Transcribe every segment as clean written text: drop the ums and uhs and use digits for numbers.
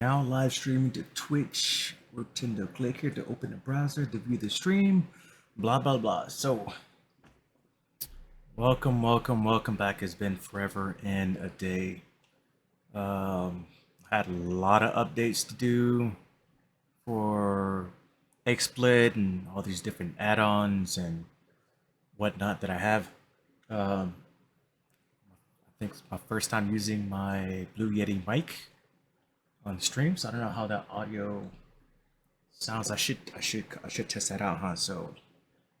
Now live streaming to Twitch. We'll tend to click here to open the browser to view the stream. Blah blah blah. So welcome back. It's been forever and a day. Had a lot of updates to do for XSplit and all these different add-ons and whatnot that I have. I think it's my first time using my Blue Yeti mic on stream, so I don't know how that audio sounds. I should test that out, huh? So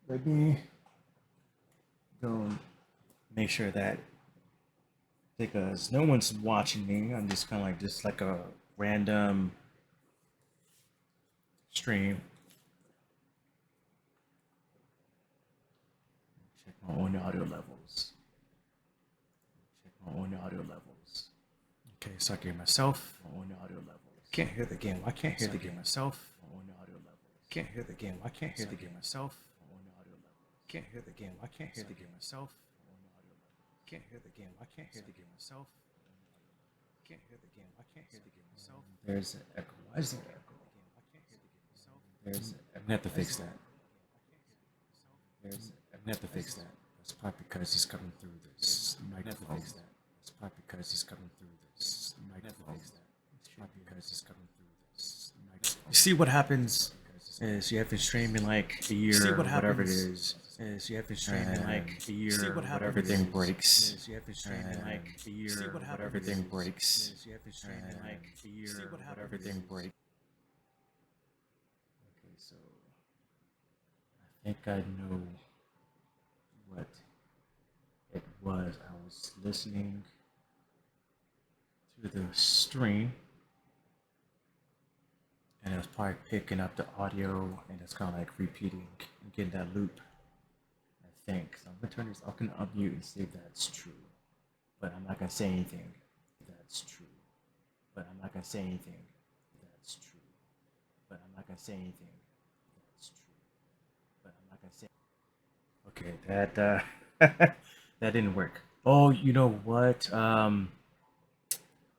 let me go make sure that because no one's watching me, I'm just kind of like just like a random stream. Check my own audio levels. Check my own audio levels. Okay, so I gave myself my own audio levels. Can't hear the game. I can't hear the game myself. My own audio levels. Can't hear the game. I can't hear the game myself. My own audio levels. Can't hear the game. I can't hear the game myself. My own audio levels. Can't hear the game. I can't hear the game myself. Can't hear the game. I can't hear the game myself. There's an echo. Why is there echo? I can't hear the game myself. I'm gonna have to fix that. I'm gonna have to fix that. That's probably because it's coming through this microphone. It's probably because it's coming through this microphone. It's probably because it's coming through this microphone. You see what happens is you have to stream in like a year, whatever it is. You have to stream in like a year, whatever everything breaks. You have to stream in like a year, whatever everything breaks. You have to stream in like a year, whatever everything breaks. Okay, so I think I know what it was. I was listening to the stream and it was probably picking up the audio and it's kind of like repeating and getting that loop. I think so. I'm gonna turn this. I can unmute and see if that's true, but I'm not gonna say anything. That's true, but I'm not gonna say anything. That's true, but I'm not gonna say anything. That's true, but I'm not gonna say. Okay, that that didn't work. Oh, you know what?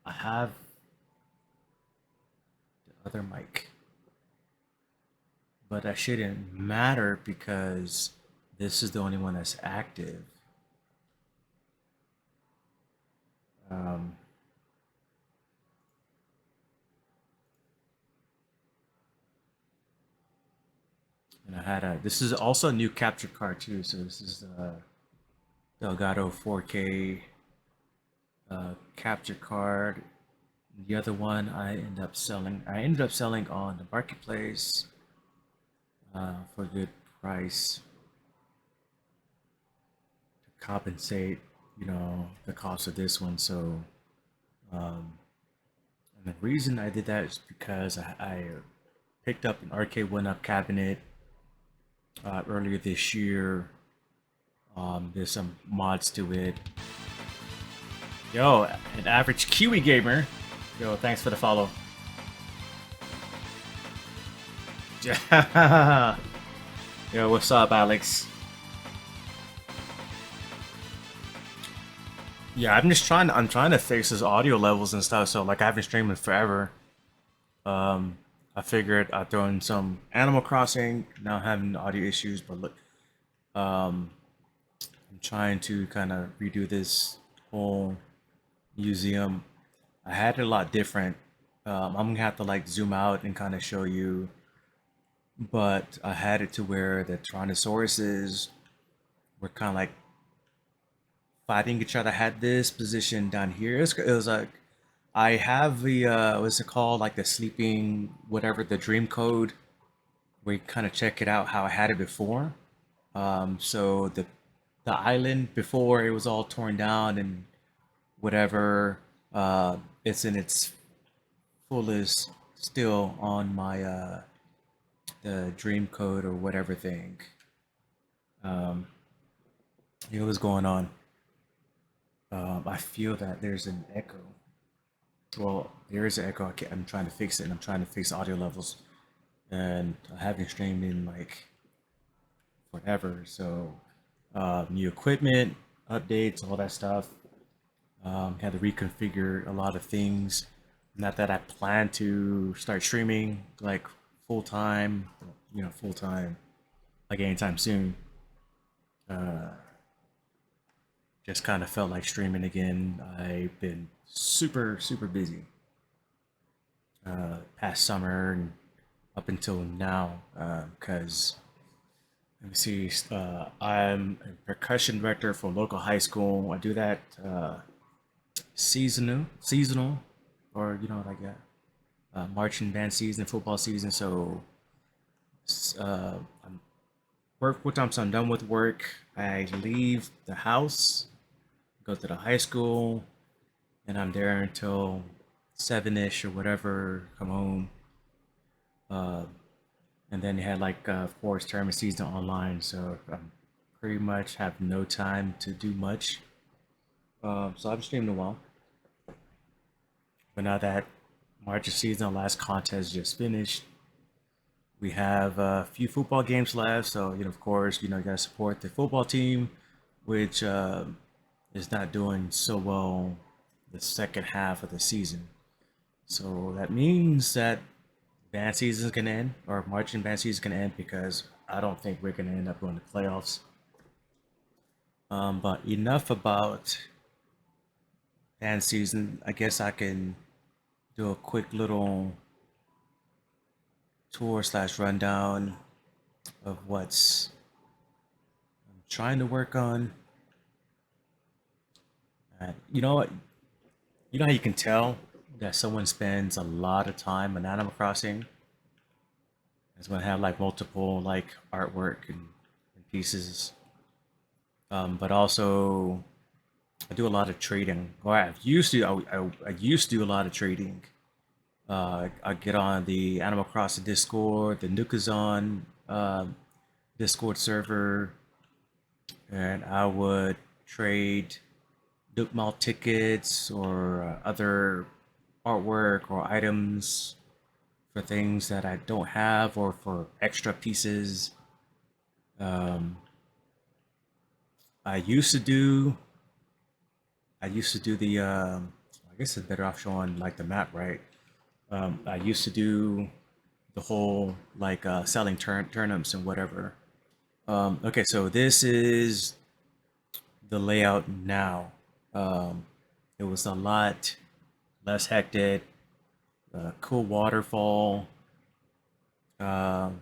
I have the other mic, but that shouldn't matter because this is the only one that's active. Um, and I had a. This is also a new capture card too. So this is the Delgado 4K capture card. The other one I ended up selling. I ended up selling on the marketplace for a good price to compensate, the cost of this one. So, and the reason I did that is because I picked up an RK1-up cabinet earlier this year. There's some mods to it. Yo, an average Kiwi gamer. Yo, thanks for the follow. Yo, what's up, Alex? Yeah, I'm trying to fix his audio levels and stuff. So like I haven't streamed in forever. I figured I'd throw in some Animal Crossing. Now having audio issues, but look, I'm trying to kind of redo this whole museum. I had it a lot different. I'm gonna have to like zoom out and kind of show you, but I had it to where the Tyrannosauruses were kind of like fighting each other. I had this position down here. It was like I have the what's it called, like the sleeping whatever, the dream code where you kind of check it out how I had it before. So the island before it was all torn down and whatever. It's in its fullest still on my the dream code or whatever thing. What was going on? I feel that there's an echo. Well, there is an echo. I'm trying to fix it, and I'm trying to fix audio levels, and I haven't streamed in like forever. So, new equipment, updates, all that stuff. Had to reconfigure a lot of things. Not that I plan to start streaming like full time, full time like anytime soon. Just kind of felt like streaming again. I've been super, super busy past summer and up until now because let me see, I'm a percussion director for a local high school. I do that seasonal, or like marching band season, football season. So I'm work. What time? So I'm done with work. I leave the house, go to the high school, and I'm there until 7-ish or whatever. Come home, and then you had like of course tournament season online. So I pretty much have no time to do much. So I've streamed a while, but now that March season, last contest just finished, we have a few football games left. So of course, you gotta support the football team, which is not doing so well the second half of the season. So that means that band season is gonna end, or marching band season is gonna end because I don't think we're gonna end up going to playoffs. But enough about band season. I guess I can do a quick little tour slash rundown of what's I'm trying to work on. You know what? You know how you can tell that someone spends a lot of time on Animal Crossing? It's gonna have like multiple like artwork and pieces. But also I do a lot of trading. Or I used to. I used to do a lot of trading. I get on the Animal Crossing Discord, the Nukazon Discord server, and I would trade Nook Mall tickets or other artwork or items for things that I don't have or for extra pieces. Um, I used to do I used to do the I guess it's better off showing like the map, right? I used to do the whole like selling turnips and whatever. Okay, so this is the layout now. Um, it was a lot less hectic, cool waterfall around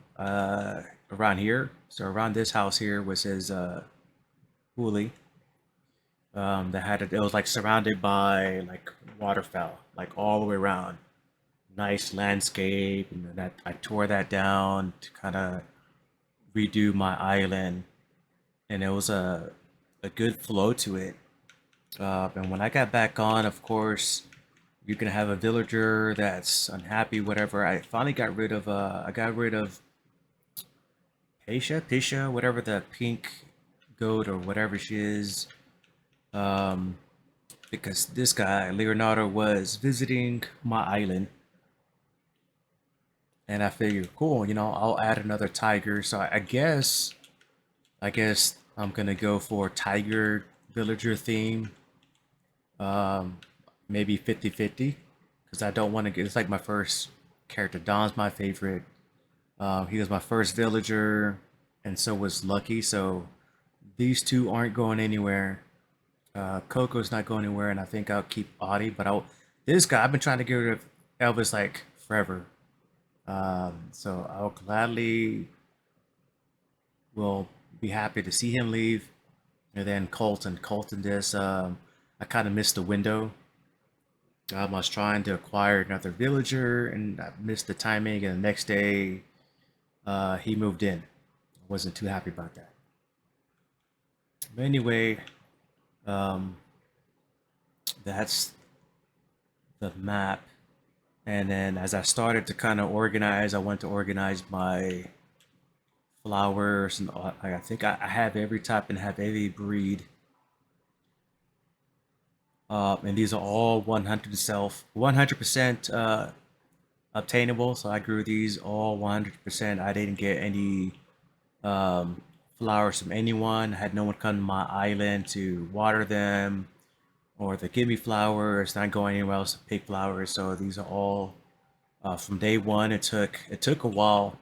here. So around this house here, which is Hooli, that had it was like surrounded by like waterfowl, like all the way around. Nice landscape, and that I tore that down to kind of redo my island, and it was a good flow to it. And when I got back on, of course, you can have a villager that's unhappy, whatever. I finally got rid of I got rid of Pisha, whatever the pink goat or whatever she is. Um, because this guy, Leonardo, was visiting my island, and I figured, cool, I'll add another tiger. So I guess I'm gonna go for tiger villager theme. Um, Maybe 50-50, because I don't want to get. It's like my first character. Don's my favorite. He was my first villager, and so was Lucky. So these two aren't going anywhere. Coco's not going anywhere, and I think I'll keep Audie. But this guy, I've been trying to get rid of Elvis like forever. So I'll gladly will be happy to see him leave. And then Colton, this I kind of missed the window. I was trying to acquire another villager, and I missed the timing. And the next day, he moved in. I wasn't too happy about that. But anyway, um, that's the map. And then as I started to kind of organize, I went to organize my flowers, and I think I have every type and have every breed. And these are all 100% obtainable. So I grew these all 100%. I didn't get any flowers from anyone. I had no one come to my island to water them or the gimme flower. It's not going anywhere else to pick flowers. So these are all from day one. It took a while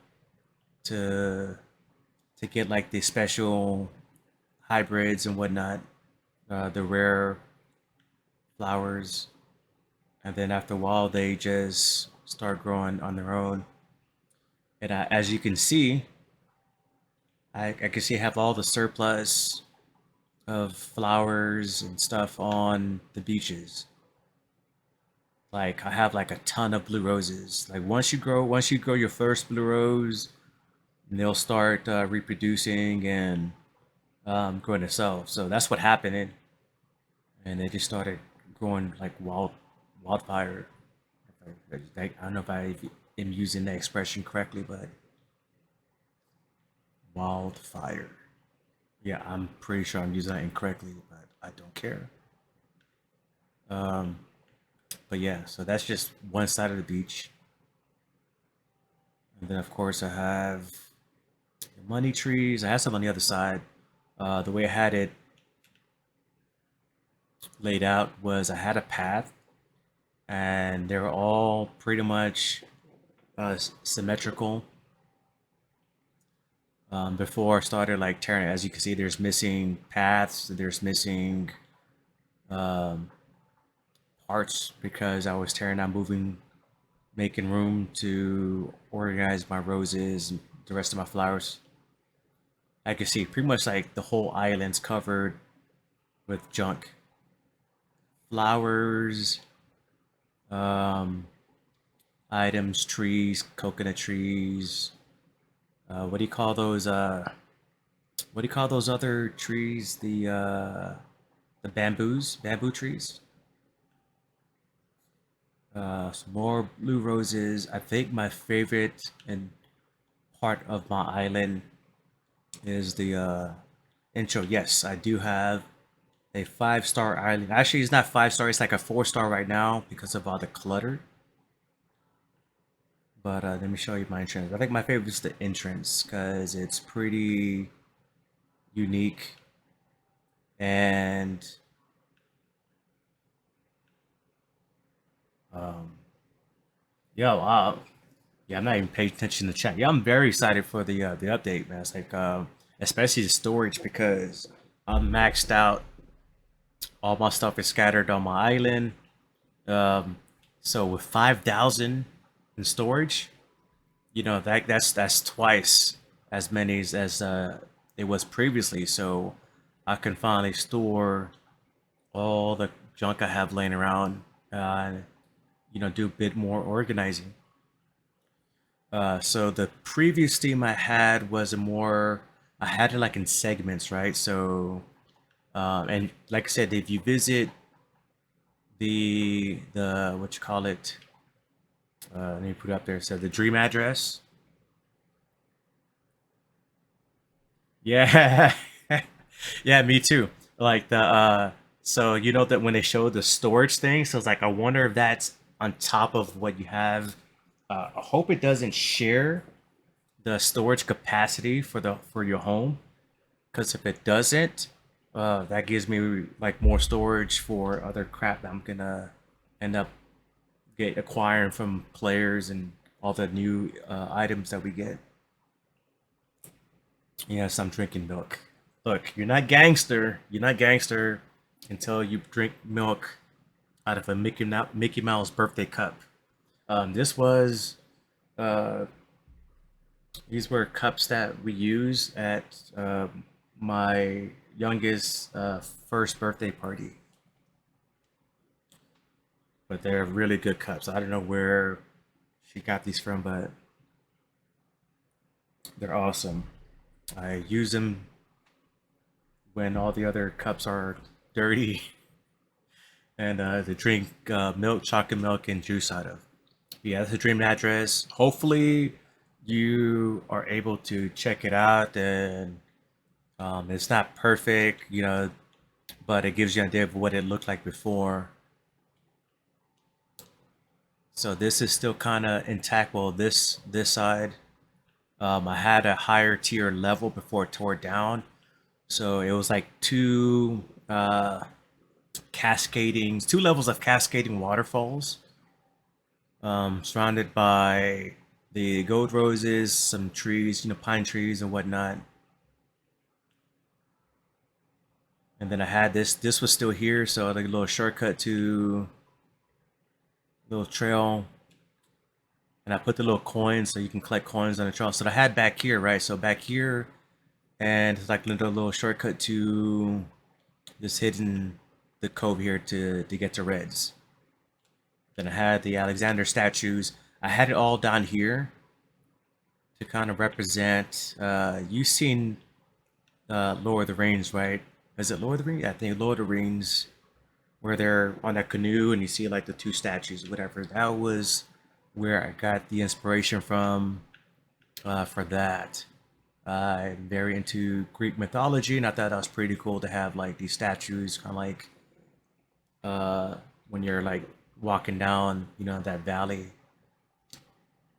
to get like the special hybrids and whatnot, the rare flowers, and then after a while they just start growing on their own. And as you can see, I can see I have all the surplus of flowers and stuff on the beaches. Like I have like a ton of blue roses. Like once you grow your first blue rose, they'll start reproducing and growing themselves. So that's what happened, and they just started growing like wildfire. I don't know if I am using the expression correctly, but wildfire. Yeah, I'm pretty sure I'm using that incorrectly, but I don't care. Um, but yeah, so that's just one side of the beach, and then of course I have the money trees. I have some on the other side. The way I had it laid out was I had a path, and they were all pretty much symmetrical. Before I started like tearing, as you can see, there's missing paths. There's missing um, parts because I was tearing out, moving, making room to organize my roses and the rest of my flowers. I can see pretty much like the whole island's covered with junk. Flowers, um, items, trees, coconut trees. What do you call those? What do you call those other trees? The bamboo trees. Some more blue roses. I think my favorite and part of my island is the intro. Yes, I do have a 5-star island. Actually, it's not 5-star. It's like a 4-star right now because of all the clutter. But let me show you my entrance. I think my favorite is the entrance because it's pretty unique and um, yeah, wow. Yeah, I'm not even paying attention to chat. Yeah, I'm very excited for the update, man. It's like especially the storage because I'm maxed out. All my stuff is scattered on my island. Um, so with 5,000 in storage, that's twice as many as it was previously. So I can finally store all the junk I have laying around. Uh, do a bit more organizing. So the previous theme I had was a more I had it like in segments, right? So and like I said, if you visit the what you call it, let me put it up there. So the dream address. Yeah, yeah, me too. Like the so you know that when they show the storage thing, so it's like I wonder if that's on top of what you have. I hope it doesn't share the storage capacity for your home, because if it doesn't, that gives me like more storage for other crap that I'm gonna end up get acquiring from players and all the new items that we get. Yes, I'm drinking milk. Look, you're not gangster. You're not gangster until you drink milk out of a Mickey Mouse birthday cup. This was uh, these were cups that we use at my youngest first birthday party, but they're really good cups. I don't know where she got these from, but they're awesome. I use them when all the other cups are dirty and to drink milk, chocolate milk, and juice out of. Yeah, that's a dream address. Hopefully, you are able to check it out, and it's not perfect, but it gives you an idea of what it looked like before. So this is still kind of intact. Well, this side, I had a higher tier level before it tore down, so it was like two cascading, two levels of cascading waterfalls, surrounded by the gold roses, some trees, pine trees and whatnot. And then I had this. This was still here, so like a little shortcut to little trail. And I put the little coins so you can collect coins on the trail. So I had back here, right? So back here, and it's like a little shortcut to this hidden the cove here to get to Reds. Then I had the Alexander statues. I had it all down here to kind of represent. You've seen Lord of the Rings, right? Is it Lord of the Rings? Yeah, I think Lord of the Rings, where they're on that canoe and you see like the two statues, whatever. That was where I got the inspiration from for that. I'm very into Greek mythology, and I thought that was pretty cool to have like these statues, kind of like uh, when you're like walking down, that valley.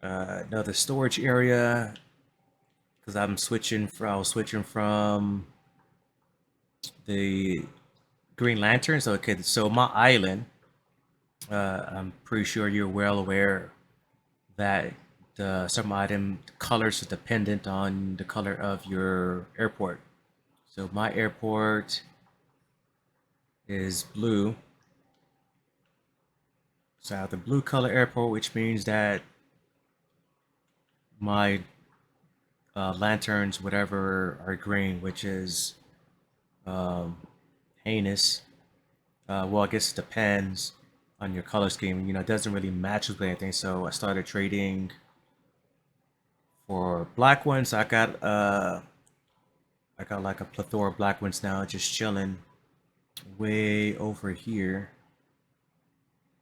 Another storage area because I was switching from the Green Lantern. So okay, so my island, I'm pretty sure you're well aware that some item colors is dependent on the color of your airport. So my airport is blue. So I have the blue color airport, which means that my lanterns, whatever, are green, which is um, heinous. Well, I guess it depends on your color scheme. It doesn't really match with anything. So I started trading for black ones. I got like a plethora of black ones now, just chilling way over here.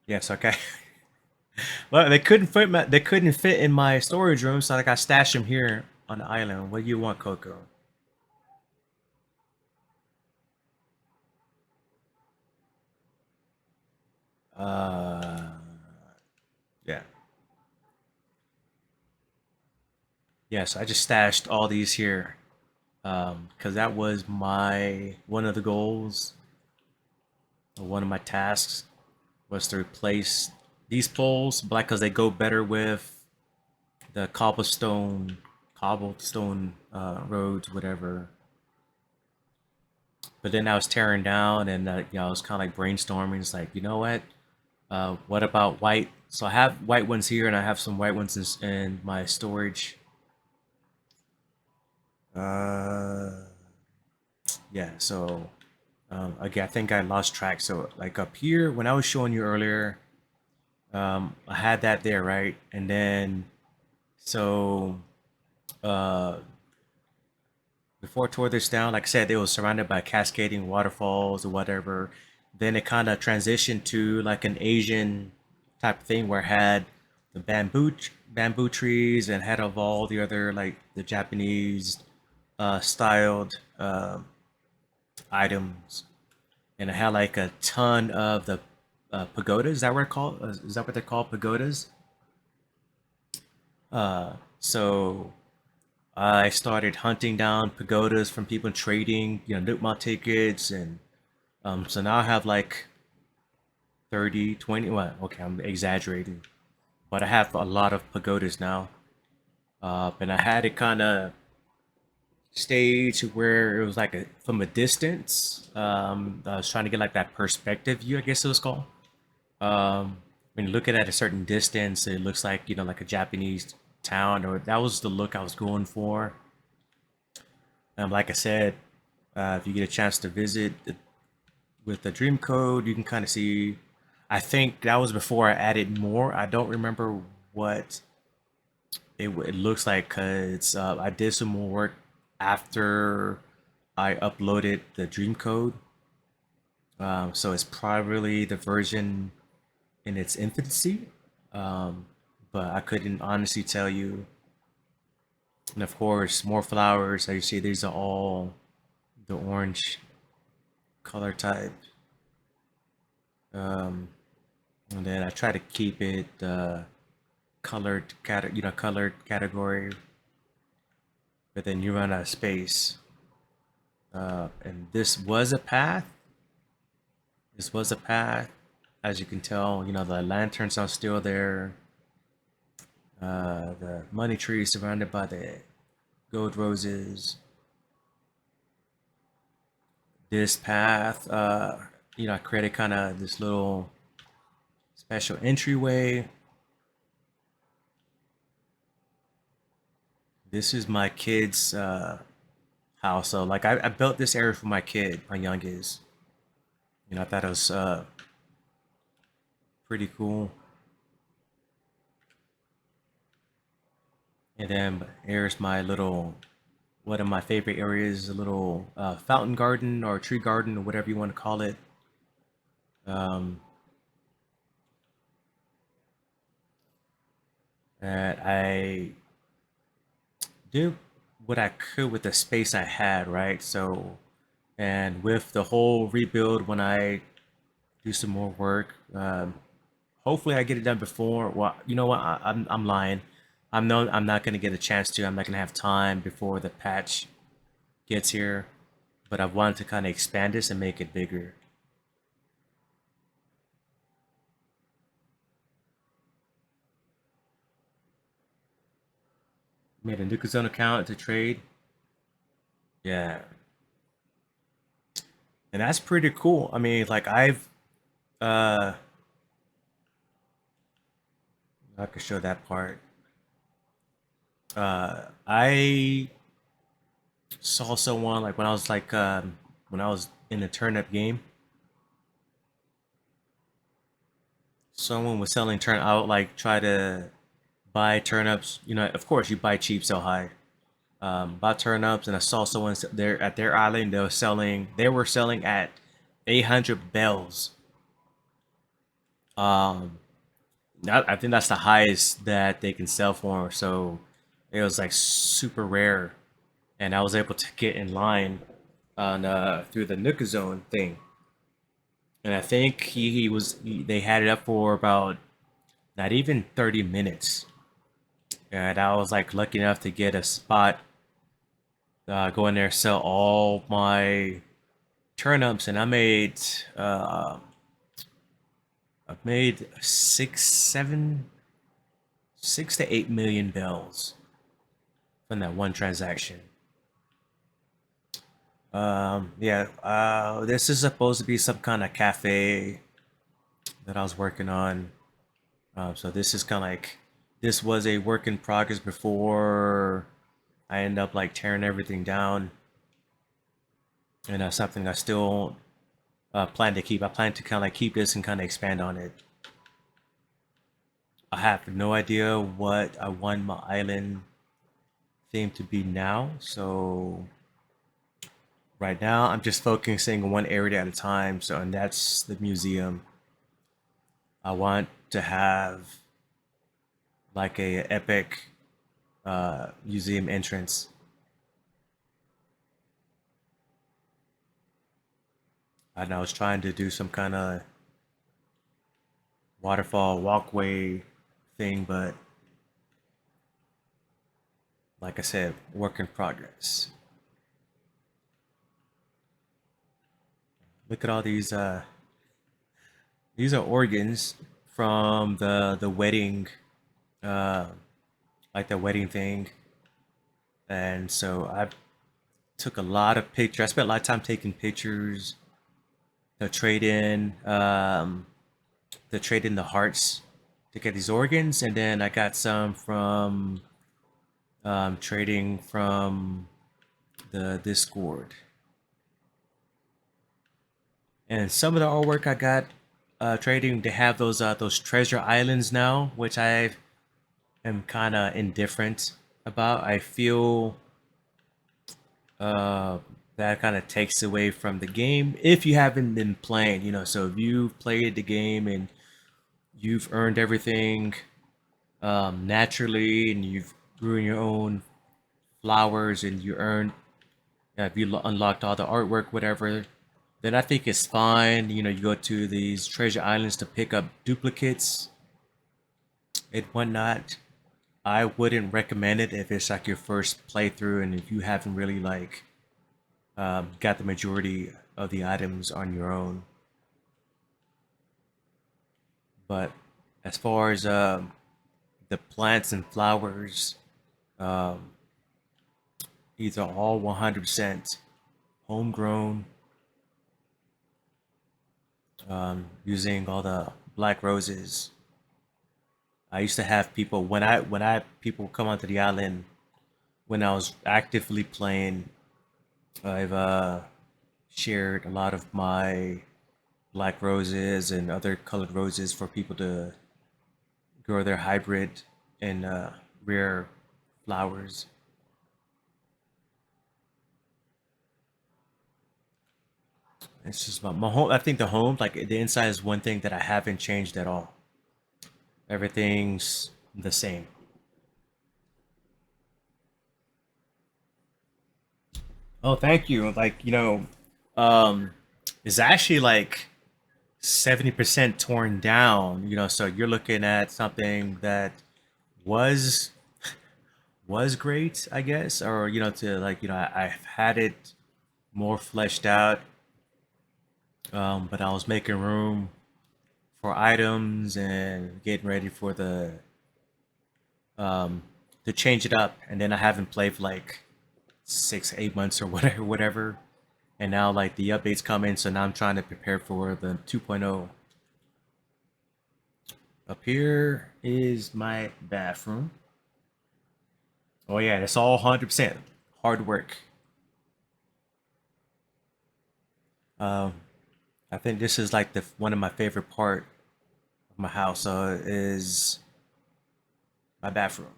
Yes, okay. Well, they couldn't fit in my storage room, so like I stashed them here on the island. What do you want, Coco? Uh, yeah. Yes, I just stashed all these here. Because that was my one of the goals, or one of my tasks was to replace these poles black because they go better with the cobblestone roads, whatever. But then I was tearing down, and I was kind of like brainstorming. It's like, you know what about white? So I have white ones here, and I have some white ones in my storage. Uh, yeah. So again, I think I lost track. So like up here, when I was showing you earlier, I had that there, right? And then so uh, before I tore this down, like I said, it was surrounded by cascading waterfalls or whatever. Then it kind of transitioned to like an Asian type of thing where it had the bamboo trees and had of all the other like the Japanese styled items, and it had like a ton of the pagodas. Is that what they're called? Is that what they're called, pagodas? So I started hunting down pagodas from people trading, Nukma tickets, and so now I have like 30, 20. Well, okay, I'm exaggerating, but I have a lot of pagodas now. And I had it kind of staged where it was like from a distance. I was trying to get like that perspective view, I guess it was called. When you look at it at a certain distance, it looks like, like a Japanese town, or that was the look I was going for. Like I said, if you get a chance to visit with the Dream Code, you can kind of see. I think that was before I added more. I don't remember what it looks like because I did some more work after I uploaded the Dream Code. So it's probably the version in its infancy, um, but I couldn't honestly tell you. And of course, more flowers. As you see, these are all the orange color type. Um, and then I try to keep it colored category. But then you run out of space. And this was a path. This was a path. As you can tell, the lanterns are still there. The money tree is surrounded by the gold roses. This path, I created kind of this little special entryway. This is my kid's house. So, like, I built this area for my kid, my youngest. I thought it was pretty cool. And then here's my little, one of my favorite areas, a little fountain garden or tree garden or whatever you want to call it. Um, that I did what I could with the space I had, right? So, and with the whole rebuild, when I do some more work, hopefully I get it done before. Well, you know what? I'm lying. I'm not gonna get a chance to. I'm not gonna have time before the patch gets here. But I wanted to kind of expand this and make it bigger. Made a Nuka account to trade. Yeah, and that's pretty cool. I mean, like uh I could show that part. I saw someone like when I was in the turnip game, someone was selling turn out like try to buy turnips. Of course you buy cheap, sell high. Buy turnips, and I saw someone there at their island. They were selling at 800 bells. Um, I think that's the highest that they can sell for. So it was like super rare, and I was able to get in line on through the Nuka Zone thing. And I think they had it up for about not even 30 minutes. And I was like lucky enough to get a spot, go in there, sell all my turnips, and I've made 6 to 8 million bells from that one transaction. Yeah, this is supposed to be some kind of cafe that I was working on. So this is kind of like, this was a work in progress before I end up like tearing everything down, and that's something I still plan to keep. I plan to kind of like keep this and kind of expand on it. I have no idea what I want my island theme to be now, so right now I'm just focusing on one area at a time. So, and that's the museum. I want to have like a epic museum entrance. And I was trying to do some kind of waterfall walkway thing, but like I said, work in progress. Look at all these are organs from the wedding, uh, like the wedding thing. And so I took a lot of pictures. I spent a lot of time taking pictures to trade in the hearts to get these organs, and then I got some from trading from the Discord. And some of the artwork I got trading, they have those treasure islands now, which I am kind of indifferent about. I feel uh, that kind of takes away from the game if you haven't been playing. So if you've played the game and you've earned everything naturally, and you've grew your own flowers, and you earned, if you unlocked all the artwork, whatever, then I think it's fine. You go to these treasure islands to pick up duplicates and whatnot. I wouldn't recommend it if it's like your first playthrough and if you haven't really like got the majority of the items on your own. But as far as the plants and flowers, um, these are all 100% homegrown, using all the black roses. I used to have people when I people come onto the island when I was actively playing. I've shared a lot of my black roses and other colored roses for people to grow their hybrid and rare flowers. It's just my home. I think the home, like the inside, is one thing that I haven't changed at all. Everything's the same. Oh, thank you. Like, um, it's actually like 70% torn down, so you're looking at something that was was great, I guess, or to like, I've had it more fleshed out, but I was making room for items and getting ready for the um to change it up, and then I haven't played for like 6, 8 months or whatever. And now like the updates come in, so now I'm trying to prepare for the 2.0. Up here is my bathroom. Oh yeah, it's all 100% hard work. Um, I think this is like the one of my favorite part of my house is my bathroom,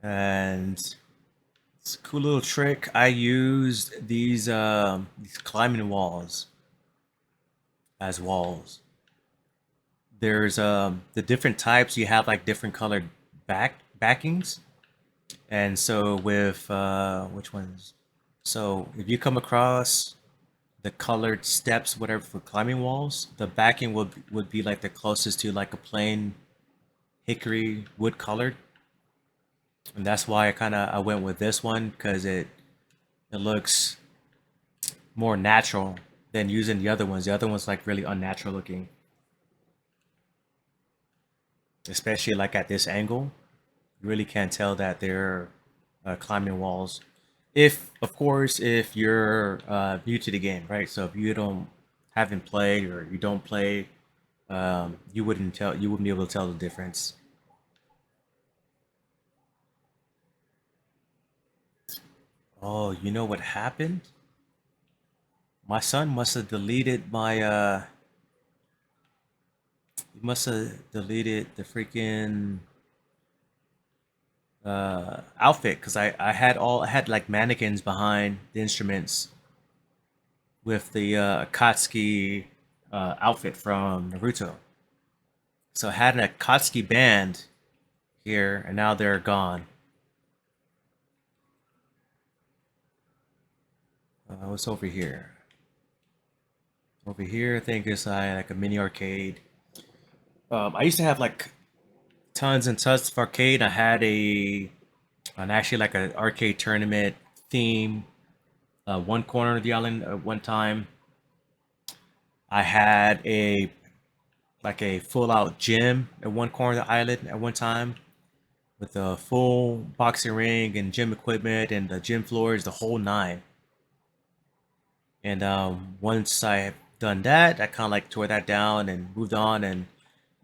and it's a cool little trick. I used these climbing walls as walls. There's the different types. You have like different colored backings, and so with which ones? So if you come across the colored steps, whatever for climbing walls, the backing would be like the closest to like a plain hickory wood colored, and that's why I went with this one because it looks more natural than using the other ones. The other one's like really unnatural looking, especially like at this angle. You really can't tell that they're climbing walls. If, of course, if you're new to the game, right? So if you don't haven't played or you don't play, you wouldn't be able to tell the difference. Oh, you know what happened? My son must have deleted my he must have deleted the freaking outfit because I had like mannequins behind the instruments with the Akatsuki outfit from Naruto. So I had an Akatsuki band here, and now they're gone. What's over here? Over here, I think it's like a mini arcade. I used to have like tons and tons of arcade. I had an actually like an arcade tournament theme. One corner of the island at one time. I had a like a full out gym at one corner of the island at one time with a full boxing ring and gym equipment and the gym floors, the whole nine. And once I have done that, I kind of like tore that down and moved on and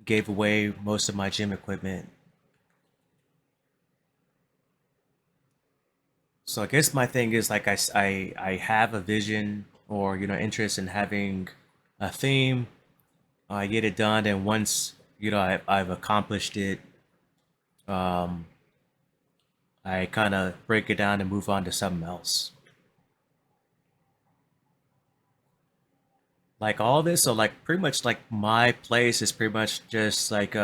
gave away most of my gym equipment. So I guess my thing is like I have a vision or interest in having a theme. I get it done, and once I've accomplished it, um, I kind of break it down and move on to something else. Like all this, so like pretty much like my place is pretty much just like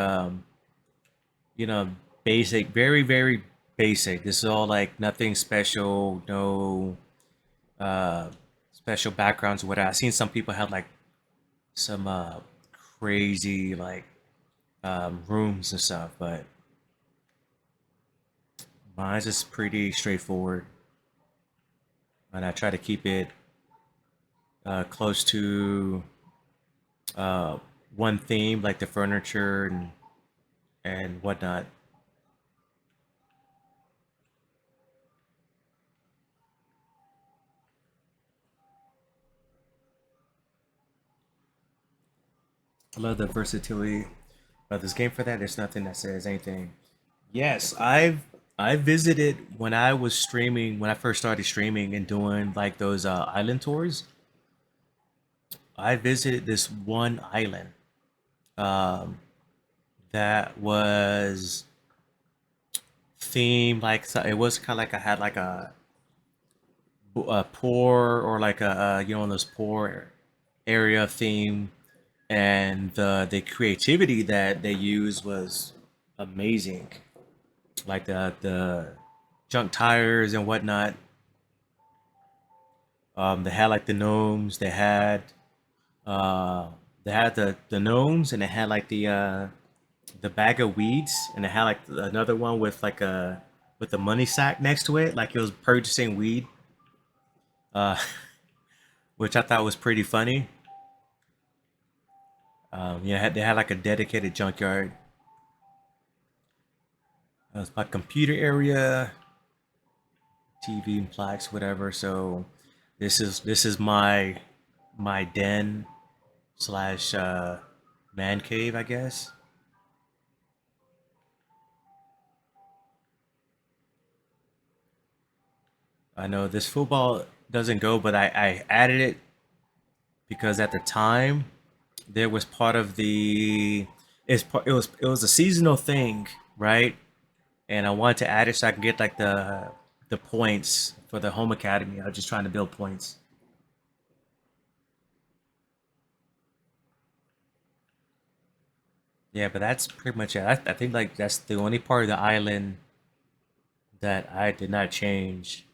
you know basic, very basic. This is all like nothing special, no uh special backgrounds or whatever. I've seen some people have like some crazy like rooms and stuff, but mine's just pretty straightforward, and I try to keep it close to. uh, one theme like the furniture and whatnot. I love the versatility of this game for that. There's nothing that says anything. Yes, I visited when I was streaming when I first started streaming and doing like those island tours. I visited this one island um, that was themed like so it was kind of like I had like a poor or like you know those poor area theme, and the creativity that they used was amazing. Like the junk tires and whatnot. They had like the gnomes. Uh, they had the gnomes, and they had like the bag of weeds, and they had like another one with like a with a money sack next to it, like it was purchasing weed, uh, which I thought was pretty funny. Yeah, they had like a dedicated junkyard. It was my computer area, TV and plaques, whatever. So this is my den slash man cave, I guess. I know this football doesn't go, but I added it because at the time there was part of it was a seasonal thing, right? And I wanted to add it so I can get like the points for the home academy. I was just trying to build points. Yeah, but that's pretty much it. I think like that's the only part of the island that I did not change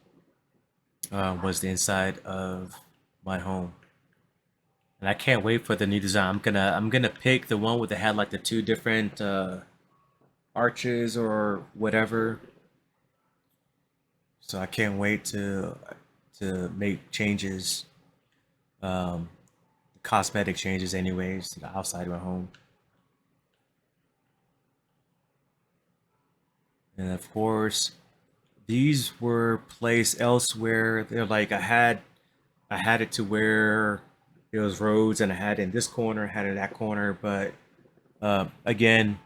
was the inside of my home. And I can't wait for the new design. I'm gonna pick the one with the had like the two different arches or whatever. So I can't wait to make changes, um, cosmetic changes, anyways, to the outside of my home. And of course, these were placed elsewhere. They're like I had it to where it was roads, and I had it in this corner, I had it in that corner, but again,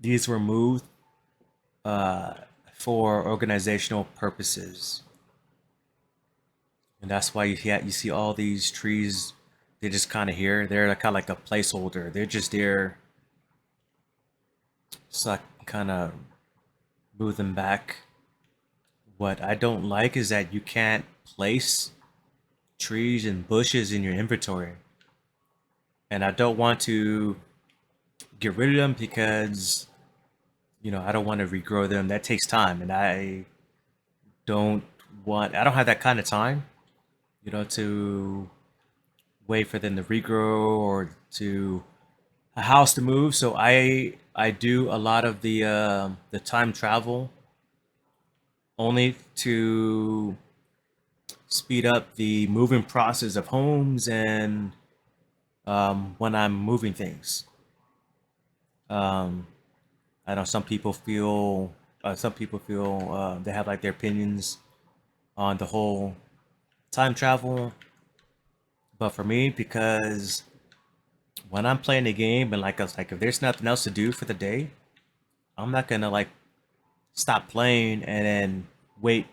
these were moved uh, for organizational purposes, and that's why you see all these trees. They're just kind of here. They're kind of like a placeholder. They're just there, so I can kind of move them back. What I don't like is that you can't place trees and bushes in your inventory, and I don't want to get rid of them because I don't want to regrow them. That takes time, and don't I don't have that kind of time, to wait for them to regrow or to a house to move. So I do a lot of the time travel only to speed up the moving process of homes and when I'm moving things. Um, I know some people feel they have like their opinions on the whole time travel, but for me, because when I'm playing the game and like I was like, if there's nothing else to do for the day, I'm not gonna like stop playing and then wait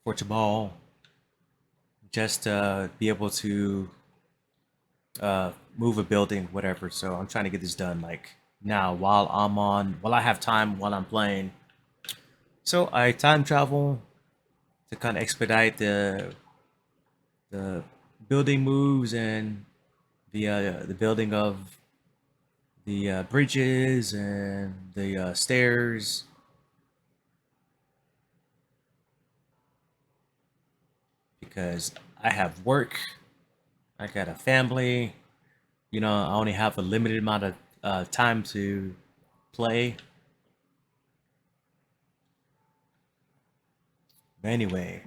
for tomorrow just to be able to move a building, whatever. So I'm trying to get this done like now while I have time while I'm playing. So I time travel to kind of expedite the building moves and the building of the bridges and the stairs, because I have work, I got a family. I only have a limited amount of time to play. But anyway,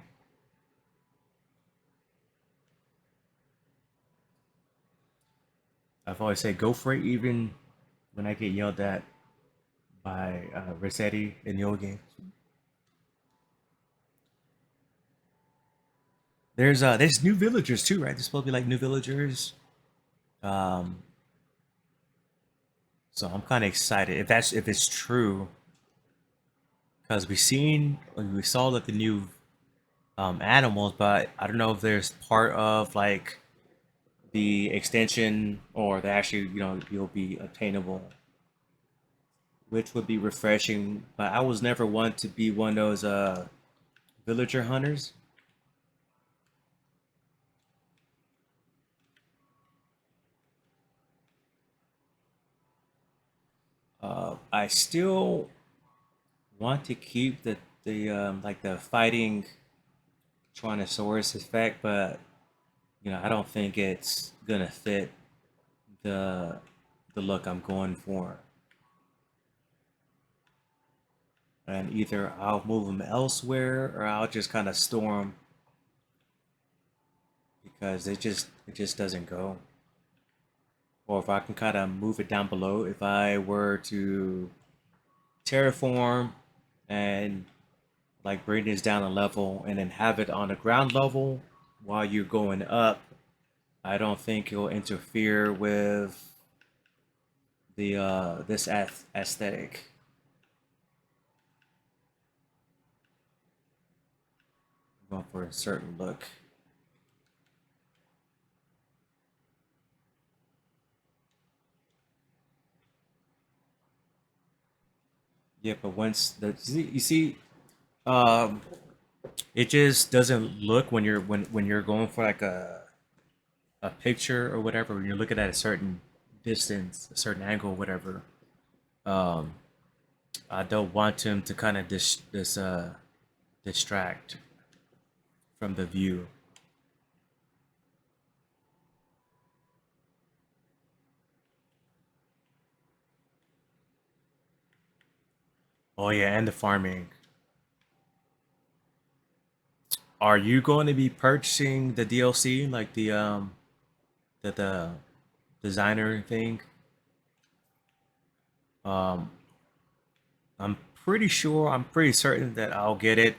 I've always said go for it, even when I get yelled at by Rossetti in the old game. There's new villagers too, right? There's supposed to be like new villagers. Um, so I'm kind of excited if it's true because we saw like the new animals, but I don't know if there's part of like the extension or the actually you'll be obtainable, which would be refreshing. But I was never one to be one of those villager hunters. I still want to keep the like the fighting Tyrannosaurus effect, but I don't think it's gonna fit the the look I'm going for. And either I'll move them elsewhere or I'll just kind of store them because it just doesn't go. Or if I can kind of move it down below, if I were to terraform and like bring this down a level and then have it on the ground level while you're going up, I don't think it'll interfere with the this aesthetic. I'm going for a certain look. Yeah, but once you see, um, it just doesn't look when you're going for like a picture or whatever. When you're looking at a certain distance, a certain angle, whatever. Um, I don't want him to kind of distract from the view. Oh yeah, and the farming. Are you going to be purchasing the DLC like the designer thing? Um, I'm I'm pretty certain that I'll get it,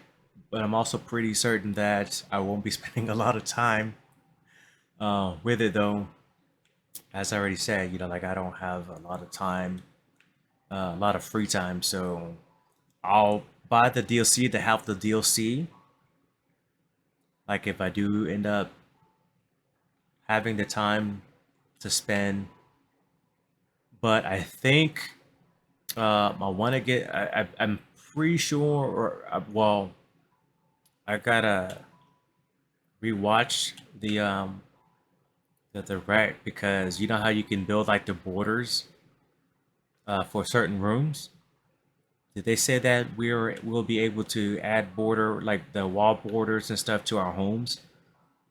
but I'm also pretty certain that I won't be spending a lot of time with it though. As I already said, like I don't have a lot of time, a lot of free time, so I'll buy the DLC to have the DLC. Like if I do end up having the time to spend, but I think I want to get. I'm pretty sure, or well, I gotta rewatch the direct because you know how you can build like the borders for certain rooms. Did they say that we'll be able to add border like the wall borders and stuff to our homes?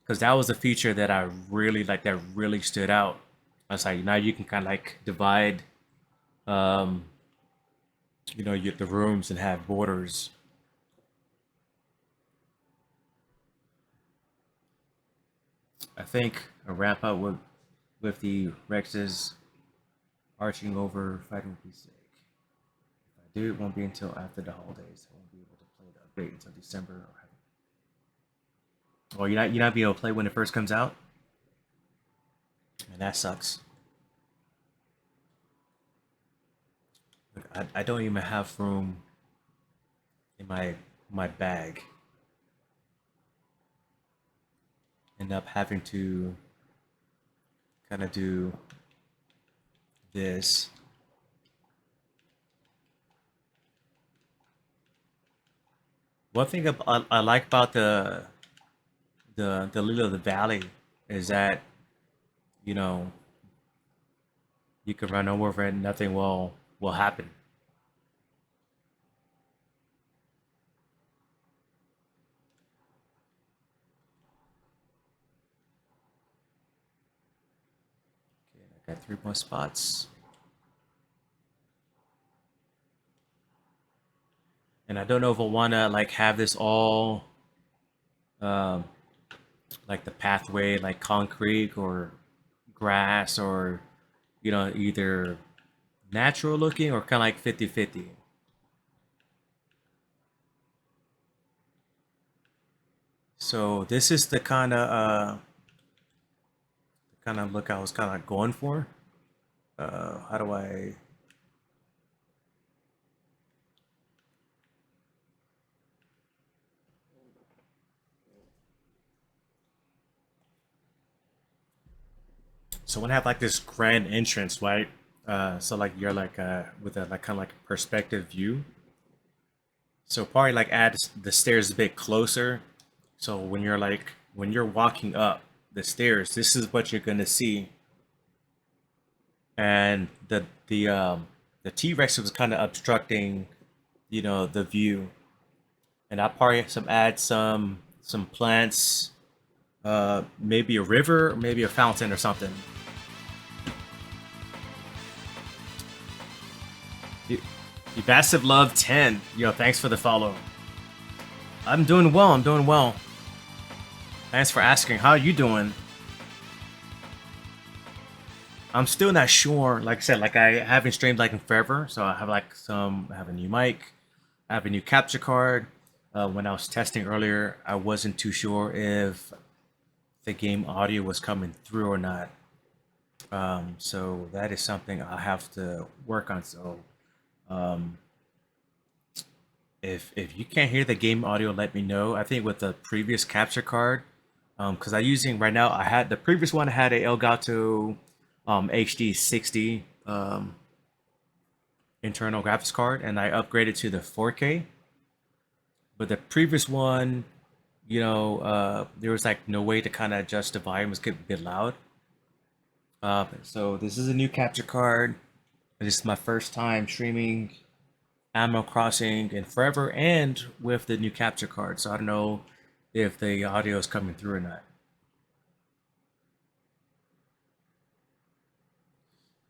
Because that was a feature that I really like that really stood out. I was like, now you can kind of like divide, um, the rooms and have borders. I think a wrap up with the Rexes arching over fighting would be sick. If I do, it won't be until after the holidays. I won't be able to play the update until December. Or you're not be able to play when it first comes out, and that sucks. Look, I don't even have room in my bag. End up having to kind of do this. One thing I like about the Lily of the Valley is that you know you can run over it and nothing will happen. Okay, I got three more spots, and I don't know if I want to like have this all um, like the pathway like concrete or grass or either natural looking or kind of like 50-50. So this is the kind of look I was kind of going for. How do I? So when I have like this grand entrance, right? So like you're like with a like kind of like a perspective view. So probably like add the stairs a bit closer. So when you're walking up the stairs, this is what you're gonna see. And the T-Rex was kind of obstructing, the view. And I probably add some plants, maybe a river, maybe a fountain or something. You, Massive Love 10. Thanks for the follow. I'm doing well. I'm doing well. Thanks for asking. How are you doing? I'm still not sure. Like I said, like I haven't streamed like in forever, so I have a new mic, I have a new capture card. When I was testing earlier, I wasn't too sure if the game audio was coming through or not. So that is something I have to work on. So um, if you can't hear the game audio, let me know. I think with the previous capture card, because I using right now, I had the previous one had a Elgato HD 60 internal graphics card, and I upgraded to the 4K. But the previous one, there was like no way to kind of adjust the volume; it was getting a bit loud. So this is a new capture card. This is my first time streaming Animal Crossing in forever, and with the new capture card. So I don't know if the audio is coming through or not.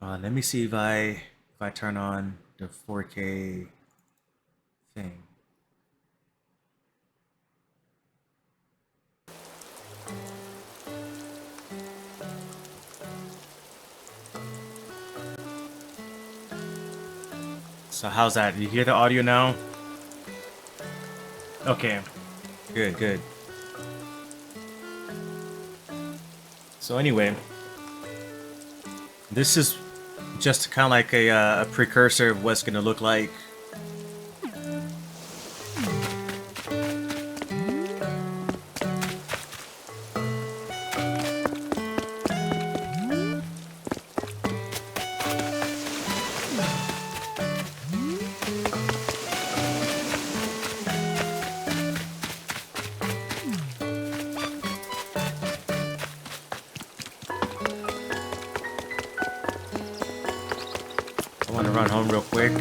Let me see if I turn on the 4K thing. So how's that? You hear the audio now? Okay, good, good. So anyway, this is just kind of like a precursor of what's gonna look like. I want to run home real quick.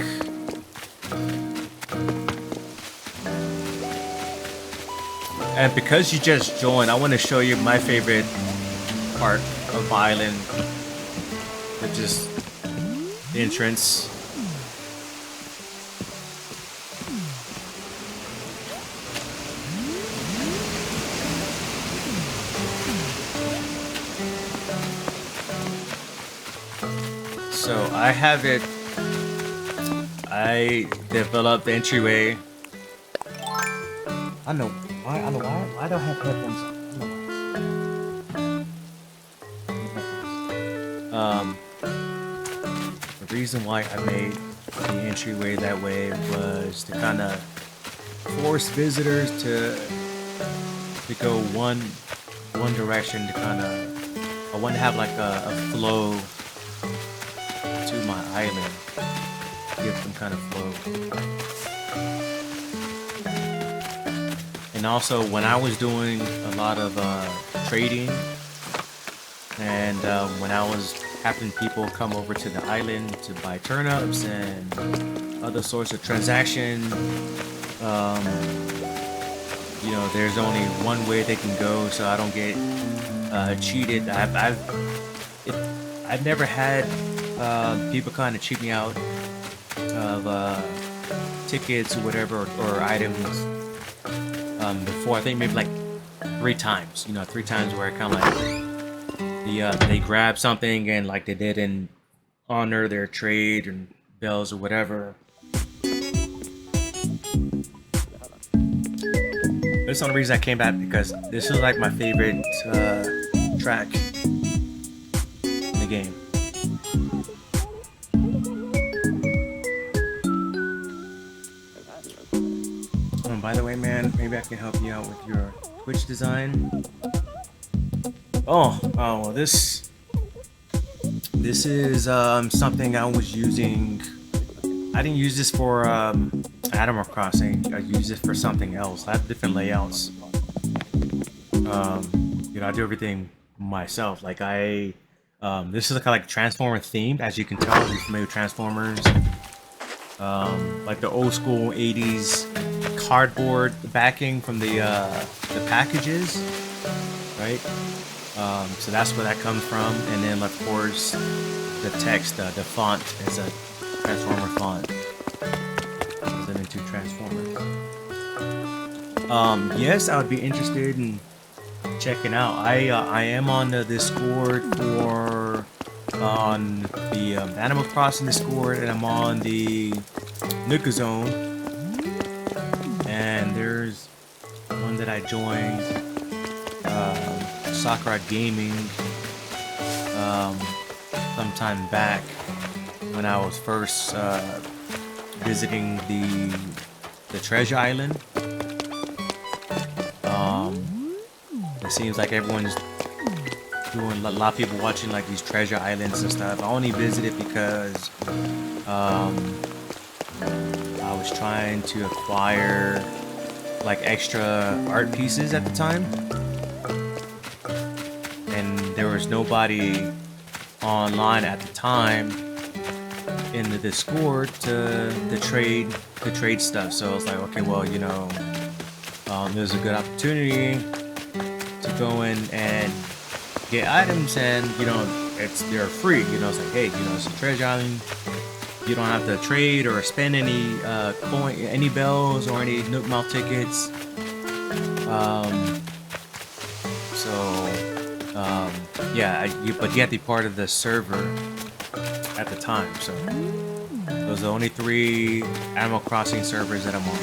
And because you just joined, I want to show you my favorite part of my island, which is the entrance. So I have it. I developed the entryway. I don't know why. I don't know why. Why do I have headphones on? The reason why I made the entryway that way was to kind of force visitors to go one direction to kind of. I want to have like a flow to my island, give some kind of flow. And also, when I was doing a lot of trading, and when I was having people come over to the island to buy turnips and other sorts of transaction, there's only one way they can go, so I don't get cheated. I've never had people kind of cheat me out of tickets or whatever or items before. I think maybe like 3 times. 3 times where I kind of like they grabbed something and like they didn't honor their trade and bells or whatever. That's the only reason I came back, because this is like my favorite track in the game. Oh, and by the way, man, maybe I can help you out with your Twitch design. Oh, well, this is something I was using. I didn't use this for Animal Crossing. I used it for something else. I have different layouts. I do everything myself. Like this is kind of like Transformer themed, as you can tell. If you're familiar with Transformers, like the old school '80s cardboard backing from the packages, right? So that's where that comes from, and then of course the text, the font is a Transformer font. Turns into Transformers. Yes, I would be interested in checking out. I am on the Discord for on the Animal Crossing Discord, and I'm on the Nuka Zone, and there's one that I joined, Sakura Gaming, sometime back when I was first visiting the Treasure Island. It seems like everyone's doing, a lot of people watching like these treasure islands and stuff. I only visited because I was trying to acquire like extra art pieces at the time, and there was nobody online at the time in the Discord to trade stuff. So I was like, okay, well, there's a good opportunity to go in and get items, and they're free. It's like, hey, it's a treasure island. You don't have to trade or spend any any bells or any Nook Mouth tickets. But you have to be part of the server at the time. So those are the only 3 Animal Crossing servers that I'm on.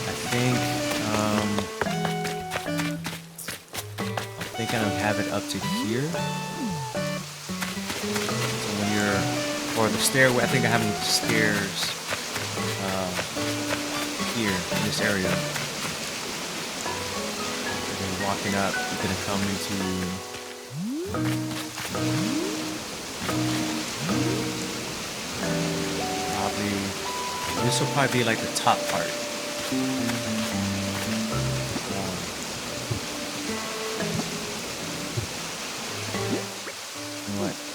I think I don't have it up to here. So when or the stairway, I think I have the stairs here in this area. And then walking up, you're gonna come into this will probably be like the top part.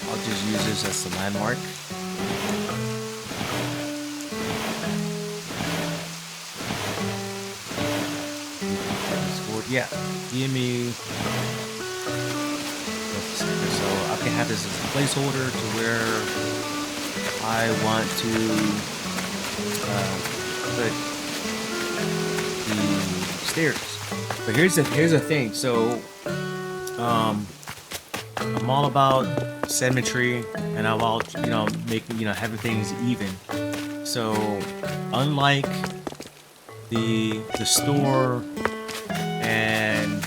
I'll just use this as the landmark. Yeah, give me. So I can have this as a placeholder to where I want to put the stairs. But here's the thing. So I'm all about symmetry, and I'm all making having things even. So unlike the store and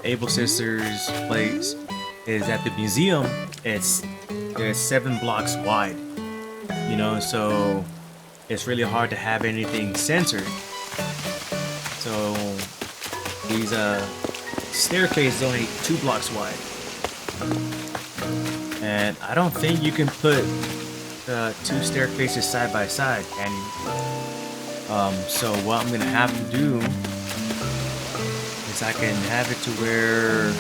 Able Sisters place is at the museum, it's 7 blocks wide, so it's really hard to have anything censored. So these staircases only 2 blocks wide, and I don't think you can put 2 staircases side by side. And so what I'm gonna have to do is I can have it to where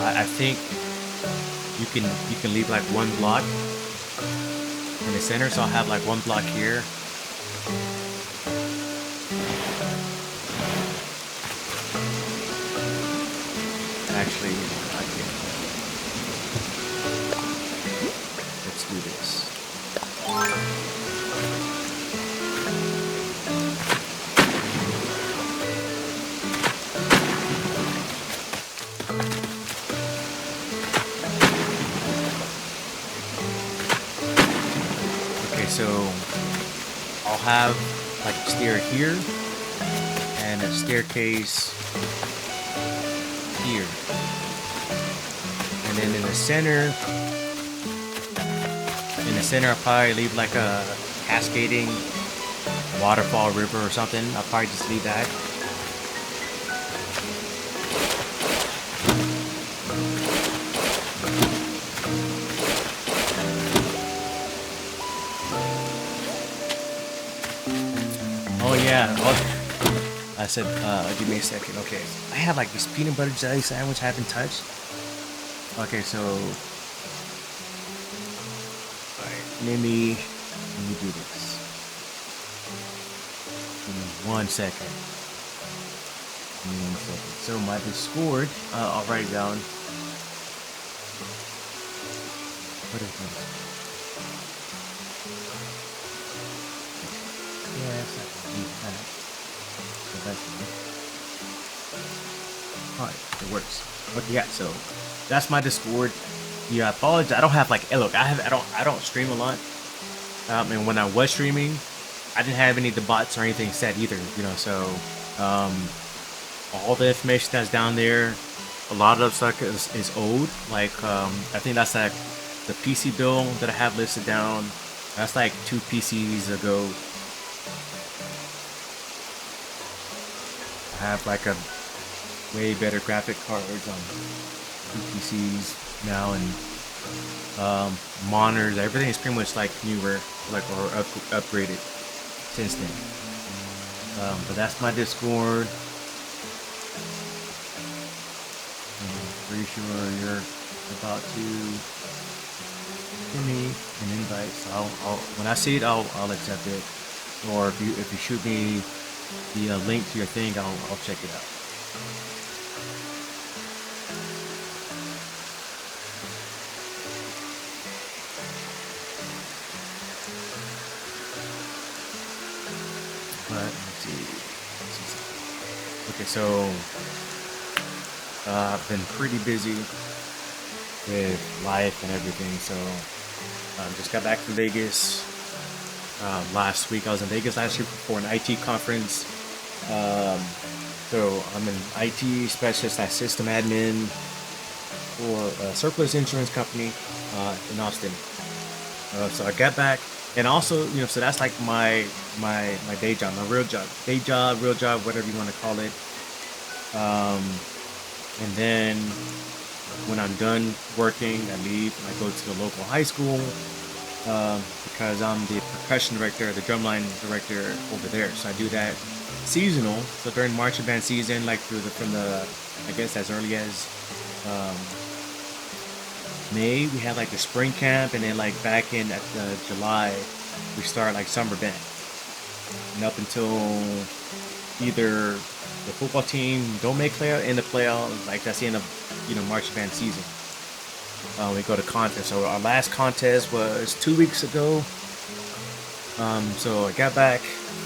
I think you can leave like 1 block in the center. So I'll have like 1 block here. Actually, I can. Let's do this. so I'll have like a stair here and a staircase here, and then in the center I'll probably leave like a cascading waterfall river or something. I'll probably just leave that. Oh yeah, I said, give me a second. Okay, I have like this peanut butter jelly sandwich I haven't touched. Okay, so, alright, let me do this. Give me 1 second. Give me 1 second. So my Discord, I'll write it down. What is this? Yeah, it's like that. So that's alright, it works. Okay, yeah, so that's my Discord. Yeah, I apologize. I don't have like, look, I don't stream a lot. And when I was streaming, I didn't have any of the bots or anything set either, you know, so all the information that's down there, a lot of stuff is old. Like I think that's like the PC bill that I have listed down. That's like 2 PCs ago. I have like a way better graphic cards on 2 PCs now, and monitors. Everything is pretty much like newer, like or upgraded since then. But that's my Discord. I'm pretty sure you're about to give me an invite, so I'll when I see it, I'll accept it. Or if you shoot me the link to your thing, I'll check it out. But let's see. Okay, so I've been pretty busy with life and everything, so just got back from Vegas last week. I was in Vegas last year for an IT conference. So I'm an IT specialist, system admin for a surplus insurance company in Austin. So I got back, and also, you know, so that's like my day job, my real job, whatever you want to call it. And then when I'm done working, I leave. I go to the local high school because I'm the percussion director, the drumline director over there. So I do that seasonal. So during marching band season, like from the I guess as early as May, we have like the spring camp, and then like back in July, we start like summer band, and up until either the football team don't make in the playoff, like that's the end of marching band season. We go to contest. So our last contest was 2 weeks ago. So I got back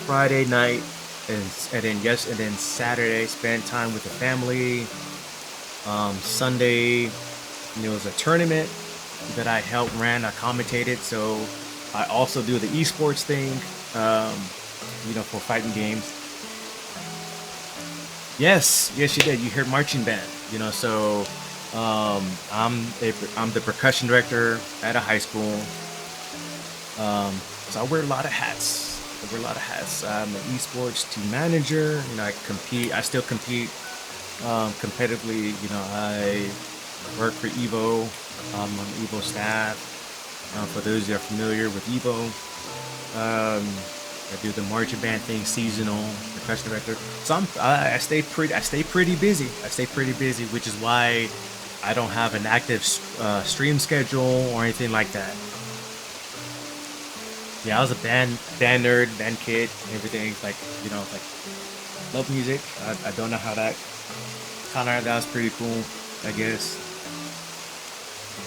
Friday night, and then Saturday spent time with the family. Sunday, there was a tournament that I helped ran. I commentated, so I also do the esports thing, for fighting games. Yes, you did. You heard marching band. So I'm the percussion director at a high school. So I wear a lot of hats. I'm an esports team manager. I still compete competitively. I work for Evo. I'm on the Evo staff. For those that are familiar with Evo, I do the marching band thing, seasonal percussion director. So I stay pretty busy. Which is why I don't have an active stream schedule or anything like that. Yeah, I was a band nerd, band kid, everything. Love music. I don't know how that that was pretty cool, I guess.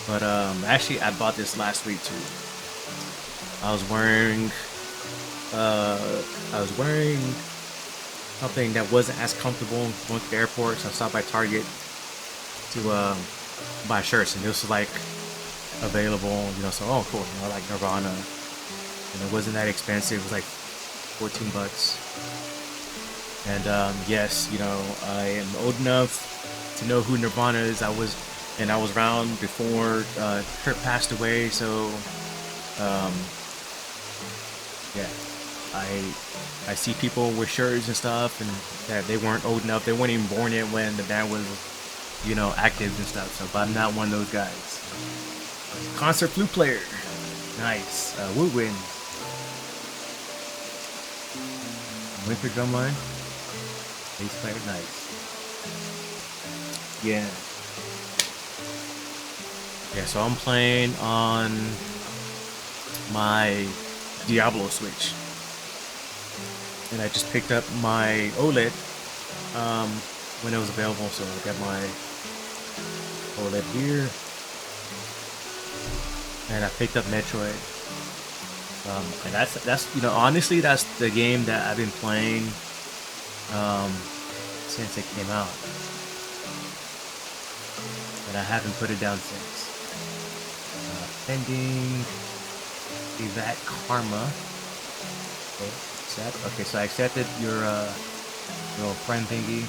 But actually, I bought this last week too. I was wearing something that wasn't as comfortable going to the airport, so I stopped by Target to buy shirts, and this was like available. So cool, like Nirvana, and it wasn't that expensive. It was like 14 bucks. And yes, you know, I am old enough to know who Nirvana is. I was around before Kurt passed away, so um, yeah, I see people with shirts and stuff, and that they weren't old enough. They weren't even born yet when the band was, you know, active and stuff. So, but I'm not one of those guys. Concert flute player, nice. Woodwind, winter drumline, bass player, nice. Yeah. Yeah, so I'm playing on my Diablo Switch, and I just picked up my OLED when it was available. So I got my OLED here, and I picked up Metroid. And that's you know, honestly, that's the game that I've been playing since it came out, and I haven't put it down since. Pending Evac Karma. Okay, accept. Okay, so I accepted your little friend thingy.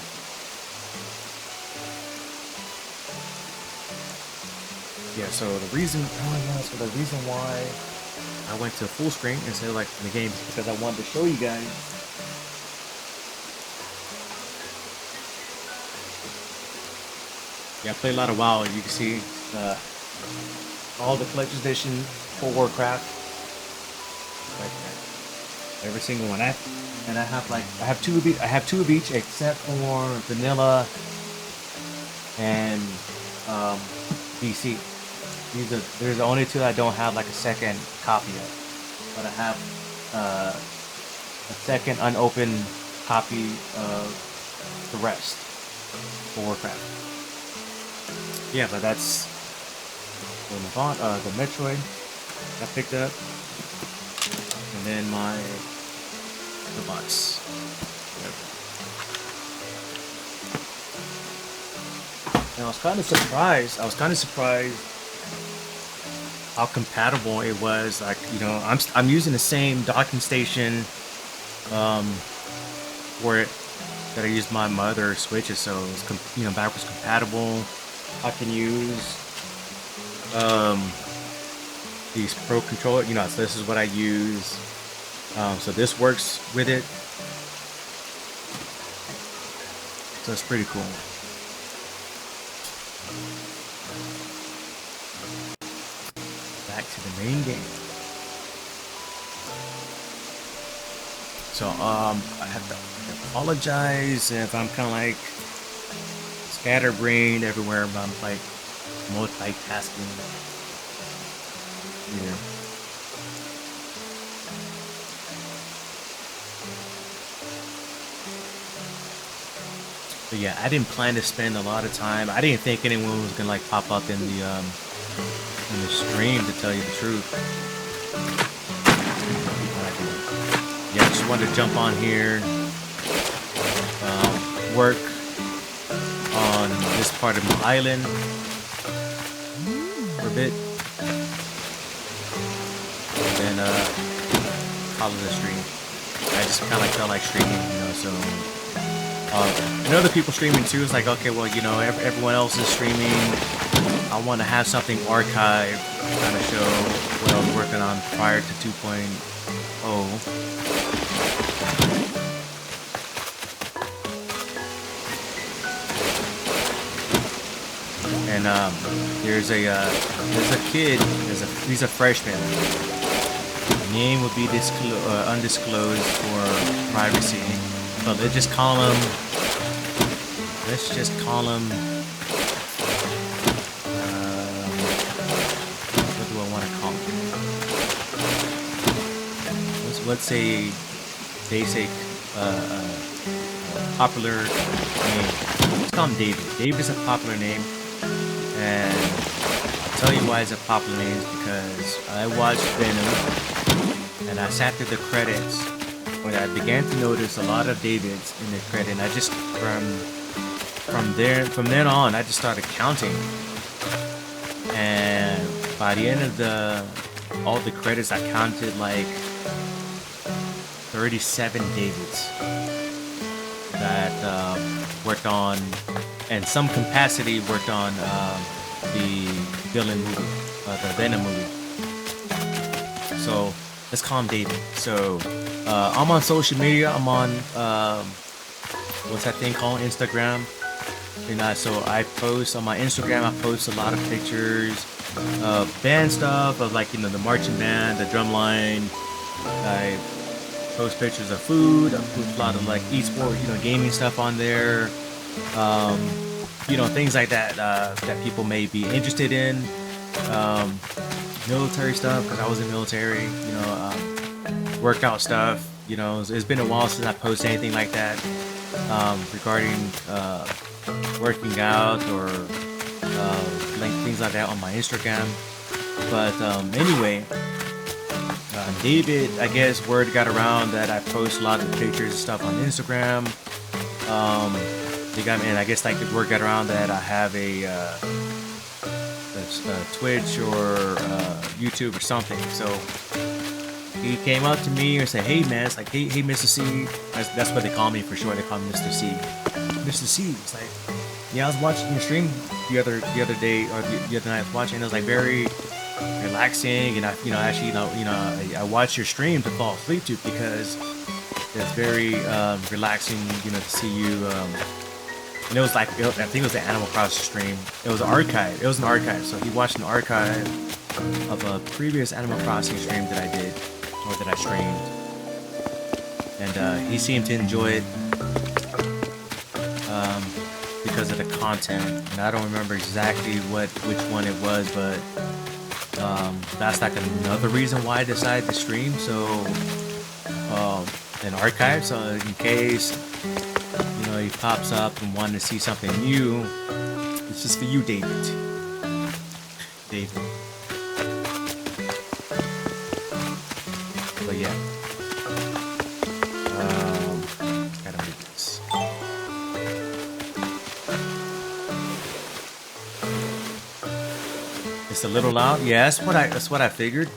Yeah, so the reason why I went to full screen instead of like the game is because I wanted to show you guys yeah, I play a lot of WoW. You can see all the collector's edition for Warcraft, like every single one. I have two of each except for vanilla and BC. There's the only two I don't have like a second copy of, but I have a second unopened copy of the rest for Warcraft. Yeah, but that's the Metroid I picked up, and then my device. And I was kind of surprised how compatible it was. Like, you know, I'm using the same docking station for it that I used my mother switches, so it's backwards compatible. I can use these Pro controller, you know, so this is what I use. So this works with it. So it's pretty cool. Back to the main game. So I have to apologize if I'm kind of like scatterbrained everywhere, but I'm like multitasking here. But yeah, I didn't plan to spend a lot of time. I didn't think anyone was gonna like pop up in the stream, to tell you the truth. Yeah, I just wanted to jump on here, work on this part of my island for a bit, and then call it a stream. I just kind of like felt like streaming, you know. So and other people streaming too. It's like, okay, well, you know, everyone else is streaming. I want to have something archived, kind of show what I was working on prior to 2.0. And there's a kid. He's a freshman. The name would be undisclosed for privacy. So let's just call him. What do I want to call him? Let's say basic, popular name. Let's call him David. David is a popular name. And I'll tell you why it's a popular name, is because I watched Venom and I sat through the credits when I began to notice a lot of Davids in the credit, and I just from then on I just started counting, and by the end of all the credits I counted like 37 Davids that worked on, and some capacity worked on the villain movie, the Venom movie. So let's call him David. So I'm on social media. I'm on what's that thing called? Instagram. You know, so I post on my Instagram. I post a lot of pictures of band stuff, of like, you know, the marching band, the drum line. I post pictures of food. I post a lot of like esports, you know, gaming stuff on there. Um, you know, things like that that people may be interested in. Military stuff, because I was in military. You know, workout stuff. You know, it's been a while since I posted anything like that regarding working out or like things like that on my Instagram. But anyway, David, I guess word got around that I post a lot of pictures and stuff on Instagram. And I guess like the word got around that I have a Twitch or YouTube or something. So he came up to me and said, "Hey man," it's like, "Hey, Mr. C." That's what they call me for short. They call me Mr. C. Mr. C. It's like, yeah, I was watching your stream the other day or the other night. I was watching. And it was like very relaxing, and I watch your stream to fall asleep to, because it's very relaxing, you know, to see you. And it was like, I think it was the Animal Crossing stream. It was an archive. It was an archive. So he watched an archive of a previous Animal Crossing stream that I did, or that I streamed, and he seemed to enjoy it because of the content. And I don't remember exactly which one it was, but that's like another reason why I decided to stream. So an archive, so in case, you know, he pops up and wanted to see something new, it's just for you, David. But yeah, gotta make this. It's a little loud. Yeah, that's what I figured.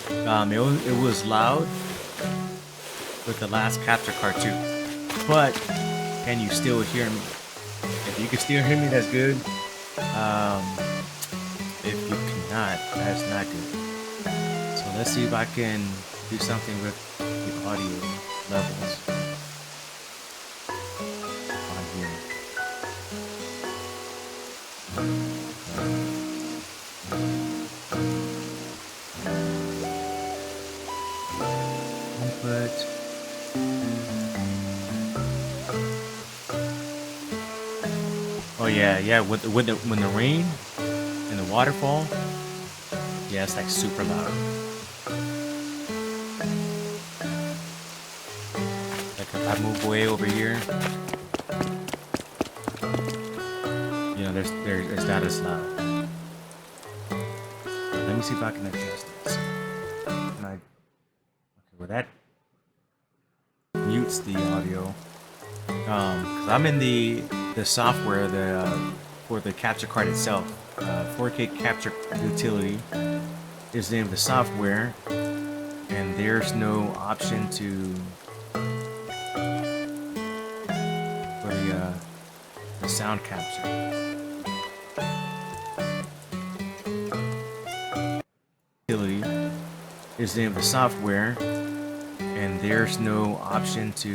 It was loud with the last capture card too. But can you still hear me? If you can still hear me, that's good. If you cannot, that's not good. So let's see if I can do something with the audio levels on here. Input. Oh yeah, when the rain and the waterfall, yeah, it's like super loud. Like if I move way over here, you know, there's not as loud. Let me see if I can adjust this. Can I? Okay, well that mutes the audio. Cause I'm in the software for the capture card itself. 4K capture utility is the name of the software, and there's no option for the sound capture. Utility is the name of the software, and there's no option for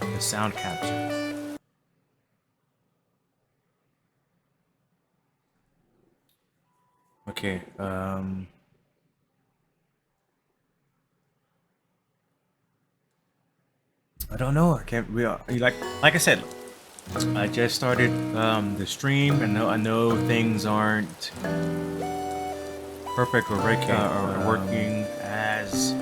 the sound capture. Okay, I don't know. I can't. Like I said, I just started the stream, and I know things aren't perfect or working as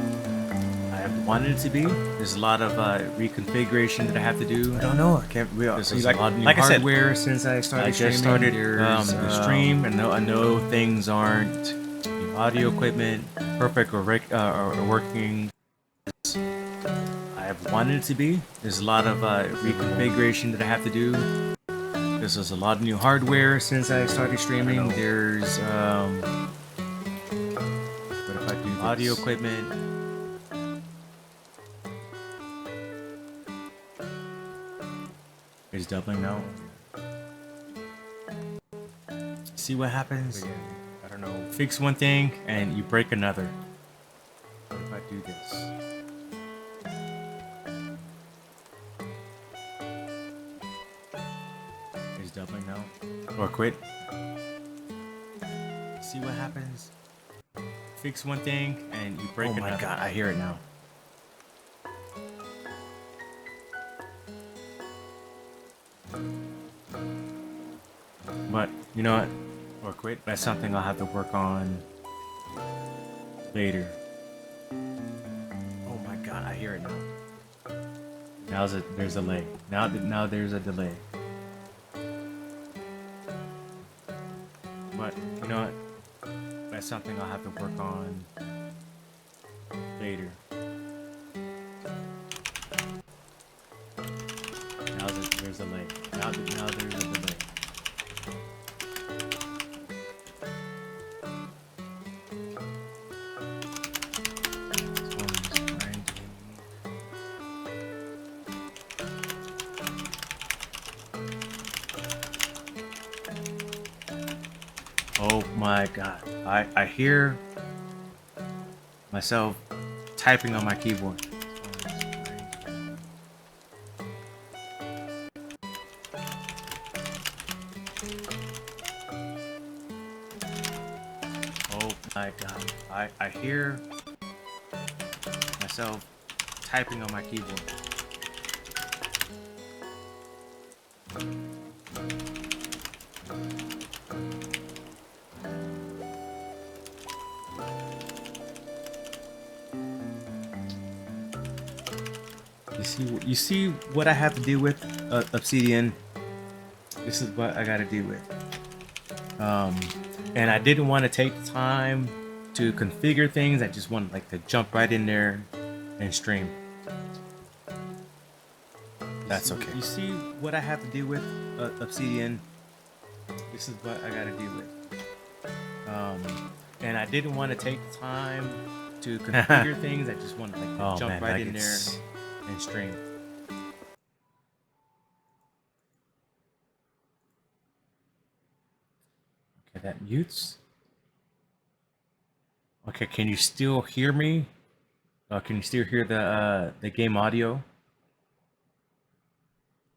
I wanted it to be. There's a lot of reconfiguration that I have to do. I don't know. I can't. There's a lot of new hardware since I started. I just started the stream, and I know things aren't audio equipment perfect or working as I wanted it to be. There's a lot of reconfiguration that I have to do. because there's a lot of new hardware since I started streaming. There's what if I do this? Audio equipment. Is doubling now. See what happens? Again, I don't know. Fix one thing and you break another. What if I do this? Is doubling now. Or quit. See what happens? Fix one thing and you break another. Oh my god, I hear it now. But you know what? Or quit. That's something I'll have to work on later. Oh my god, I hear it now. There's a delay. Now there's a delay. But you know what? That's something I'll have to work on later. There's a delay. Now there's a delay. Oh my god. I hear myself typing on my keyboard. Oh my god. I hear myself typing on my keyboard. You see what I have to deal with, Obsidian. This is what I got to deal with. And I didn't want to take the time to configure things. I just wanted like to jump right in there and stream. That's okay. You see what I have to deal with, Obsidian. This is what I got to deal with. And I didn't want to take the time to configure things. I just wanted like to jump right in there and stream. Okay, that mutes. Okay, can you still hear me? Can you still hear the game audio?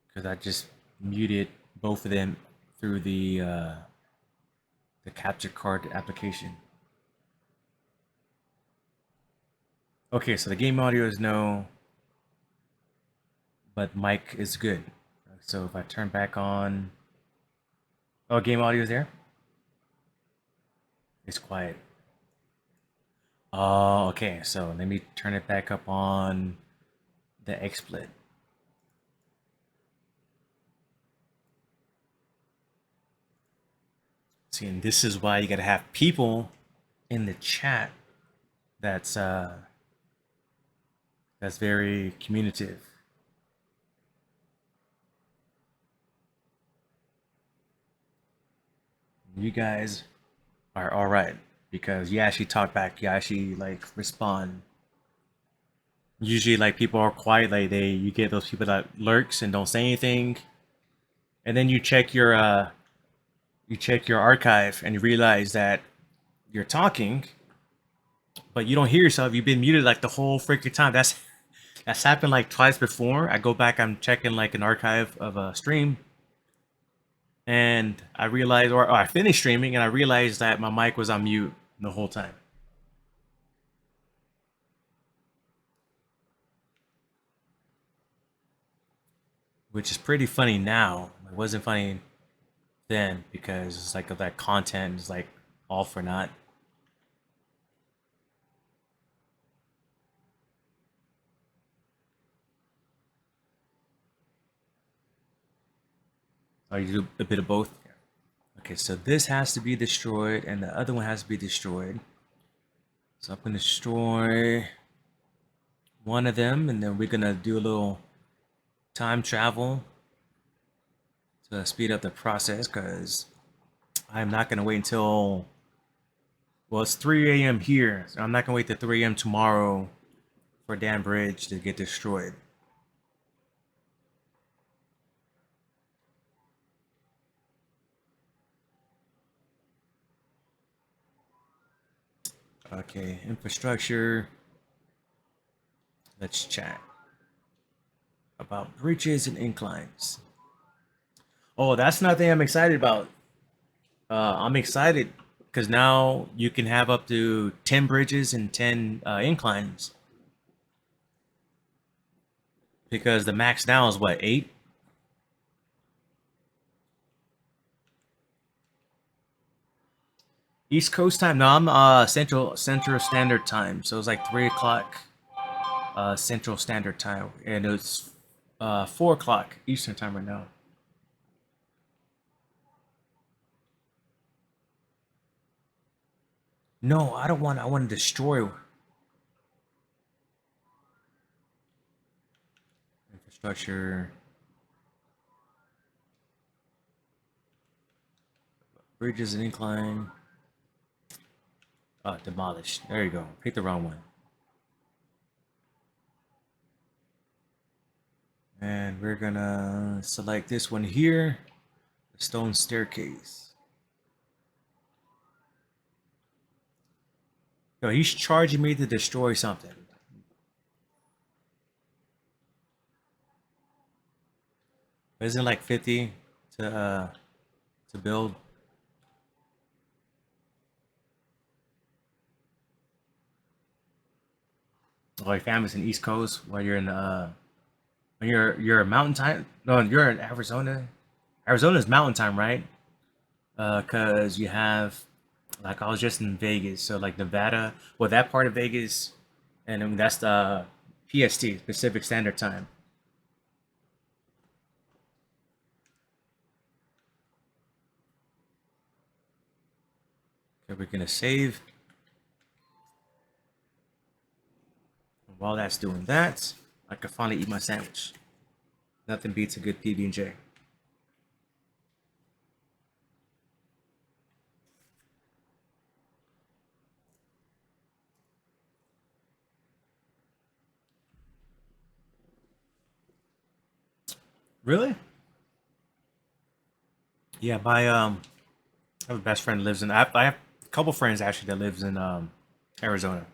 Because I just muted both of them through the capture card application. Okay, so the game audio is no, but mic is good. So if I turn back on, oh, game audio is there. It's quiet. Oh, okay. So let me turn it back up on the XSplit. See, and this is why you gotta have people in the chat that's very communicative. You guys are all right because you actually talk back. You actually like respond. Usually, like people are quiet. Like you get those people that lurks and don't say anything, and then you check your archive and you realize that you're talking, but you don't hear yourself. You've been muted like the whole freaking time. That's happened like twice before. I go back, I'm checking like an archive of a stream, and I realized, or I finished streaming, and I realized that my mic was on mute the whole time. Which is pretty funny now. It wasn't funny then because it's like that content is like all for naught. Oh, you do a bit of both? Okay, so this has to be destroyed and the other one has to be destroyed. So I'm gonna destroy one of them and then we're gonna do a little time travel to speed up the process because I'm not gonna wait until well, it's 3 a.m. here. So I'm not gonna wait till 3 a.m. tomorrow for Dan Bridge to get destroyed. Okay, infrastructure. Let's chat about bridges and inclines. Oh, that's nothing I'm excited about. I'm excited because now you can have up to 10 bridges and 10 inclines. Because the max now is what, 8? East Coast time? No, I'm Central Standard Time. So it's like 3 o'clock Central Standard Time. And it's 4 o'clock Eastern Time right now. No, I don't want. I want to destroy infrastructure, bridges and incline. Demolished. There you go. Pick the wrong one. And we're gonna select this one here, the stone staircase. Yo, he's charging me to destroy something. Isn't it like 50 to build? Oh, your family's in East Coast while you're in when you're a mountain time. No, you're in Arizona. Arizona's mountain time, right? Cause you have like I was just in Vegas, so like Nevada, well that part of Vegas, and then that's the PST Pacific Standard Time. Okay, we're gonna save. While that's doing that, I can finally eat my sandwich. Nothing beats a good PB&J. Really? Yeah, my I have a best friend lives in. I have a couple friends actually that lives in Arizona.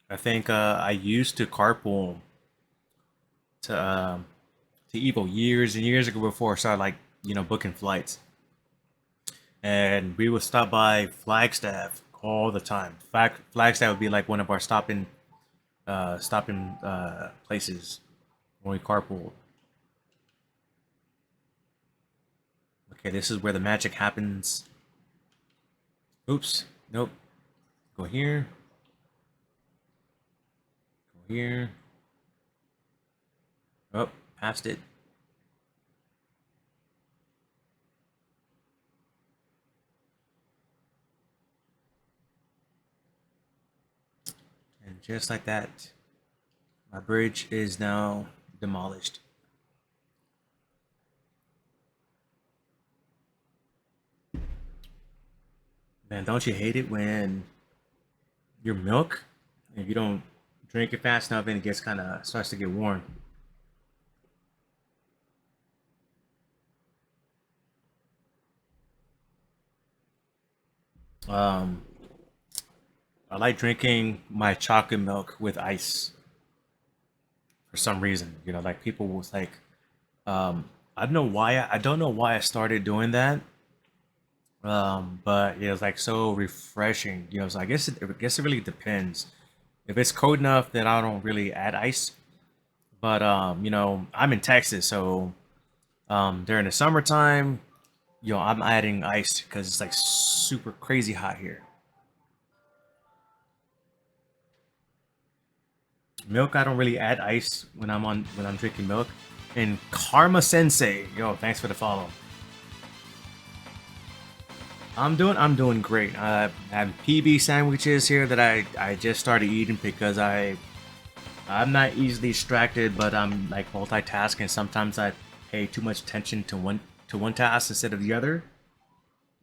I think I used to carpool to Evo years and years ago before I started like booking flights, and we would stop by Flagstaff all the time. Flagstaff would be like one of our stopping places when we carpool. Okay, this is where the magic happens. Oops, nope. Go here. Go here. Oh, passed it. And just like that, my bridge is now demolished. Man, don't you hate it when your milk, if you don't drink it fast enough and it gets kind of starts to get warm? Um, I like drinking my chocolate milk with ice for some reason. Like people was like, I don't know why. I don't know why I started doing that. But it's like so refreshing. So I guess it really depends. If it's cold enough, then I don't really add ice. But I'm in Texas, so during the summertime, I'm adding ice because it's like super crazy hot here. Milk, I don't really add ice when I'm drinking milk. And Karma Sensei, thanks for the follow. I'm doing great. I have PB sandwiches here that I just started eating because I'm not easily distracted, but I'm like multitasking. Sometimes I pay too much attention to one task instead of the other.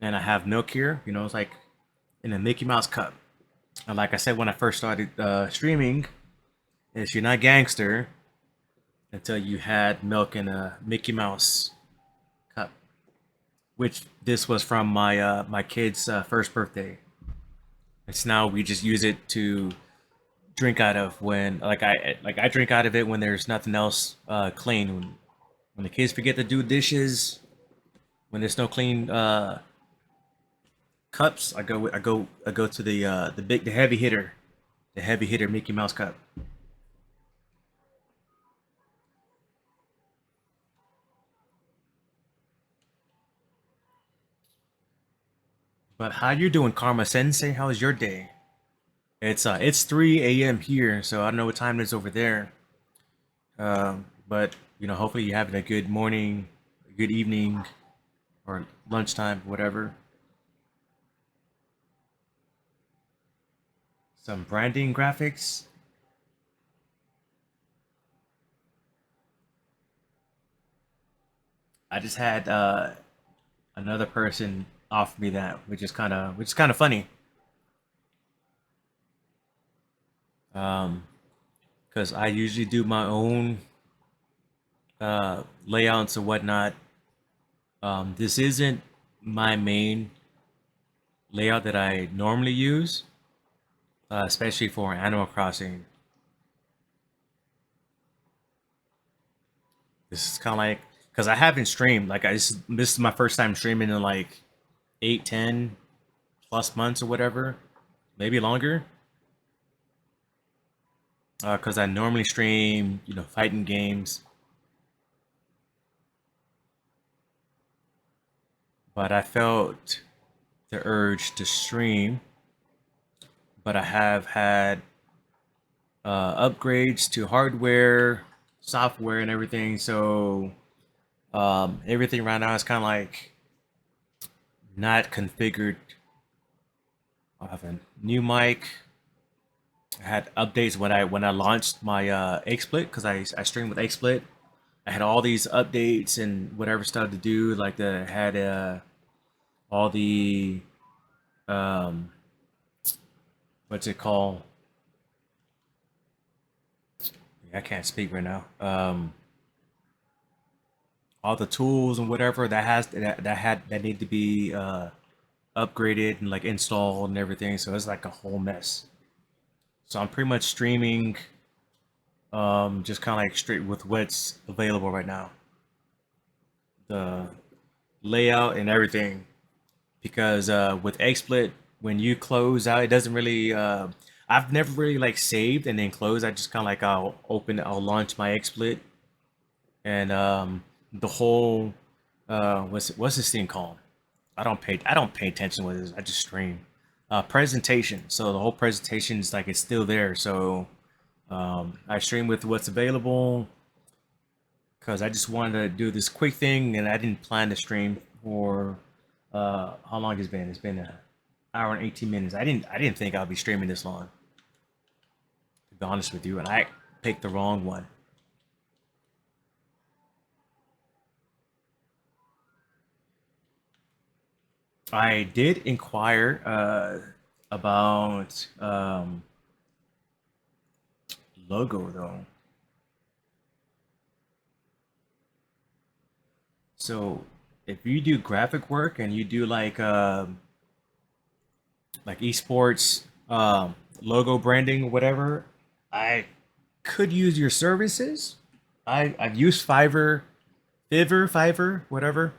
And I have milk here, you know, it's like in a Mickey Mouse cup. And like I said when I first started streaming, is you're not gangster until you had milk in a Mickey Mouse cup, which this was from my kid's first birthday. It's now we just use it to drink out of when I drink out of it when there's nothing else clean. When the kids forget to do dishes, when there's no clean cups, I go to the the heavy hitter Mickey Mouse cup. But how you doing, Karma Sensei? How's your day? It's 3 a.m. here, so I don't know what time it is over there. But you know, hopefully you're having a good morning, a good evening, or lunchtime, whatever. Some branding graphics. I just had another person offer me that, which is kind of funny. Um, because I usually do my own layouts and whatnot. This isn't my main layout that I normally use, especially for Animal Crossing. This is kind of like because I haven't streamed like this is my first time streaming in like 8, 10 plus months or whatever, maybe longer. Because I normally stream, you know, fighting games, but I felt the urge to stream. But I have had upgrades to hardware, software, and everything. So everything right now is kind of like not configured. I have a new mic. I had updates when I launched my XSplit because I streamed with XSplit. I had all these updates and whatever stuff to do. Like the had all the um, what's it called? I can't speak right now. All the tools and whatever that need to be upgraded and like installed and everything. So it's like a whole mess. So I'm pretty much streaming just kind of like straight with what's available right now, the layout and everything. Because with XSplit, when you close out, it doesn't really. I've never really like saved and then closed. I just kind of like I'll launch my XSplit and the whole what's this thing called? I don't pay attention to what it is. I just stream. Presentation. So the whole presentation is like it's still there. So I stream with what's available because I just wanted to do this quick thing and I didn't plan to stream for how long it's been. It's been an hour and 18 minutes. I didn't think I'd be streaming this long, to be honest with you, and I picked the wrong one. I did inquire about logo though. So if you do graphic work and you do like esports logo branding, whatever, I could use your services. I've used Fiverr, whatever.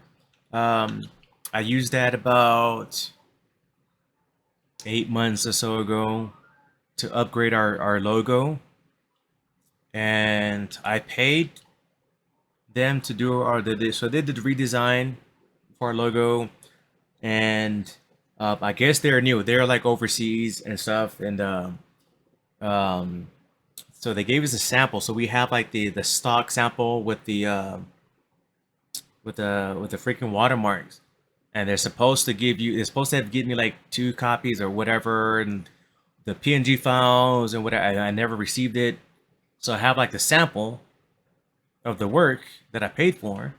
Um, I used that about 8 months or so ago to upgrade our logo, and I paid them to do our so they did the redesign for our logo, and I guess they're new. They're like overseas and stuff, and um, so they gave us a sample. So we have like the stock sample with the freaking watermarks, and they're supposed to have given me like 2 copies or whatever, and the PNG files and whatever. I never received it, So I have like the sample of the work that I paid for,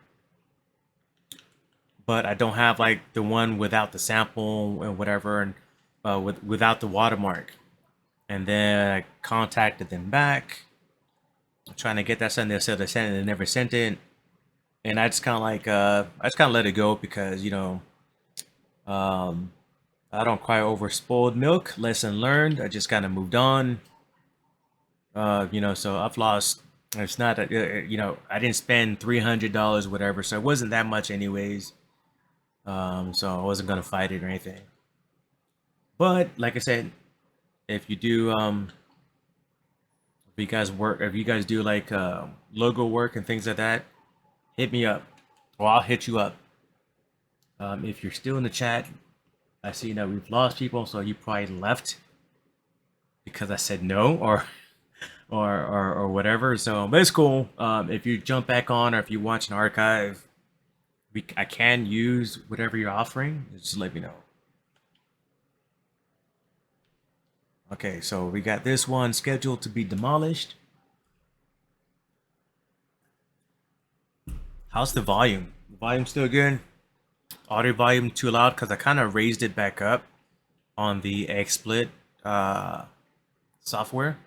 but I don't have like the one without the sample and whatever, and without the watermark. And then I contacted them back, trying to get that sent. They said they sent it, they never sent it, and I just kind of like I just kind of let it go because um, I don't cry over spoiled milk. Lesson learned. I just kind of moved on. So I've lost. It's not, I didn't spend $300, whatever, so it wasn't that much, anyways. So I wasn't gonna fight it or anything. But like I said, if you do, if you guys do like logo work and things like that, hit me up, or I'll hit you up. If you're still in the chat, I see that we've lost people, so you probably left because I said no, or whatever. So, but it's cool. If you jump back on, or if you watch an archive, I can use whatever you're offering. Just let me know. Okay, so we got this one scheduled to be demolished. How's the volume? The volume still good? Audio volume too loud because I kind of raised it back up on the XSplit software.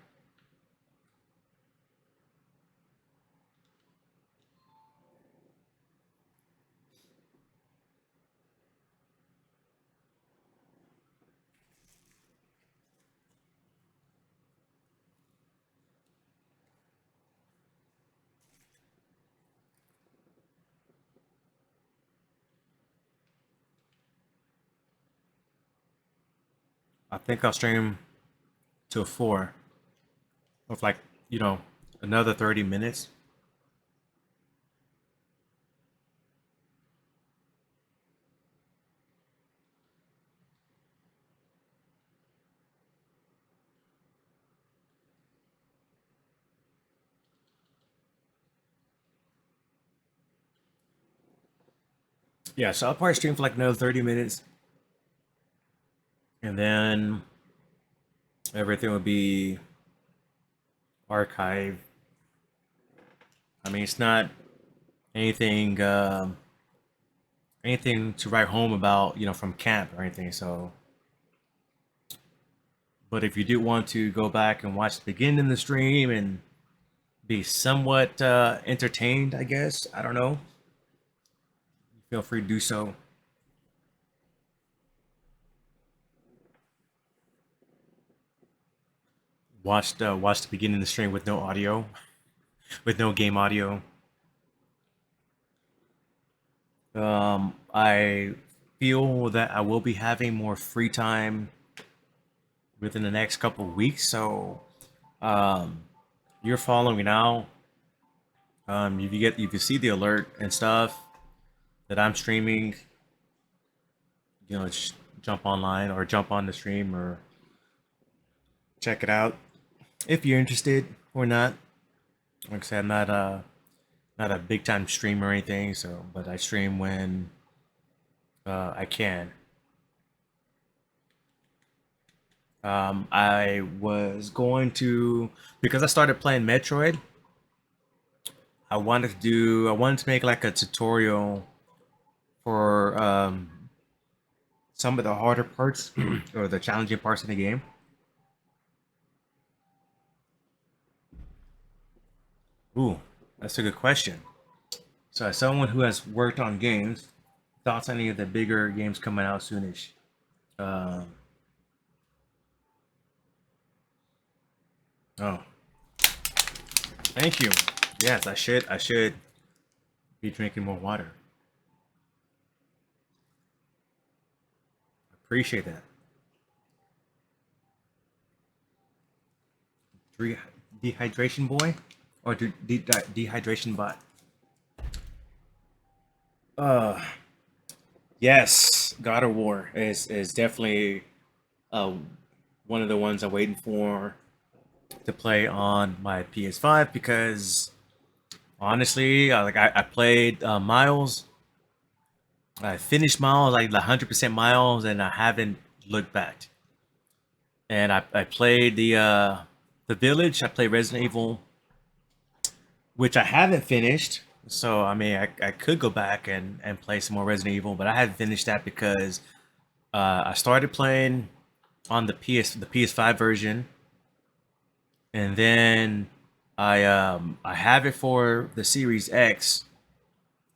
I think I'll stream to a 4 with like, you know, another 30 minutes. Yeah, so I'll probably stream for like another 30 minutes, and then everything will be archived. I mean, it's not anything anything to write home about, from camp or anything. So, but if you do want to go back and watch the beginning of the stream and be somewhat entertained, I guess, I don't know, feel free to do so. Watch the beginning of the stream with no audio, with no game audio. I feel that I will be having more free time within the next couple of weeks. So, um, you're following me now. If you see the alert and stuff that I'm streaming, just jump online or jump on the stream or check it out if you're interested or not. Like I said, I'm not a big time streamer or anything. So, but I stream when I can. I was going to, because I started playing Metroid. I wanted to make like a tutorial for some of the harder parts or the challenging parts of the game. Ooh, that's a good question. So, as someone who has worked on games, thoughts on any of the bigger games coming out soonish? Um, oh, thank you. Yes, I should be drinking more water. Appreciate that. Dehydration boy, or dehydration bot. Uh, yes, God of War is definitely uh one of the ones I'm waiting for to play on my PS5 because honestly, I played Miles. I finished Miles like 100% Miles, and I haven't looked back. And I played the Village. I played Resident Evil. which I haven't finished. So I mean, I could go back and play some more Resident Evil, but I haven't finished that because I started playing on the PS5 version, and then I have it for the Series X,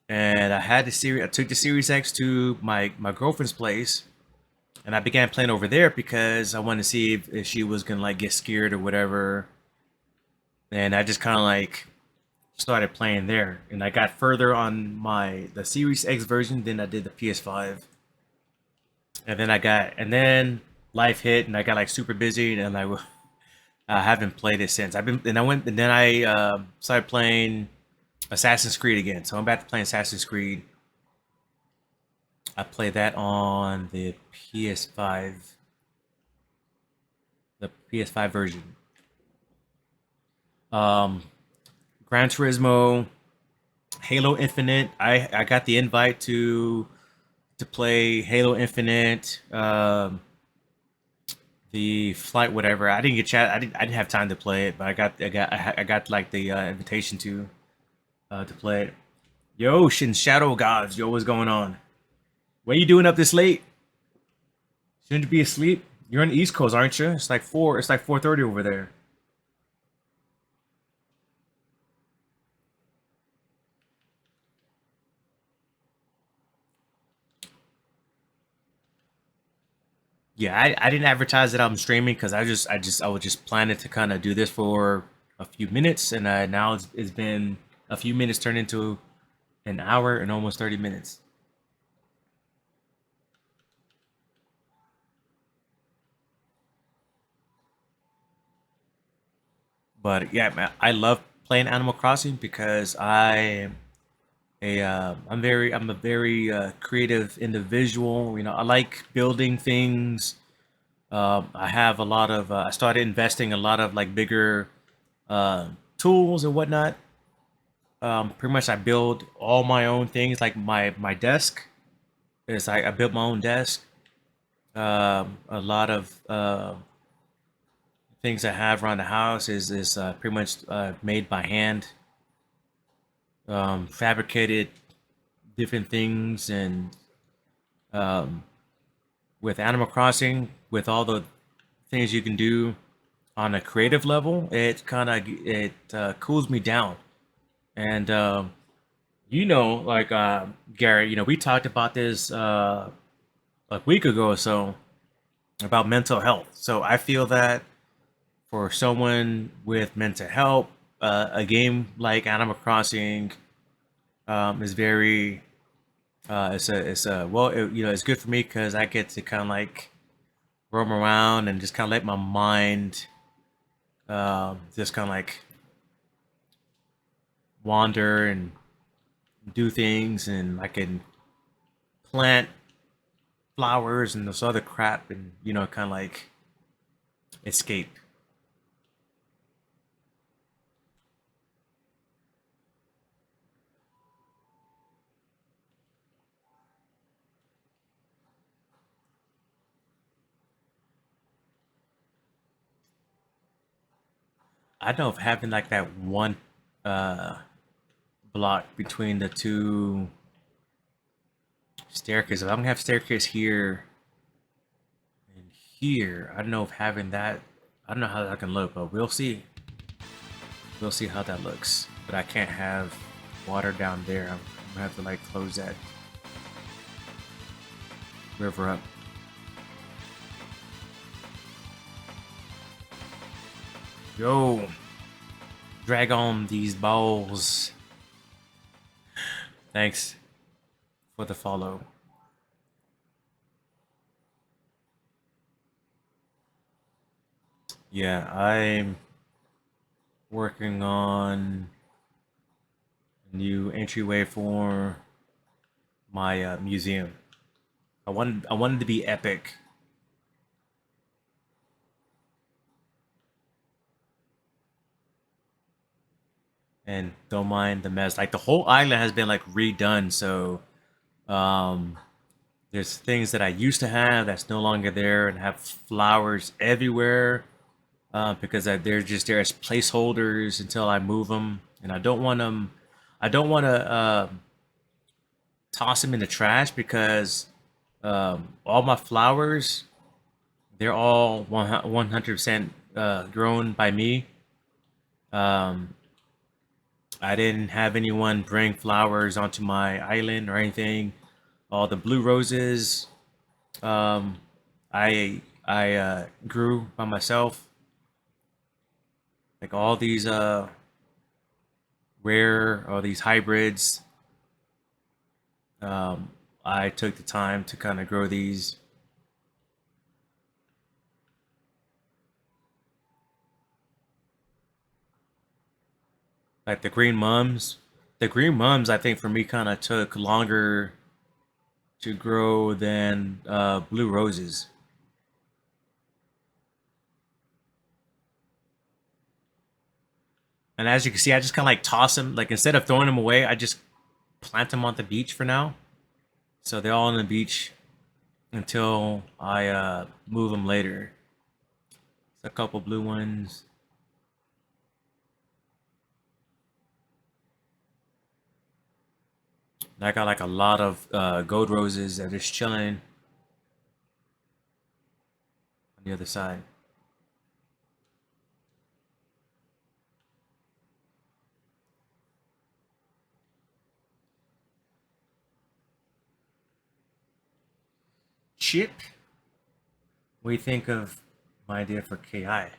and I took the Series X to my girlfriend's place, and I began playing over there because I wanted to see if she was gonna like get scared or whatever, and I just kind of like started playing there, and I got further on the Series X version than I did the PS5, and then life hit, and I got like super busy, and I haven't played it since. I started playing Assassin's Creed again. So I'm back to playing Assassin's Creed. I played that on the PS5, the PS5 version. Um, Gran Turismo, Halo Infinite. I got the invite to play Halo Infinite. The flight, whatever. I didn't get chat. I didn't have time to play it, but I got like the invitation to play it. Yo, Shin Shadow Gods. Yo, what's going on? What are you doing up this late? Shouldn't you be asleep? You're on the East Coast, aren't you? It's like 4. It's like 4:30 over there. Yeah, I didn't advertise that I'm streaming because I was just planning to kind of do this for a few minutes, and now it's been a few minutes turned into an hour and almost 30 minutes. But yeah, man, I love playing Animal Crossing because I'm a very creative individual. You know, I like building things. I have a lot of I started investing a lot of like bigger tools and whatnot. Pretty much I build all my own things. Like my desk is I built my own desk. A lot of things I have around the house is pretty much made by hand. Fabricated different things, and um, with Animal Crossing, with all the things you can do on a creative level, it cools me down. And you know, like Garrett, you know, we talked about this a week ago or so about mental health. So I feel that for someone with mental health, a game like Animal Crossing is very it's a well it, you know it's good for me because I get to kind of like roam around and just kind of let my mind just kind of like wander and do things, and I can plant flowers and this other crap, and you know, kind of like escape. I know of having like that one uh block between the two staircases. If I'm gonna have staircase here and here, I don't know if having that. I don't know how that can look, but we'll see. We'll see how that looks. But I can't have water down there. I'm gonna have to like close that river up. Yo, drag on these balls. Thanks for the follow. Yeah, I'm working on a new entryway for my museum. I wanted to be epic. And don't mind the mess. Like the whole island has been like redone, so um, there's things that I used to have that's no longer there, and have flowers everywhere because they're just there as placeholders until I move them. and I don't want them. I don't want to toss them in the trash because all my flowers, they're all 100% grown by me. Um, I didn't have anyone bring flowers onto my island or anything. All the blue roses, um, I grew by myself. Like all these rare or these hybrids, um, I took the time to kind of grow these. Like the green mums, I think for me kind of took longer to grow than blue roses. And as you can see, I just kind of like toss them. Like instead of throwing them away, I just plant them on the beach for now. So they're all on the beach until I move them later. A couple blue ones. And I got like a lot of gold roses that are just chilling on the other side. Chip, what do you think of my idea for KI?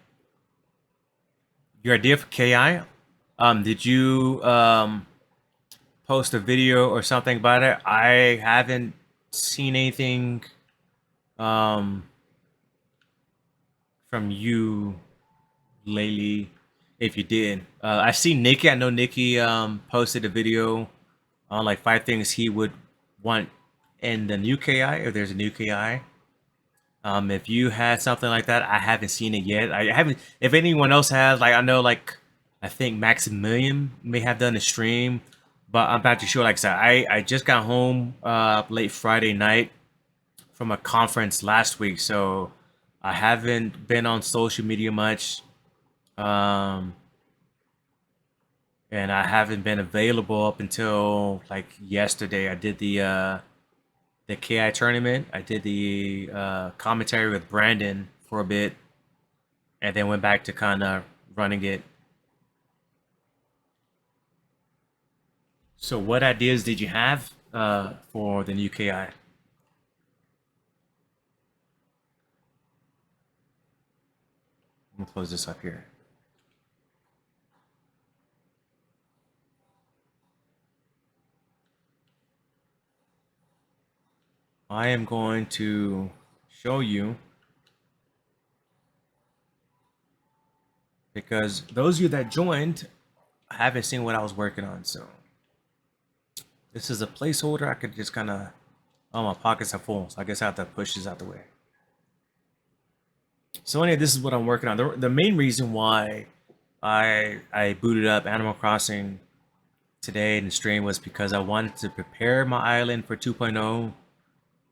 Your idea for KI? Did you post a video or something about it? I haven't seen anything um, from you lately. If you did, I've seen Nikki. I know Nikki posted a video on like 5 things he would want in the new KI, if there's a new KI. If you had something like that, I haven't seen it yet. I haven't. If anyone else has, like I know, like I think Maximilian may have done a stream, but I'm not too sure. Like I said, I just got home late Friday night from a conference last week, so I haven't been on social media much, um, and I haven't been available up until like yesterday. I did the KI tournament. I did the commentary with Brandon for a bit, and then went back to kind of running it. So, what ideas did you have for the new KI? Let me close this up here. I am going to show you because those of you that joined haven't seen what I was working on. So this is a placeholder. I could just kind of, oh, my pockets are full. So I guess I have to push this out the way. So anyway, this is what I'm working on. The main reason why I booted up Animal Crossing today in the stream was because I wanted to prepare my island for 2.0.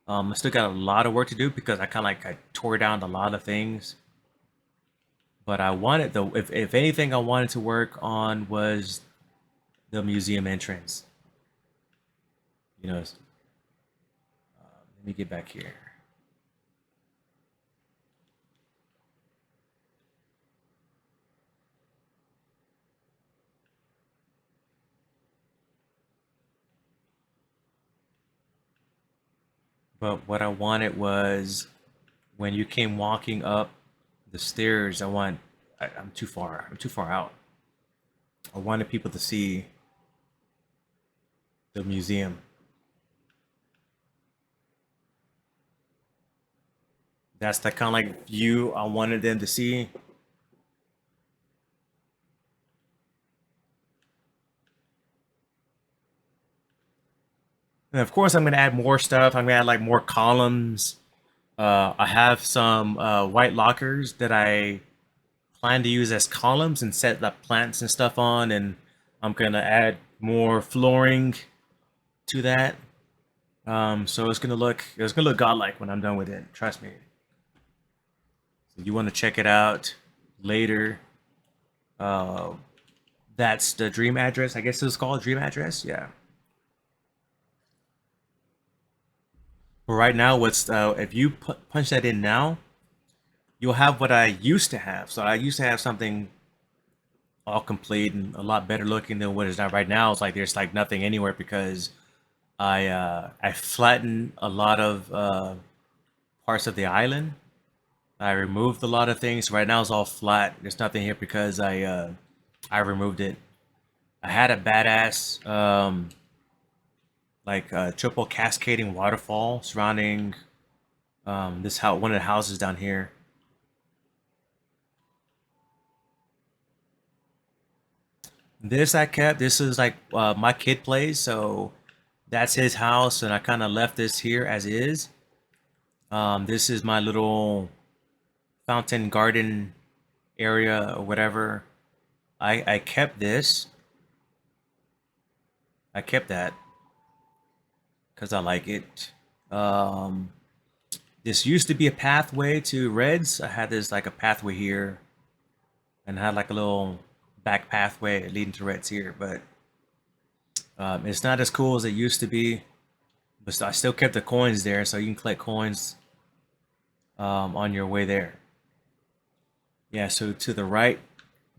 I still got a lot of work to do because I kind of like I tore down a lot of things. But I wanted the if anything I wanted to work on was the museum entrance. You know, let me get back here. But what I wanted was when you came walking up the stairs, I'm too far. I'm too far out. I wanted people to see the museum. That's the kind of like view I wanted them to see. And of course, I'm gonna add more stuff. I'm gonna add like more columns. I have some white lockers that I plan to use as columns and set the plants and stuff on, and I'm gonna add more flooring to that. So it's gonna look godlike when I'm done with it. Trust me. So you want to check it out later. Uh, That's the dream address. I guess it's called dream address. Yeah. But right now, what's if you punch that in now, you'll have what I used to have. So I used to have something all complete and a lot better looking than what is now. Right now, it's like there's like nothing anywhere because I flattened a lot of parts of the island. I removed a lot of things. Right now, it's all flat. There's nothing here because I removed it. I had a badass like triple cascading waterfall surrounding this house, one of the houses down here. This I kept. This is like my kid plays, so that's his house, and I kind of left this here as is. This is my little fountain garden area or whatever. I kept this. I kept that because I like it. Um, this used to be a pathway to Reds. I had this like a pathway here, and I had like a little back pathway leading to Reds here, but it's not as cool as it used to be. But I still kept the coins there, so you can collect coins on your way there. Yeah, so to the right,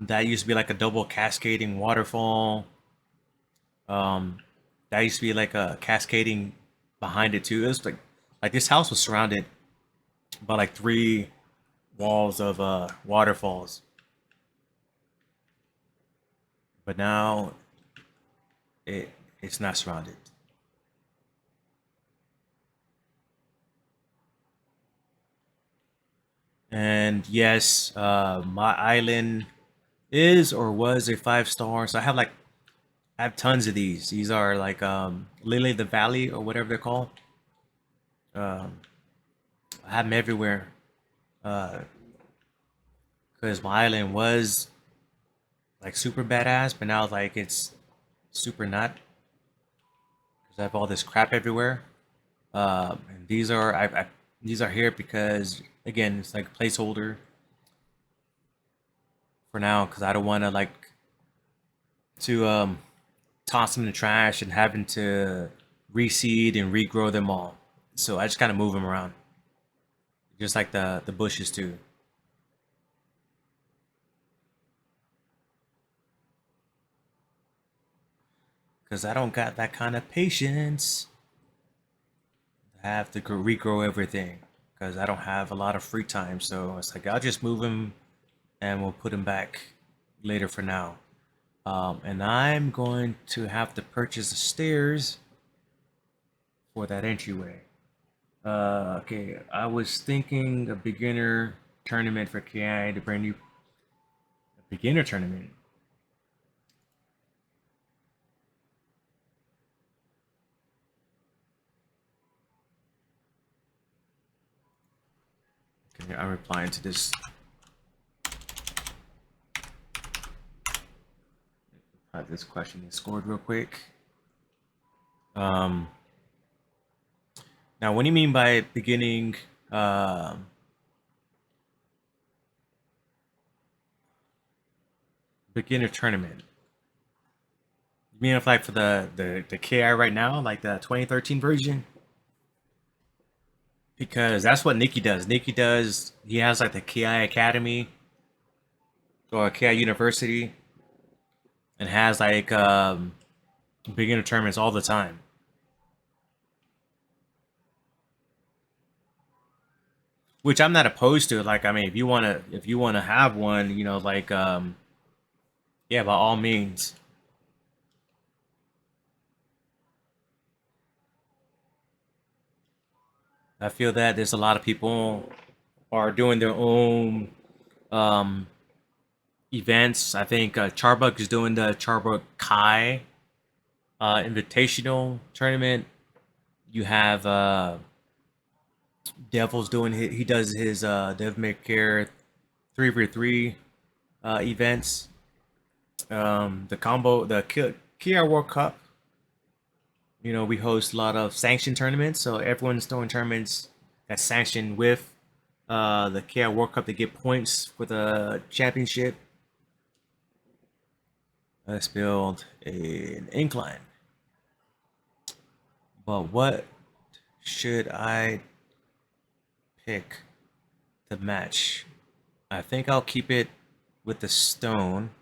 that used to be like a double cascading waterfall. Um, that used to be like a cascading behind it too. It was like this house was surrounded by like three walls of waterfalls. But now it it's not surrounded. And yes, my island is or was a 5 star. So I have tons of these. These are like Lily the Valley or whatever they're called. Um, I have them everywhere because my island was like super badass, but now like it's super not because I have all this crap everywhere. And these are here because again it's like a placeholder for now because I don't want to like to toss them in the trash and having to reseed and regrow them all. So I just kind of move them around, just like the bushes too, because I don't got that kind of patience. I have to regrow everything because I don't have a lot of free time. So it's like I'll just move them and we'll put them back later for now. And I'm going to have to purchase the stairs for that entryway. Okay, I was thinking a beginner tournament for KI to bring you a beginner tournament. Okay, I'm replying to this. This question is scored real quick. Um, Now, what do you mean by beginning beginner tournament? You mean if like for the KI right now, like the 2013 version? Because that's what Nikki does. Nikki does. He has like the KI Academy or KI University, and has like beginner tournaments all the time. Which I'm not opposed to. Like, I mean, if you wanna have one, you know, like yeah, by all means. I feel that there's a lot of people are doing their own um events. I think Charbuk is doing the Charbuk Kai Invitational Tournament. You have Devil's doing he does his Dev May Care 3v3 events. The combo the Kia World Cup. You know we host a lot of sanctioned tournaments, so everyone's throwing tournaments that's sanctioned with the Kia World Cup to get points for the championship. Let's build an incline. But what should I pick to match? I think I'll keep it with the stone.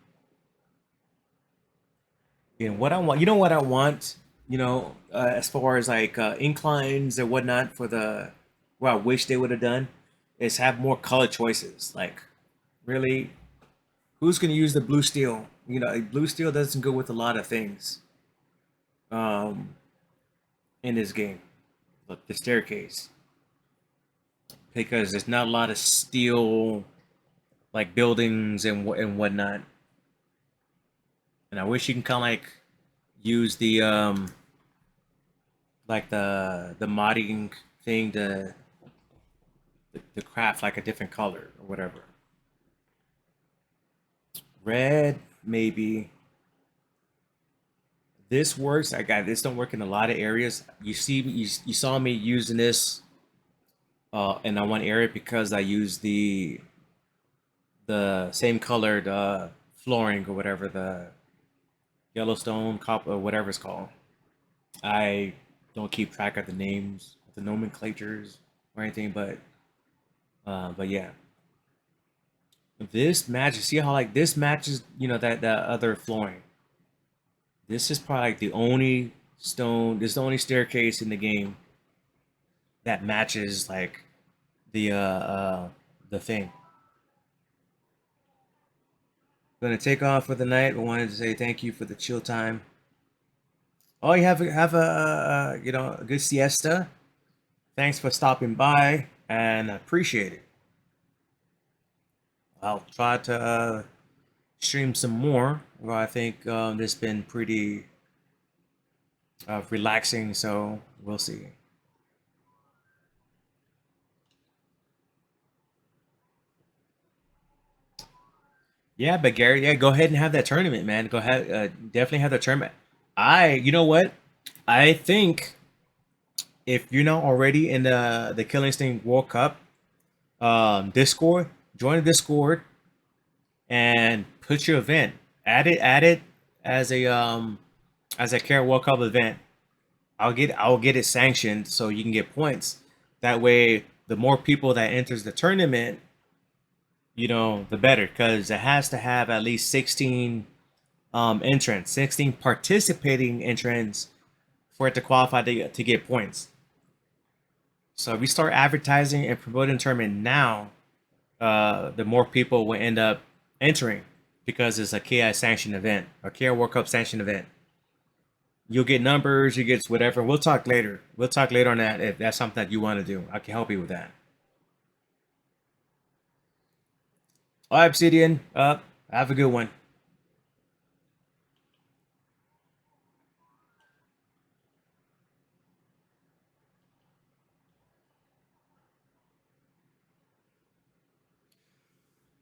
And what I want, you know what I want, as far as like inclines and whatnot for the, what I wish they would have done is have more color choices. Like, really, who's going to use the blue steel? Blue steel doesn't go with a lot of things um, in this game. Look, the staircase, because there's not a lot of steel like buildings and whatnot. And I wish you can kind of like use the like the modding thing to craft like a different color or whatever. Red, maybe. This works. I got this. Don't work in a lot of areas. You saw me using this in that one area because I used the same colored flooring or whatever, the Yellowstone copper or whatever it's called. I don't keep track of the names, the nomenclatures or anything, but yeah, this matches. See how like this matches, that other flooring. This is probably like the only stone. This is the only staircase in the game that matches like the thing. Gonna take off for the night. I wanted to say thank you for the chill time. Oh, you have a good siesta. Thanks for stopping by, and I appreciate it. I'll try to stream some more. Well, I think this has been pretty relaxing, so we'll see. Yeah, but Gary, yeah, go ahead and have that tournament, man. Go ahead, definitely have that tournament. You know what? I think if you're not already in the Killing Instinct World Cup Discord, join the Discord and put your event. Add it as a Carrot World Cup event. I'll get it sanctioned so you can get points. That way, the more people that enters the tournament, the better, because it has to have at least 16 entrants, 16 participating entrants for it to qualify to get points. So if we start advertising and promoting the tournament now, the more people will end up entering because it's a KI sanctioned event, a KI World Cup sanctioned event. You'll get numbers, you get whatever. We'll talk later. We'll talk later on that if that's something that you want to do. I can help you with that. All right, Obsidian. Have a good one.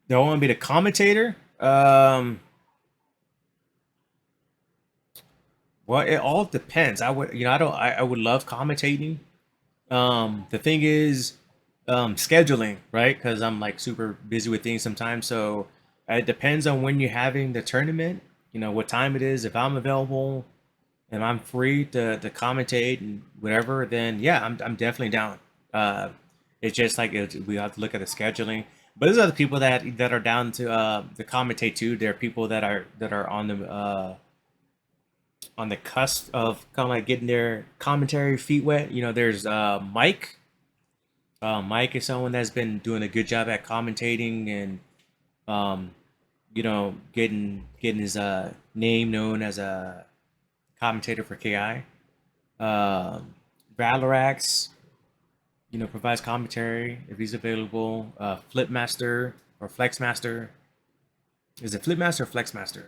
Don't want to be the commentator. Well, it all depends. I would, I don't. I would love commentating. The thing is, scheduling, right? Because I'm like super busy with things sometimes. So it depends on when you're having the tournament. What time it is. If I'm available and I'm free to commentate and whatever, then yeah, I'm definitely down. Uh, it's just like we have to look at the scheduling. But there's other people that are down to commentate too. There are people that are on the cusp of kind of like getting their commentary feet wet. There's Mike. Mike is someone that's been doing a good job at commentating and um, getting his name known as a commentator for KI. Valerax, provides commentary if he's available. Flipmaster or Flexmaster. Is it Flipmaster or Flexmaster?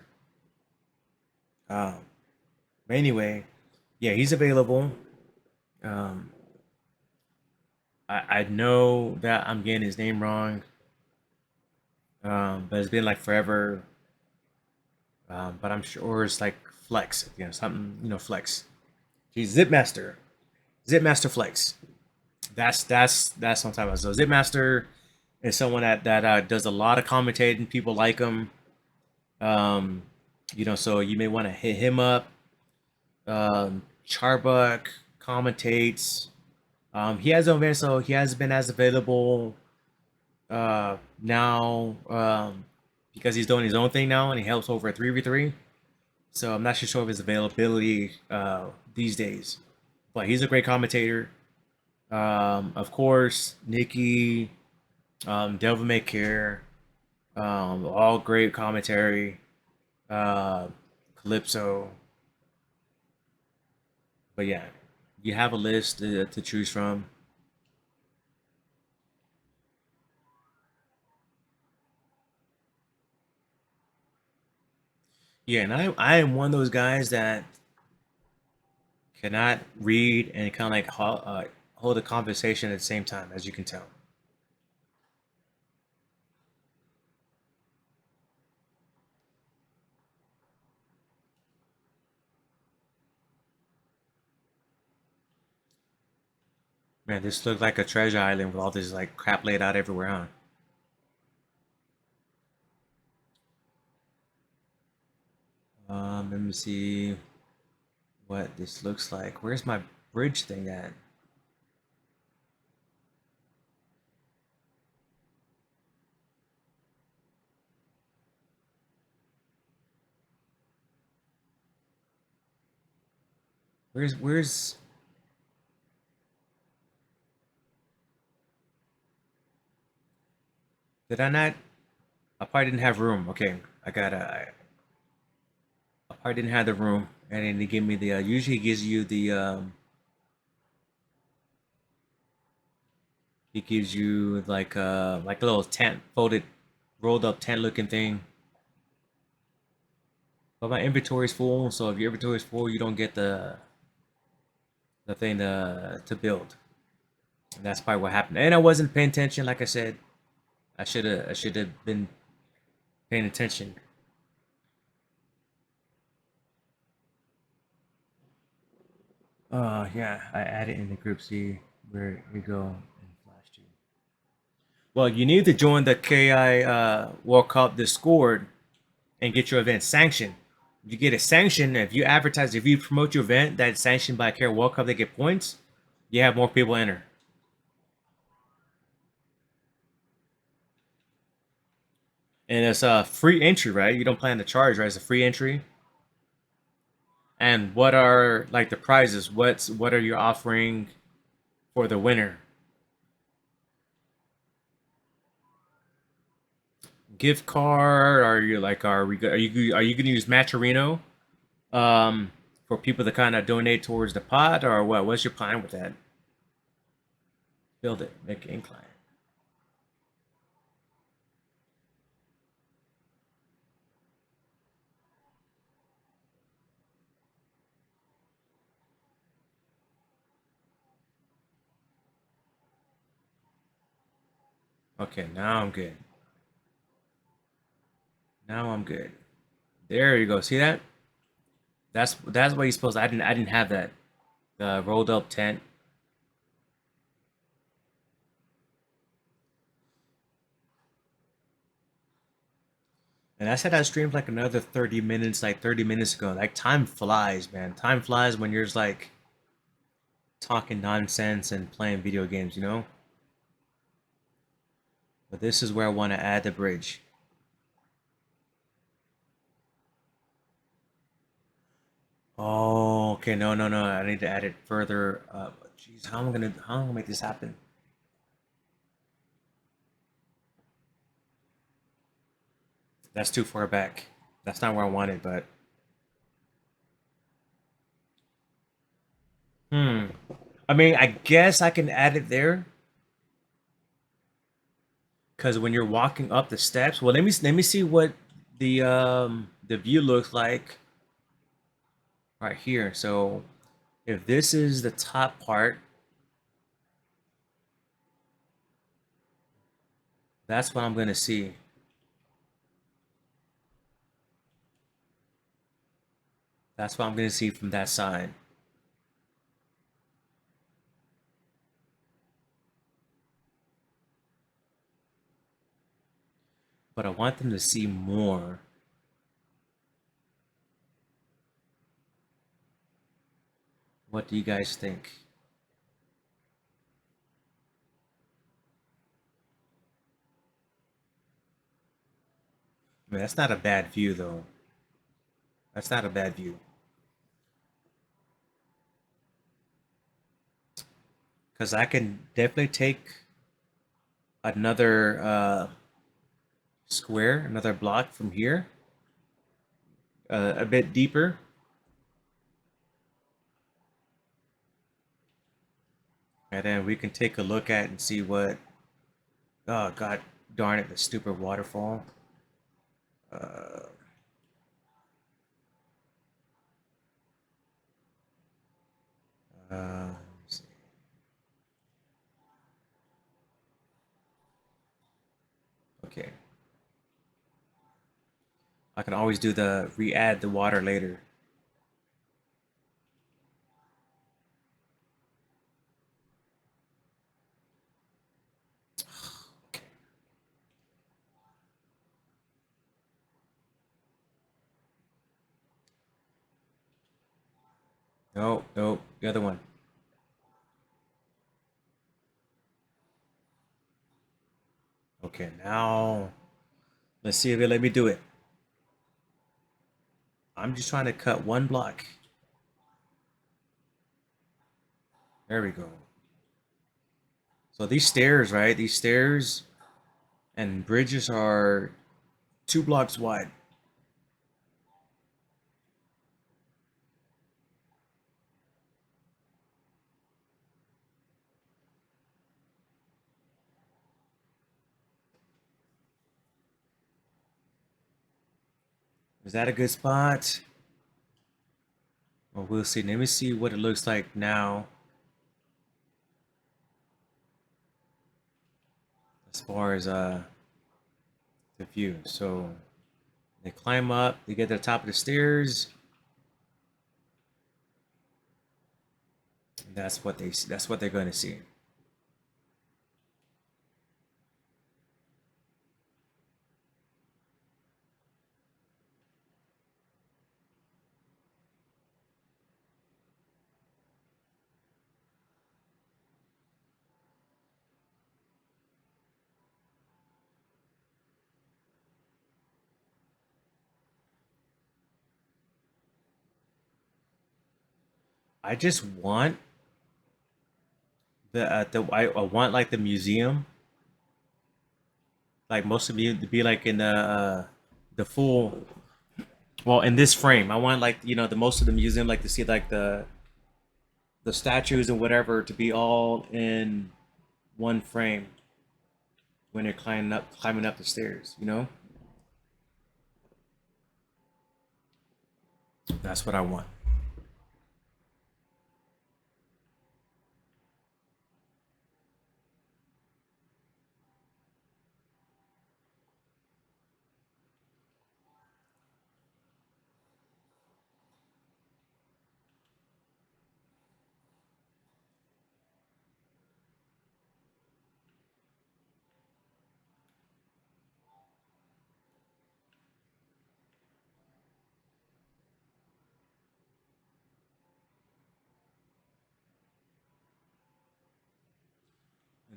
Um, but anyway, yeah, he's available. Um, I know that I'm getting his name wrong, but it's been like forever. But I'm sure it's like Flex, something, Flex. He's Zipmaster Flex. That's what I'm talking about. So Zipmaster is someone that does a lot of commentating. People like him. Um, So you may want to hit him up. Charbuck commentates. He has no event, so he hasn't been as available now because he's doing his own thing now and he helps over at 3v3. So I'm not sure of his availability these days. But he's a great commentator. Of course, Nikki, Devil May Care, all great commentary. Uh, Calypso. But yeah, you have a list to choose from. Yeah, and I am one of those guys that cannot read and kind of like hold a conversation at the same time, as you can tell. Man, this looked like a treasure island with all this like crap laid out everywhere, huh? Let me see what this looks like. Where's my bridge thing at? Where's did I not? I probably didn't have room. Okay, I probably didn't have the room, and then he gave me the. Usually, he gives you the. He gives you like a little tent, folded, rolled up tent looking thing. But my inventory is full, so if your inventory is full, you don't get the thing to build. And that's probably what happened. And I wasn't paying attention. Like I said, I should have been paying attention. Yeah, I added in the group. See where we go in Flash G. Well, you need to join the KI World Cup Discord and get your event sanctioned. If you get it sanctioned, if you promote your event that's sanctioned by KI World Cup, they get points. You have more people enter, and it's a free entry, right? You don't plan to charge, right? It's a free entry. And what are like the prizes? What are you offering for the winner? Gift card? Are you gonna use Matcherino for people to kind of donate towards the pot or what? What's your plan with that? Build it, make it incline. Okay, now I'm good. Now I'm good. There you go. See that? That's what you're supposed to. I didn't have that. The rolled up tent. And I said I streamed like another 30 minutes, like 30 minutes ago. Like time flies, man. Time flies when you're just like talking nonsense and playing video games. But this is where I want to add the bridge. Oh, okay. No, no, no. I need to add it further up. Jeez, how am I gonna make this happen? That's too far back. That's not where I want it, but hmm. I mean, I guess I can add it there because when you're walking up the steps, well, let me see what the view looks like right here. So if this is the top part, that's what I'm gonna see. That's what I'm gonna see from that side. But I want them to see more. What do you guys think? I mean, that's not a bad view though. That's not a bad view. Because I can definitely take another square, another block from here, a bit deeper, and then we can take a look at and see what. Oh God, darn it! The stupid waterfall. Uh, let's see. Okay, I can always do the re-add the water later. Okay. No, no, the other one. Okay, now let's see if it let me do it. I'm just trying to cut one block. There we go. So these stairs, right? These stairs and bridges are 2 blocks wide. Is that a good spot? Well, we'll see. Let me see what it looks like now as far as the view. So they climb up, they get to the top of the stairs. That's what they're going to see. I just want I want like the museum, like most of you to be like in the full. Well, in this frame, I want like the most of the museum like to see like the statues and whatever to be all in one frame when they're climbing up the stairs. That's what I want.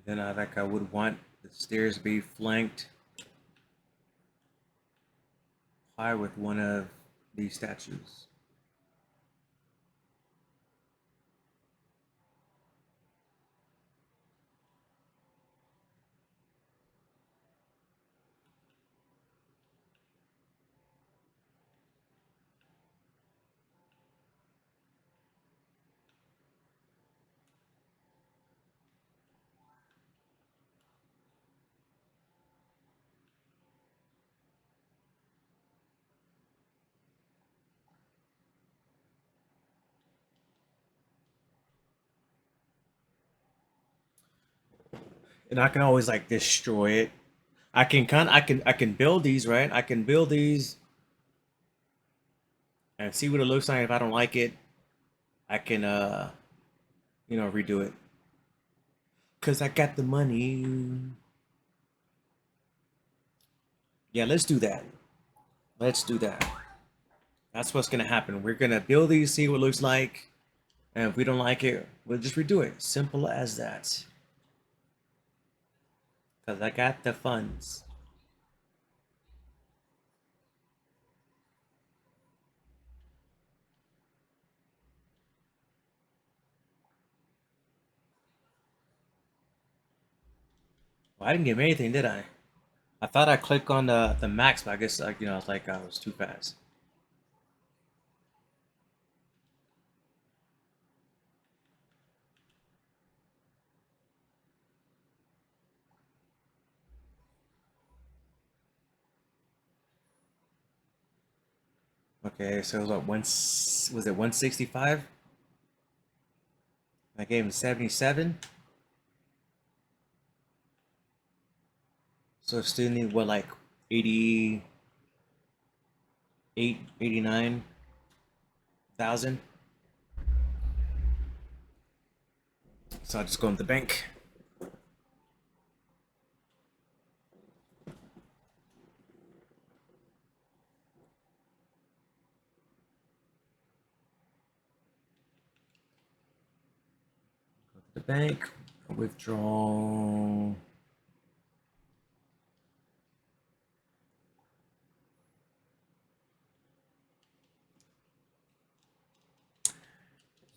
And then I would want the stairs to be flanked high with one of these statues. And I can always like destroy it. I can build these, right? I can build these and see what it looks like. If I don't like it, I can redo it. Cause I got the money. Yeah, let's do that. Let's do that. That's what's gonna happen. We're gonna build these, see what it looks like, And if we don't like it, we'll just redo it. Simple as that. Because I got the funds. Well, I didn't give anything, did I? I thought I clicked on the max, but I guess I was like I was too fast. Okay, so it was what was it 165? I gave him 77. So still need what, like 88, 89,000. So I'll just go into the bank. Go to the bank. Withdraw.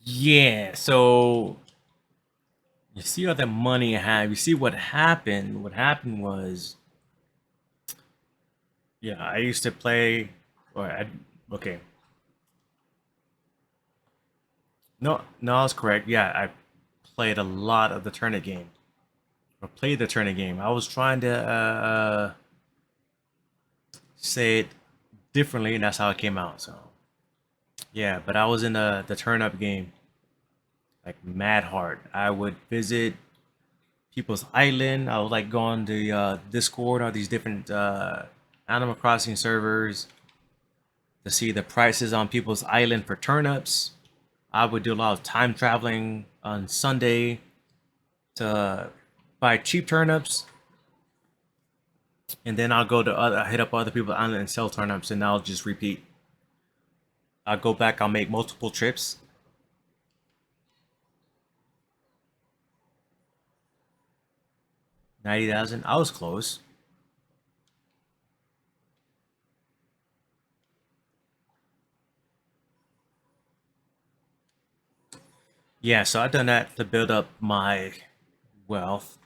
Yeah, so you see all the money I have. You see what happened. What happened was, yeah, I used to play, or I, okay, no, that's correct. Yeah, I played a lot of the tournament game, or played the tournament game. I was trying to say it differently, and that's how it came out. So yeah, but I was in the turn up game like mad hard. I would visit people's island. I would like go on the Discord or these different Animal Crossing servers to see the prices on people's island for turnips. I would do a lot of time traveling on Sunday to buy cheap turnips, and then I'll go to hit up other people's island and sell turnips, and I'll just repeat. I'll go back. I'll make multiple trips. 90,000. I was close. Yeah, so I've done that to build up my wealth,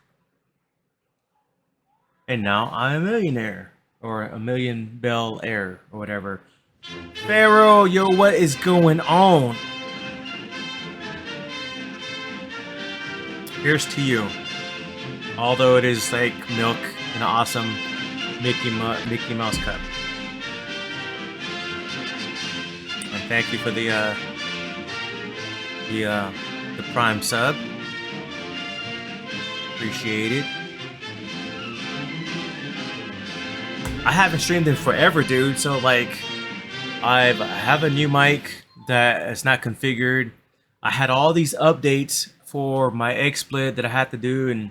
and now I'm a millionaire or a million bell heir or whatever. Pharaoh, yo, what is going on? Here's to you. Although it is like milk in an awesome Mickey Mouse cup. And thank you for the the prime sub. Appreciate it. I haven't streamed in forever, dude. So like, I have a new mic that is not configured. I had all these updates for my XSplit that I had to do,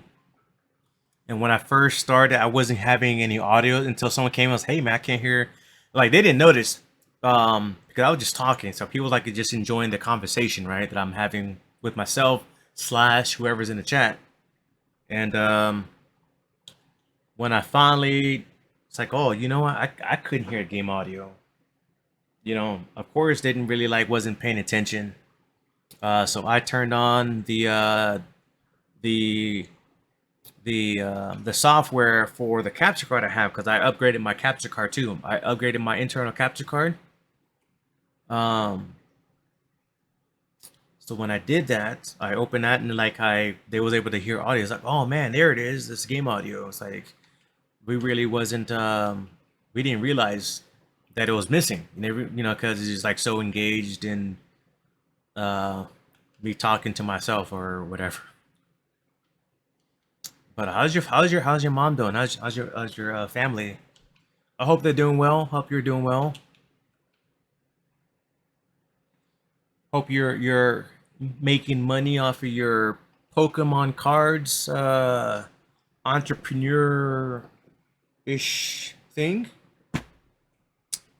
and when I first started, I wasn't having any audio until someone came and was, "Hey man, I can't hear." Like they didn't notice, because I was just talking, so people like just enjoying the conversation, right, that I'm having with myself slash whoever's in the chat. And when I finally, it's like, oh, you know what? I couldn't hear game audio. Of course, didn't really like wasn't paying attention. So I turned on the the software for the capture card I have because I upgraded my capture card too. I upgraded my internal capture card. Um, so when I did that, I opened that and like they was able to hear audio. It's like, oh man, there it is. This game audio. It's like we really wasn't we didn't realize that it was missing. Because it's just like so engaged in uh me talking to myself or whatever. But how's your mom doing? How's your family? I hope they're doing well. Hope you're doing well. Hope you're making money off of your Pokemon cards entrepreneur ish thing.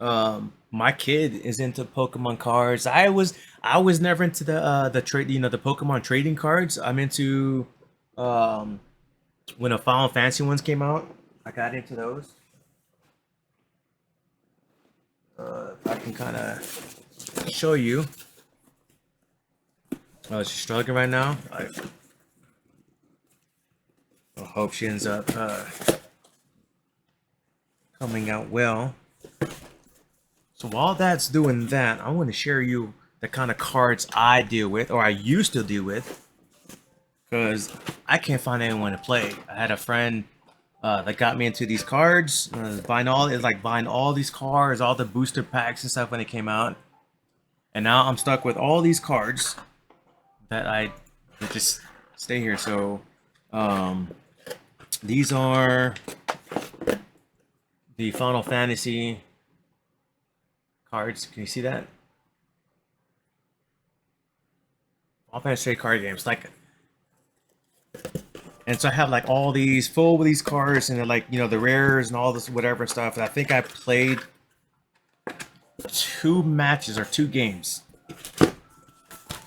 My kid is into Pokemon cards. I was never into the trade, the Pokemon trading cards. I'm into um when the Final Fantasy ones came out. I got into those. I can kind of show you. Oh, she's struggling right now. I hope she ends up coming out well. So while that's doing that, I want to share you the kind of cards I deal with, or I used to deal with, because I can't find anyone to play. I had a friend that got me into these cards, buying all these cards, all the booster packs and stuff when it came out, and now I'm stuck with all these cards that just stay here. So um, these are the Final Fantasy cards. Can you see that? Final Fantasy card games, like, and so I have like all these full with these cards, and they're like the rares and all this whatever stuff. And I think I played 2 matches or 2 games.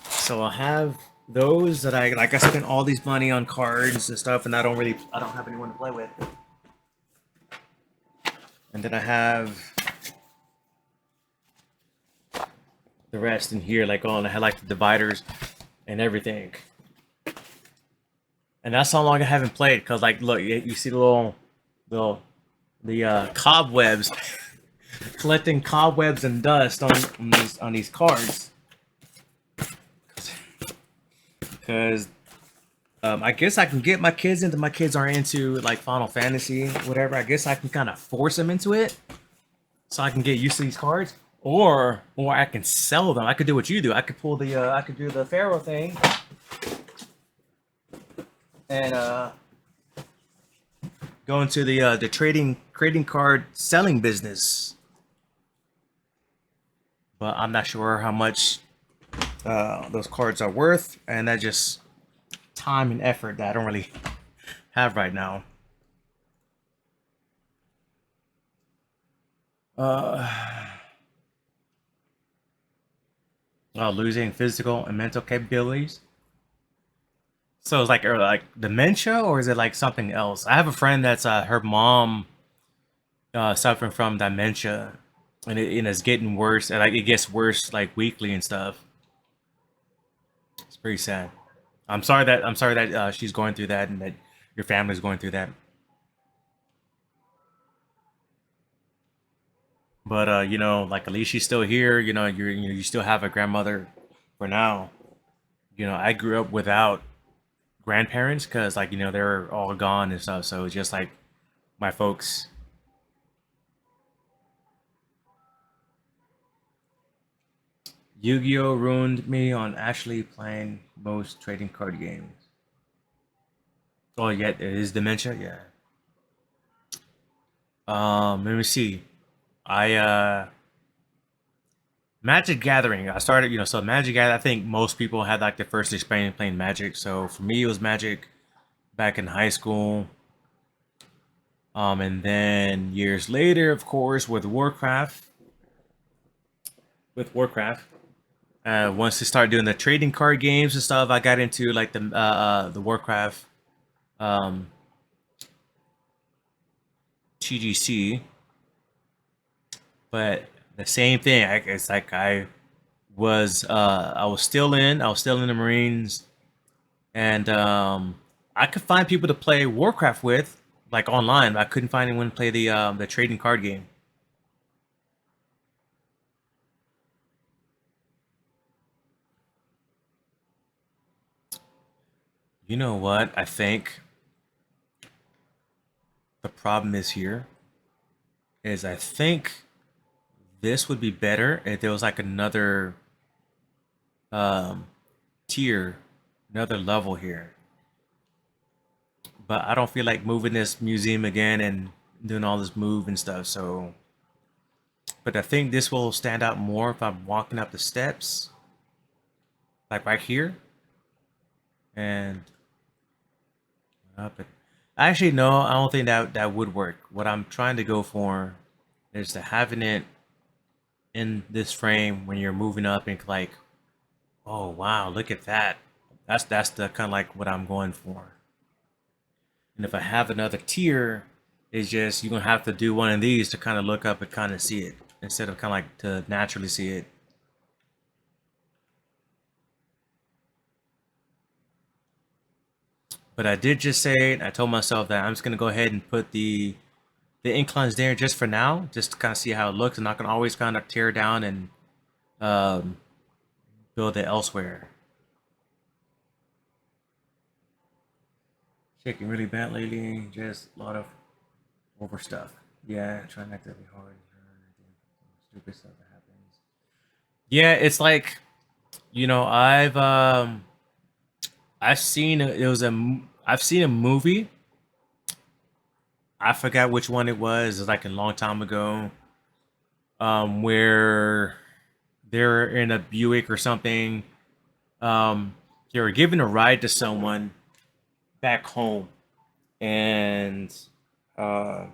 So I'll have those that I like. I spent all these money on cards and stuff, and I don't have anyone to play with. And then I have the rest in here, like and I had like the dividers and everything. And that's how long I haven't played. Cause like, look, you see little, the cobwebs, collecting cobwebs and dust on these cards. Because I guess I can get my kids into. My kids are into like Final Fantasy, whatever. I guess I can kind of force them into it, so I can get used to these cards. Or I can sell them. I could do what you do. I could pull the I could do the Pharaoh thing and go into the trading card selling business. But I'm not sure how much those cards are worth, and that just time and effort that I don't really have right now. Uh, Losing physical and mental capabilities. So it's like dementia, or is it like something else? I have a friend that's her mom suffering from dementia, and it's getting worse, and like it gets worse like weekly and stuff. It's pretty sad. I'm sorry that she's going through that, and that your family's going through that. But like at least she's still here. You still have a grandmother for now. I grew up without grandparents because like they're all gone and stuff. So it's just like my folks. Yu-Gi-Oh ruined me on actually playing most trading card games. Oh, yeah, it is dementia. Yeah. Let me see. I Magic Gathering. I started, so Magic Gathering. I think most people had like their first experience playing Magic. So for me, it was Magic back in high school. And then years later, of course, with Warcraft. Once they started doing the trading card games and stuff, I got into like the Warcraft um, TGC. But the same thing. It's like I was still in the Marines, and I could find people to play Warcraft with, like online. But I couldn't find anyone to play the trading card game. You know what? I think the problem is here is I think this would be better if there was like another um, tier, another level here. But I don't feel like moving this museum again and doing all this move and stuff. So, but I think this will stand out more if I'm walking up the steps, like right here, and up it. Actually, no, I don't think that would work. What I'm trying to go for is to having it. in this frame when you're moving up and like, oh wow, look at that. That's the kind of like what I'm going for. And if I have another tier, it's just you're gonna have to do one of these to kind of look up and kind of see it instead of kind of like to naturally see it. But I did just say it. I told myself that I'm just gonna go ahead and put the inclines there just for now, just to kind of see how it looks. I'm not gonna always kind of tear down and um, build it elsewhere. Shaking really bad lately. Just a lot of over stuff. Yeah, trying not to be hard. Stupid stuff that happens. Yeah, it's like I've seen I've seen a movie. I forgot which one it was. It's like a long time ago. Where they're in a Buick or something. Um, they were giving a ride to someone back home, and uh,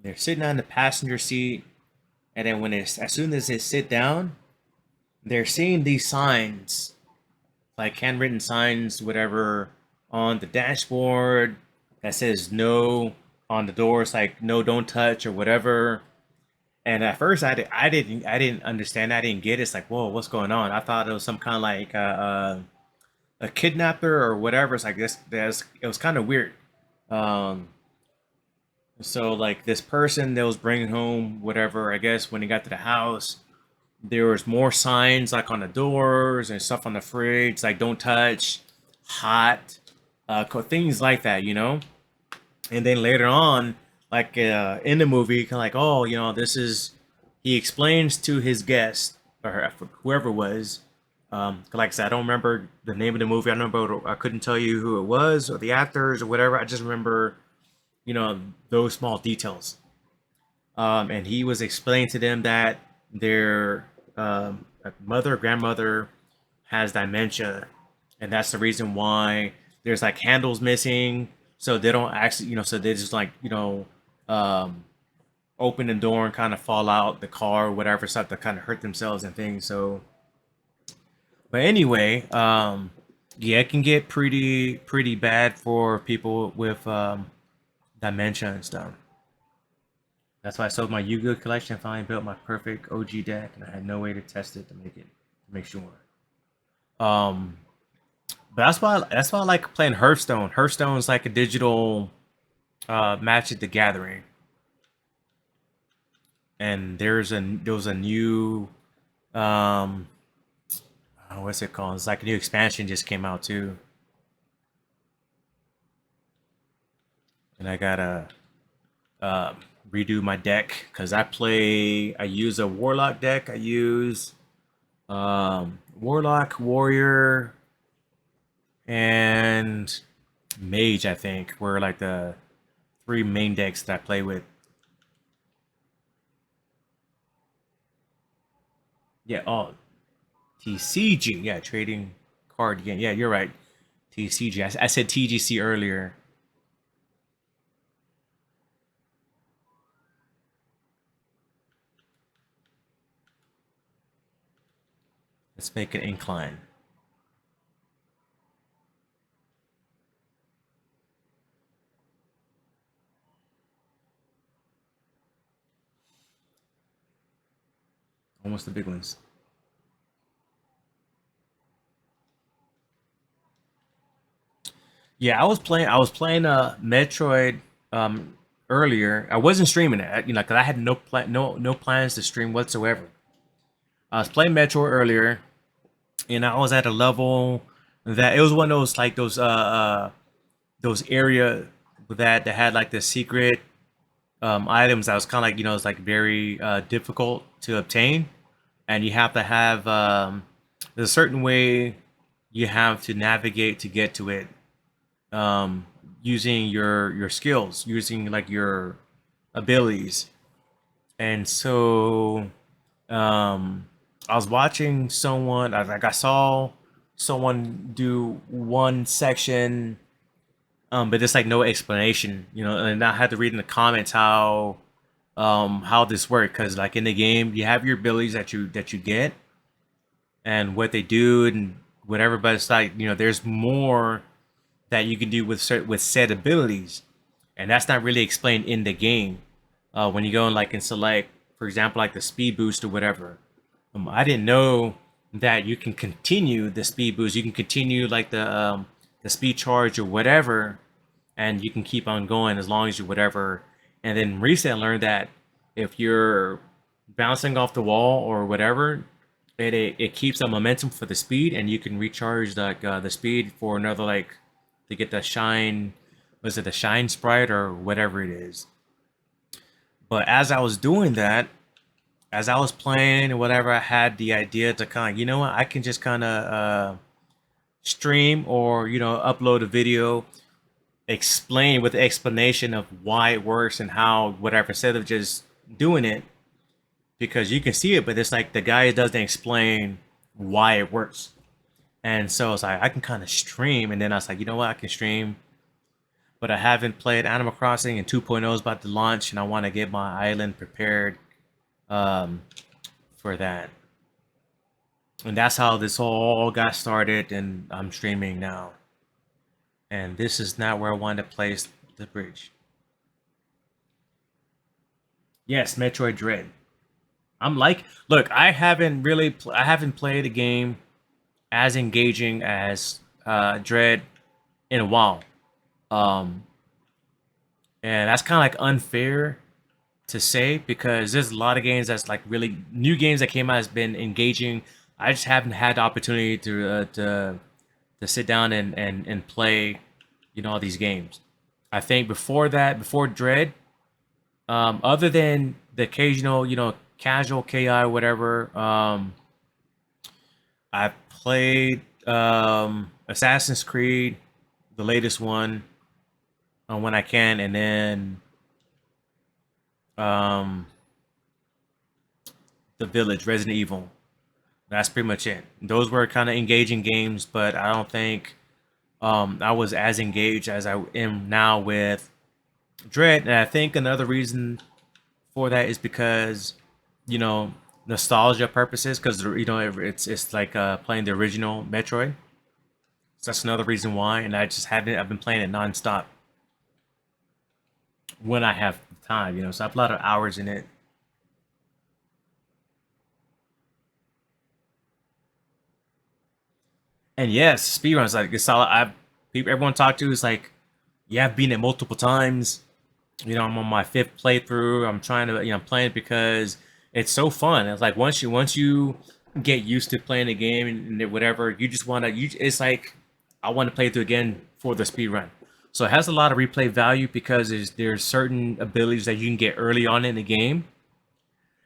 they're sitting on the passenger seat. And then as soon as they sit down, they're seeing these signs, like handwritten signs, whatever, on the dashboard that says no. On the doors, like no, don't touch or whatever. And at first, I didn't understand. I didn't get it. It's like, whoa, what's going on? I thought it was some kind of like a kidnapper or whatever. It's like this. It was kind of weird. Um, so like this person that was bringing home whatever. I guess when he got to the house, there was more signs like on the doors and stuff on the fridge, like don't touch, hot, things like that. And then later on, like in the movie, kind of like, oh, this is. He explains to his guest or whoever it was. Like I said, I don't remember the name of the movie. I don't remember. I couldn't tell you who it was or the actors or whatever. I just remember, those small details. And he was explaining to them that their mother, grandmother, has dementia, and that's the reason why there's like handles missing. So they don't actually, so they just like, um, open the door and kind of fall out the car or whatever stuff to kind of hurt themselves and things. So, but anyway, yeah, it can get pretty bad for people with dementia and stuff. That's why I sold my Yu-Gi-Oh collection and finally built my perfect OG deck, and I had no way to test it to make sure. Um, but that's why I like playing Hearthstone. Hearthstone is like a digital Magic the Gathering, and there was a new um what's it called? It's like a new expansion just came out too, and I gotta uh, redo my deck because I use a Warlock deck. I use Warlock, Warrior, and Mage. I think were like the three main decks that I play with. Yeah. Oh, TCG. Yeah, trading card game. Yeah, you're right. TCG. I said TGC earlier. Let's make an incline. Almost the big ones. Yeah, I was playing Metroid earlier. I wasn't streaming it, because I had no plans to stream whatsoever. I was playing Metroid earlier, and I was at a level that it was one of those like those area that had like the secret items that was kind of like it's like very difficult to obtain, and you have to have there's a certain way you have to navigate to get to it, um, using your skills, using like your abilities. And so um, I was watching someone. I saw someone do one section, but there's like no explanation, and I had to read in the comments how how this works, because like in the game you have your abilities that you get and what they do and whatever, but it's like, there's more that you can do with with said abilities, and that's not really explained in the game. When you go and like and select, for example, like the speed boost or whatever, I didn't know that you can continue the speed boost. You can continue like the speed charge or whatever, and you can keep on going as long as you whatever. And then recently I learned that if you're bouncing off the wall or whatever, it keeps the momentum for the speed, and you can recharge the speed for another, like, to get the shine. Was it the shine sprite or whatever it is? But as I was doing that, as I was playing and whatever, I had the idea to kind of, what, I can just kind of stream or upload a video, explain with the explanation of why it works and how whatever, instead of just doing it, because you can see it, but it's like the guy doesn't explain why it works. And so it's like I can kind of stream, and then I was like, you know what, I can stream, but I haven't played Animal Crossing, and 2.0 is about to launch, and I want to get my island prepared um, for that. And that's how this all got started, and I'm streaming now. And this is not where I want to place the bridge. Yes, Metroid Dread. I'm like, look, I haven't played a game as engaging as Dread in a while. Um, and that's kind of like unfair to say, because there's a lot of games that's like really new games that came out has been engaging. I just haven't had the opportunity to sit down and play, all these games. I think before that, before Dread, other than the occasional, casual KI or whatever, I played Assassin's Creed, the latest one, when I can, and then um, The Village, Resident Evil. That's pretty much it. Those were kind of engaging games, but I don't think I was as engaged as I am now with Dread. And I think another reason for that is because, you know, nostalgia purposes, because it's like playing the original Metroid. So that's another reason why. And I just haven't. I've been playing it nonstop when I have time. So I have a lot of hours in it. And yes, speedruns, like it's all I've people everyone talked to is like, yeah, I've beaten it multiple times. I'm on my fifth playthrough. I'm trying to, I'm playing it because it's so fun. It's like once you get used to playing the game, and whatever, you just want to. It's like I want to play through again for the speed run. So it has a lot of replay value because there's certain abilities that you can get early on in the game,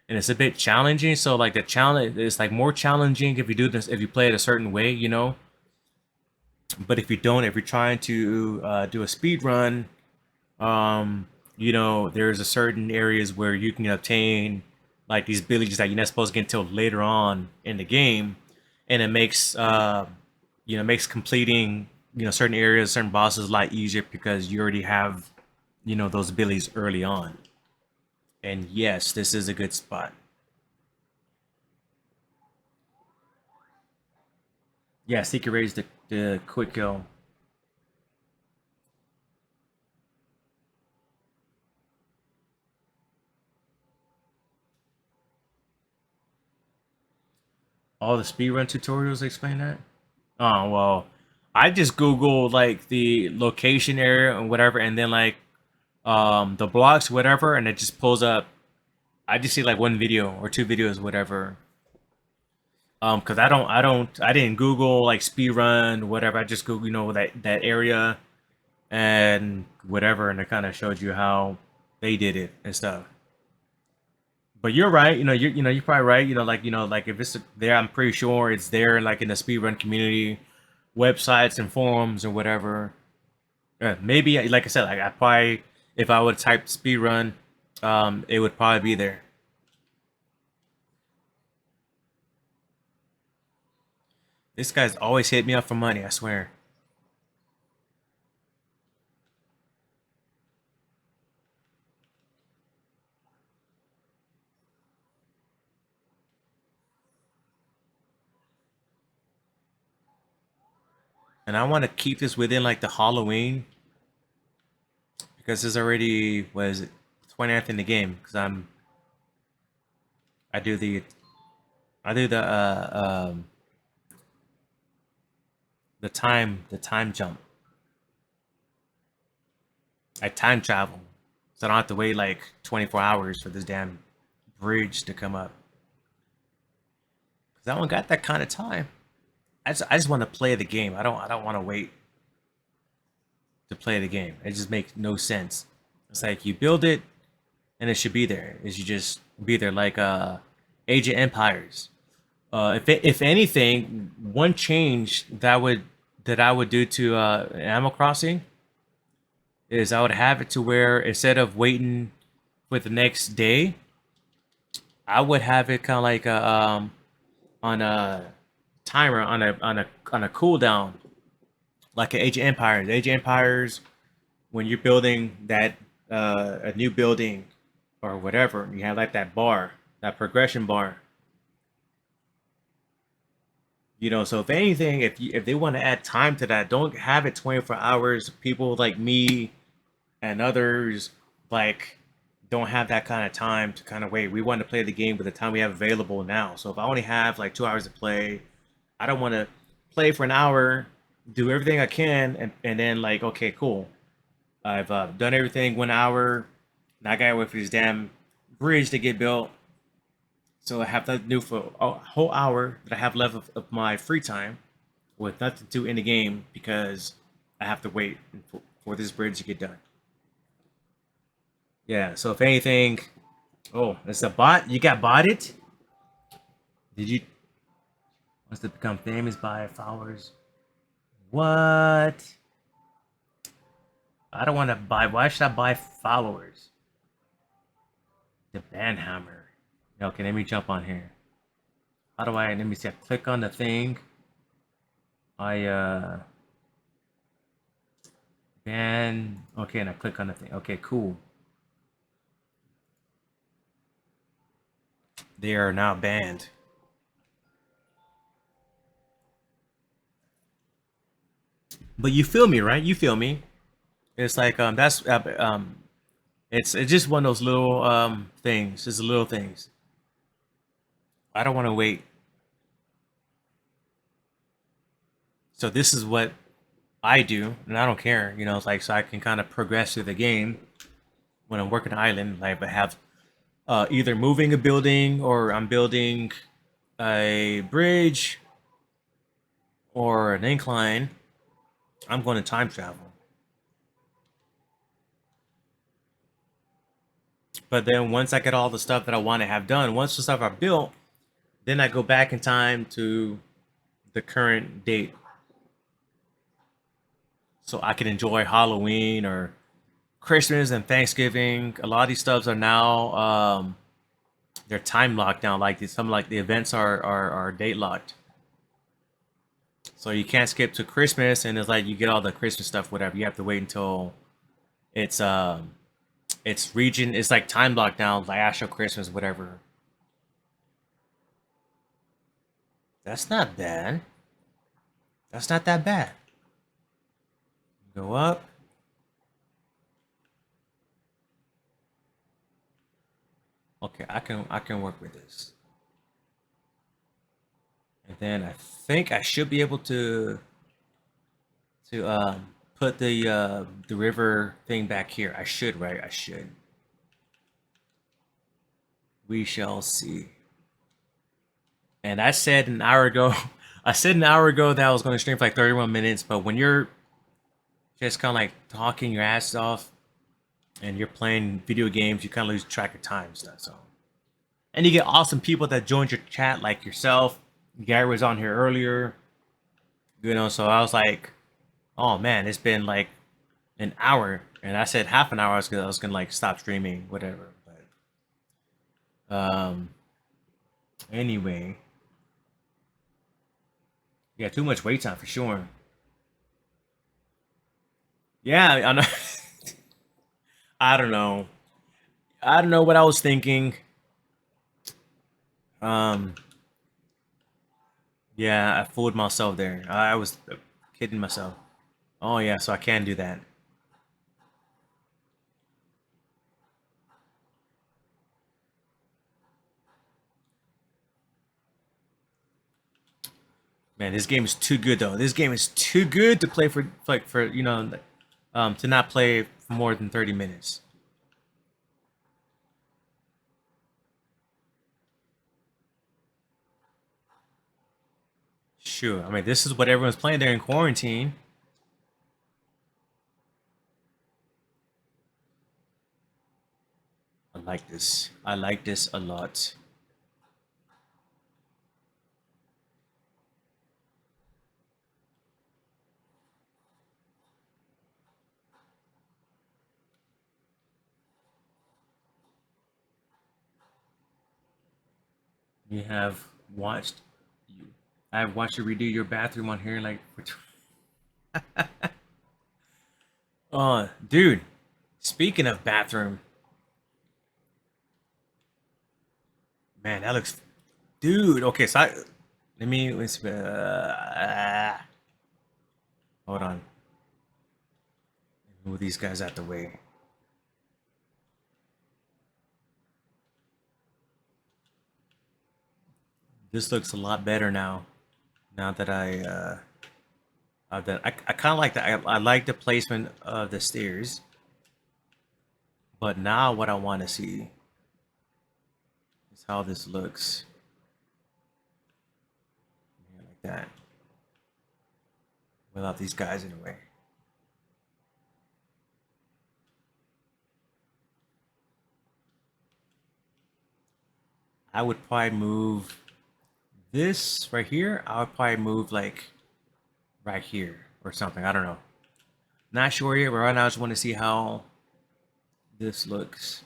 and it's a bit challenging. So like the challenge is like more challenging if you do this, if you play it a certain way. But if you don't, if you're trying to do a speed run, there's a certain areas where you can obtain like these abilities that you're not supposed to get until later on in the game, and it makes completing certain areas, certain bosses a lot easier because you already have those abilities early on. And yes, this is a good spot. Yes, he can raise the quick kill. All the speedrun tutorials explain that. Oh well, I just Googled like the location area and whatever, and then like the blocks, whatever, and it just pulls up. I just see like one video or two videos, whatever. Because I didn't Google like speedrun whatever. I just Google that area and whatever, and it kind of showed you how they did it and stuff. But you're right. You're probably right. Like if it's there, I'm pretty sure it's there, like in the speedrun community websites and forums or whatever. Maybe, like I said, like I probably, if I would type speedrun, it would probably be there. This guy's always hit me up for money, I swear. and I want to keep this within like the Halloween because it's already what is it 20th in the game because I do the I do the time jump. I time travel, so I don't have to wait like 24 hours for this damn bridge to come up. Cause I don't got that kind of time. I just want to play the game. I don't want to wait to play the game. It just makes no sense. It's like you build it and it should be there. It should just be there like Age of Empires. If anything, one change that I would do to Animal Crossing is I would have it to where instead of waiting for the next day, I would have it kind of like on a timer on a cooldown, like an Age of Empires. Age of Empires, when you're building that a new building or whatever, you have like that bar, that progression bar. So if anything, if they want to add time to that, don't have it 24 hours. People like me and others like don't have that kind of time to kind of wait. We want to play the game with the time we have available now. So if I only have like 2 hours to play, I don't want to play for an hour, do everything I can, and then like okay, cool. I've done everything 1 hour. Now I gotta wait for this damn bridge to get built. So I have nothing to do for a whole hour that I have left of my free time with nothing to do in the game because I have to wait for this bridge to get done. Yeah, so if anything, oh, it's a bot. You got botted? Did you wants to become famous by followers? What? I don't want to buy. Why should I buy followers? The Banhammer. Okay, let me jump on here. How do I? Let me see. I click on the thing. I ban. Okay, and I click on the thing. Okay, cool. They are now banned. But you feel me, right? You feel me. It's like that's it's just one of those little things. It's little things. I don't want to wait. So this is what I do, and I don't care. It's like so I can kind of progress through the game when I'm working the island. Like I have either moving a building or I'm building a bridge or an incline. I'm going to time travel. But then once I get all the stuff that I want to have done, once the stuff I built, then I go back in time to the current date so I can enjoy Halloween or Christmas and Thanksgiving. A lot of these stuffs are now they're time locked down. Like some like the events are date locked, so you can't skip to Christmas. And it's like you get all the Christmas stuff, whatever. You have to wait until it's it's region. It's like time locked down, like actual Christmas, whatever. That's not bad. That's not that bad. Go up. Okay, I can work with this. And then I think I should be able to put the river thing back here. I should, right? I should. We shall see. And I said an hour ago, I said an hour ago that I was going to stream for like 31 minutes, but when you're just kind of like talking your ass off and you're playing video games, you kind of lose track of time stuff. So, and you get awesome people that joined your chat, like yourself. Gary was on here earlier, So I was like, oh man, it's been like an hour, and I said half an hour. I was gonna like stop streaming, whatever. But anyway, yeah, too much wait time for sure. Yeah, I know. I don't know. I don't know what I was thinking. Um, yeah, I fooled myself there. I was kidding myself. Oh yeah, so I can do that. Man, this game is too good though. This game is too good to play for like for to not play for more than 30 minutes. Sure. I mean, this is what everyone's playing during quarantine. I like this. I like this a lot. You have watched you. I've watched you redo your bathroom on here like. Oh, dude. Speaking of bathroom, man, that looks. Dude, okay, so let me. Hold on. Move these guys out the way. This looks a lot better now. Now that I kind of like that. I like the placement of the stairs, but now what I want to see is how this looks. Yeah, like that, without these guys in the way. I would probably move this right here. I would probably move like right here or something. I don't know. Not sure yet, but right now I just want to see how this looks.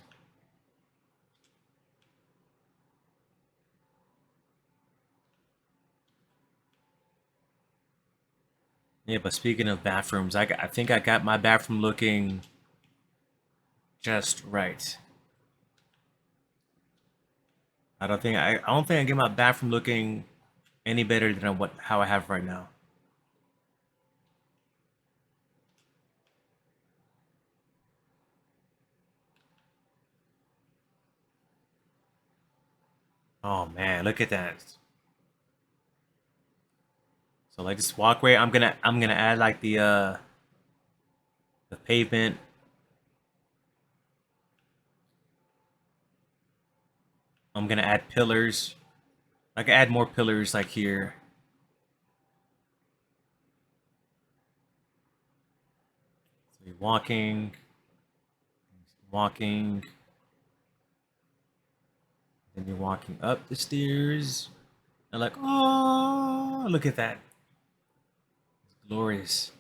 Yeah, but speaking of bathrooms, I think I got my bathroom looking just right. I don't think I get my bathroom looking any better than what how I have right now. Oh man, look at that. So like this walkway, I'm gonna add like the pavement. I'm gonna add pillars. I can add more pillars like here. So you're walking, then you're walking up the stairs. And like, oh, look at that. It's glorious.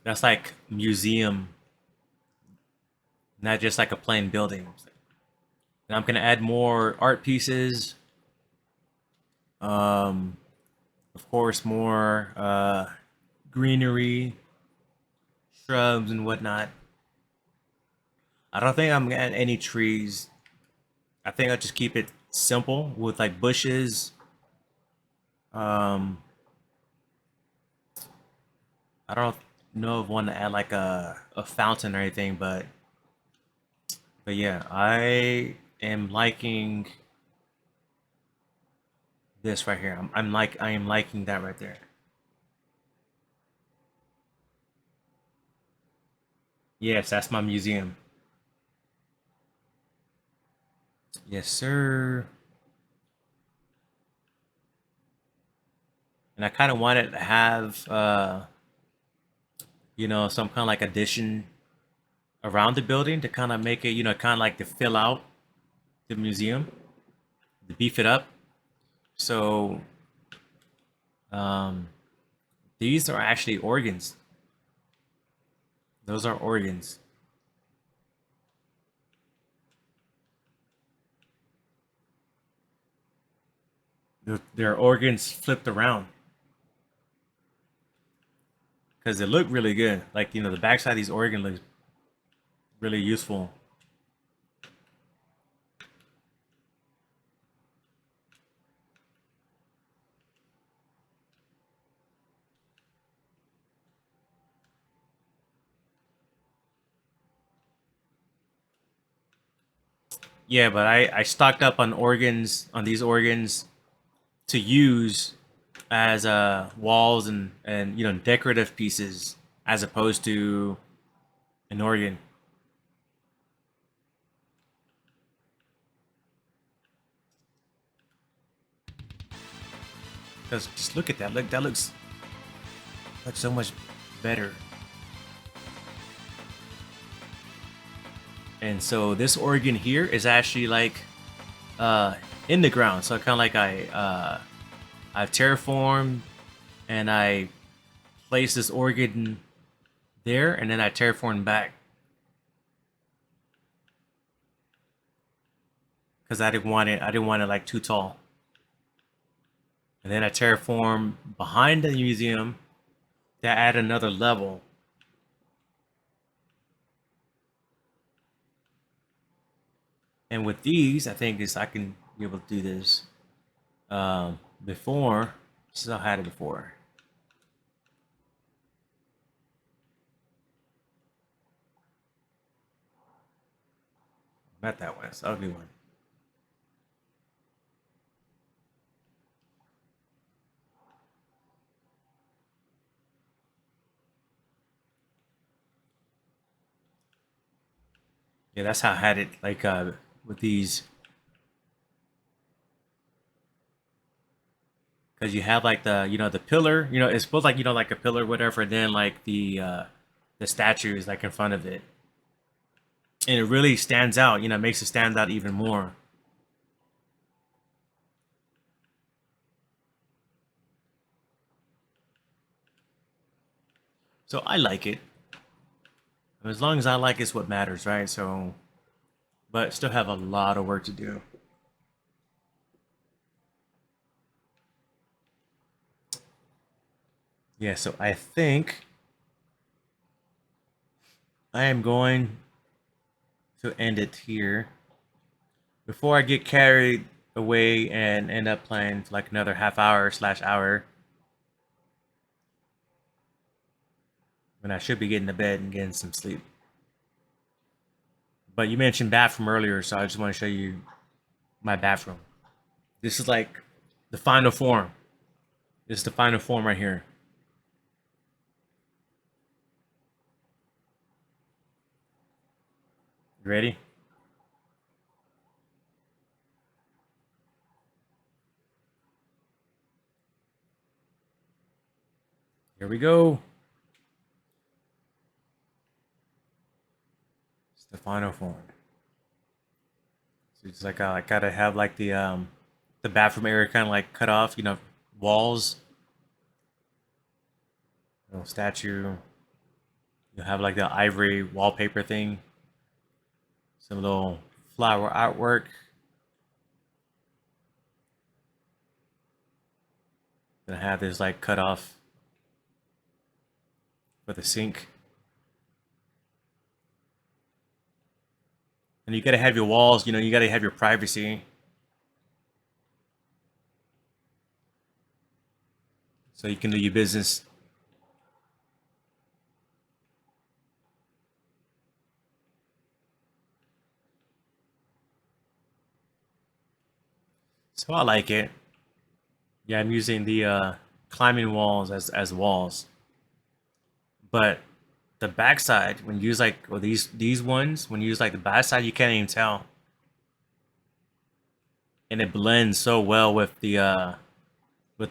That's like museum, not just like a plain building. And I'm gonna add more art pieces. Um, of course, more greenery, shrubs, and whatnot. I don't think I'm gonna add any trees. I think I'll just keep it simple with like bushes. Um, I don't know if I want to add like a fountain or anything, but yeah, am liking this right here. I am liking that right there. Yes, that's my museum. Yes, sir. And I kind of wanted to have some kind of like addition around the building to kind of make it, kind of like to fill out the museum, to beef it up. So um, these are actually organs. Those are organs. They're organs flipped around because they look really good. Like the backside of these organs looks really useful. Yeah, but I stocked up on organs, on these organs, to use as walls and decorative pieces, as opposed to an organ. Because just look at that. Look, that looks like so much better. And so this organ here is actually like uh, in the ground. So kind of like I've terraformed and I placed this organ there, and then I terraformed back because I didn't want it like too tall. And then I terraformed behind the museum to add another level. And with these, I think I can be able to do this. Before, still had it before. Not that one. It's the ugly one. Yeah, that's how I had it. Like with these, because you have like the pillar. It's supposed like like a pillar, whatever. And then like the statue is like in front of it, and it really stands out. Makes it stand out even more. So I like it. As long as I like it's what matters, right? So, but still have a lot of work to do. Yeah, so I think I am going to end it here before I get carried away and end up playing for like another half hour slash hour when I should be getting to bed and getting some sleep. But you mentioned bathroom earlier, so I just want to show you my bathroom. This is like the final form. This is the final form right here. You ready? Here we go. It's the final form. So it's like I gotta have like the bathroom area kind of like cut off, walls, little statue. You have like the ivory wallpaper thing, some little flower artwork. Then I have this like cut off for the sink. And you gotta have your walls, you gotta have your privacy. So you can do your business. So I like it. Yeah, I'm using the climbing walls as walls. But the backside, when you use like or these ones, when you use like the backside, you can't even tell. And it blends so well with the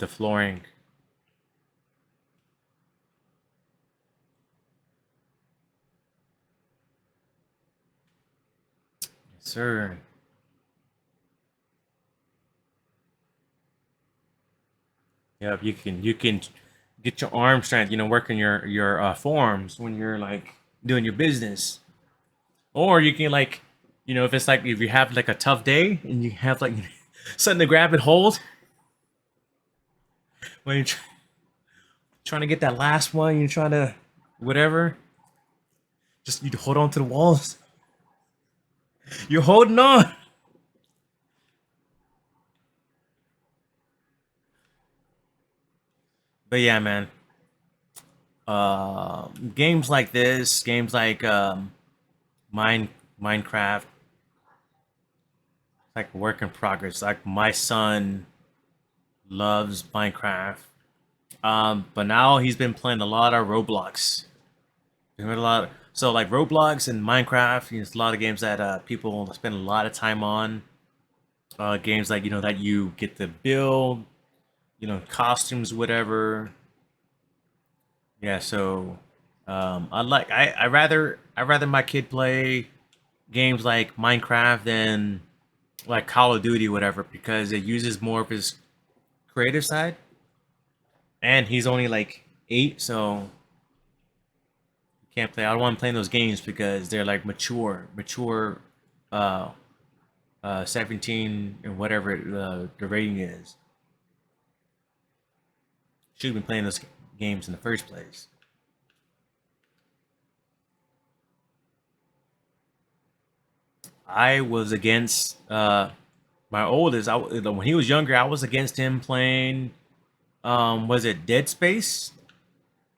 flooring. Yes, sir. Yeah, you can get your arm strength, working your forearms when you're like doing your business. Or you can like, if it's like if you have like a tough day and you have like something to grab and hold when you're trying to get that last one, you're trying to whatever, just you hold on to the walls. You're holding on. But yeah, man. Games like this, games like Minecraft, like a work in progress. Like my son loves Minecraft, but now he's been playing a lot of Roblox. There's a lot. So like Roblox and Minecraft, there's a lot of games that people spend a lot of time on. Games like that you get to build, costumes, whatever. Yeah. So I rather my kid play games like Minecraft than like Call of Duty, whatever, because it uses more of his creative side. And he's only like 8, so he can't play. I don't want him playing those games because they're like mature, uh, 17 and whatever the rating is. Should have been playing those games in the first place. I was against my oldest. When he was younger, I was against him playing. Was it Dead Space?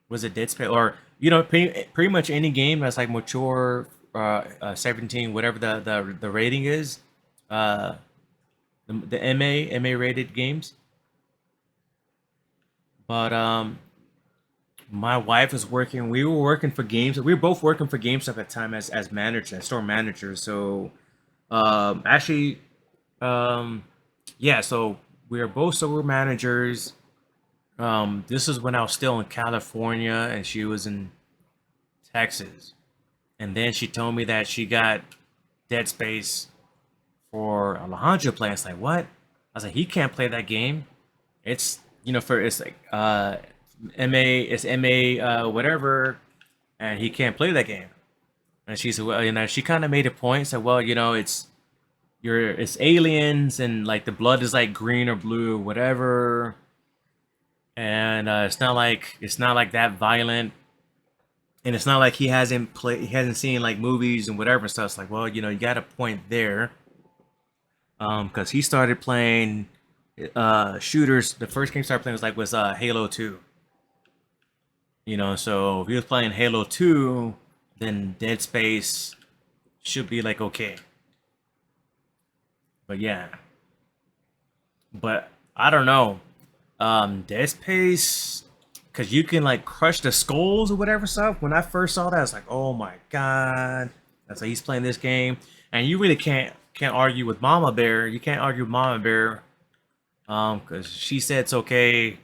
Was it Dead Space or pretty much any game that's like mature 17, whatever the rating is, uh, the MA rated games. But my wife was working. We were working for games. We were both working for GameStop at the time as managers, store managers. So actually, um, yeah. So we were both store managers. This is when I was still in California and she was in Texas. And then she told me that she got Dead Space for Alejandro to play. It's like, what? I was like, he can't play that game. It's for it's like it's MA whatever, and he can't play that game. And she said, well, she kind of made a point. Said, well, it's aliens and like the blood is like green or blue, whatever, and it's not like that violent, and it's not like he hasn't seen like movies and whatever stuff. It's like, well, you got a point there, because he started playing shooters. The first game he started playing was Halo 2. So if he was playing Halo 2, then Dead Space should be like okay. But yeah, but I don't know. Dead Space, because you can like crush the skulls or whatever stuff. When I first saw that, I was like, oh my god. That's like he's playing this game, and you really can't argue with Mama Bear. You can't argue with Mama Bear, because she said it's okay.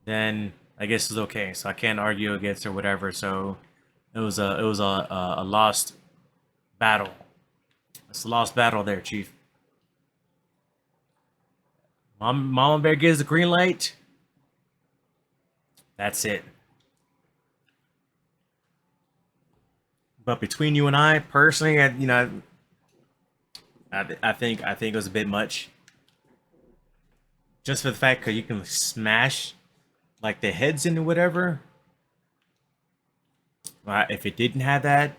Then I guess it's okay. So I can't argue against her, whatever. So it was a lost battle. It's a lost battle there, Chief. Mama Bear gives the green light. That's it. But between you and I, personally, I think it was a bit much. Just for the fact that you can smash like the heads into whatever. If it didn't have that,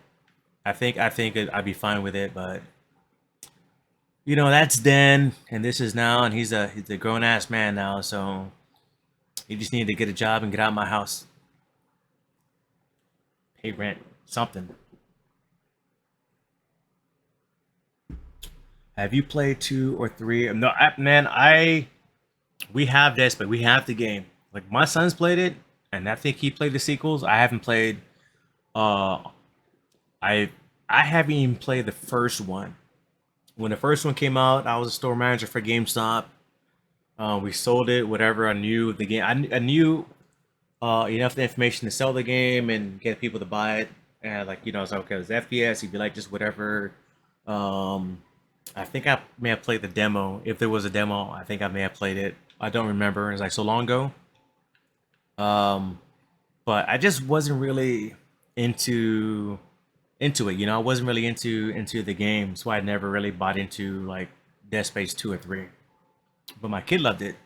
I think I'd be fine with it. But that's then, and this is now, and he's a grown ass man now, so he just needed to get a job and get out of my house, pay rent, something. Have you played 2 or 3? No, man, we have this, but we have the game. Like my son's played it, and I think he played the sequels. I haven't played. Uh, I I haven't even played the first one. When the first one came out, I was a store manager for GameStop. We sold it, whatever. I knew the game. I knew enough the information to sell the game and get people to buy it. And like I was like, okay, it's FPS. If you like just whatever. Um, I think I may have played the demo. If there was a demo, I think I may have played it. I don't remember. It's like so long ago. Um, but I just wasn't really into into it. I wasn't really into the game, so I never really bought into like Dead Space 2 or 3. But my kid loved it.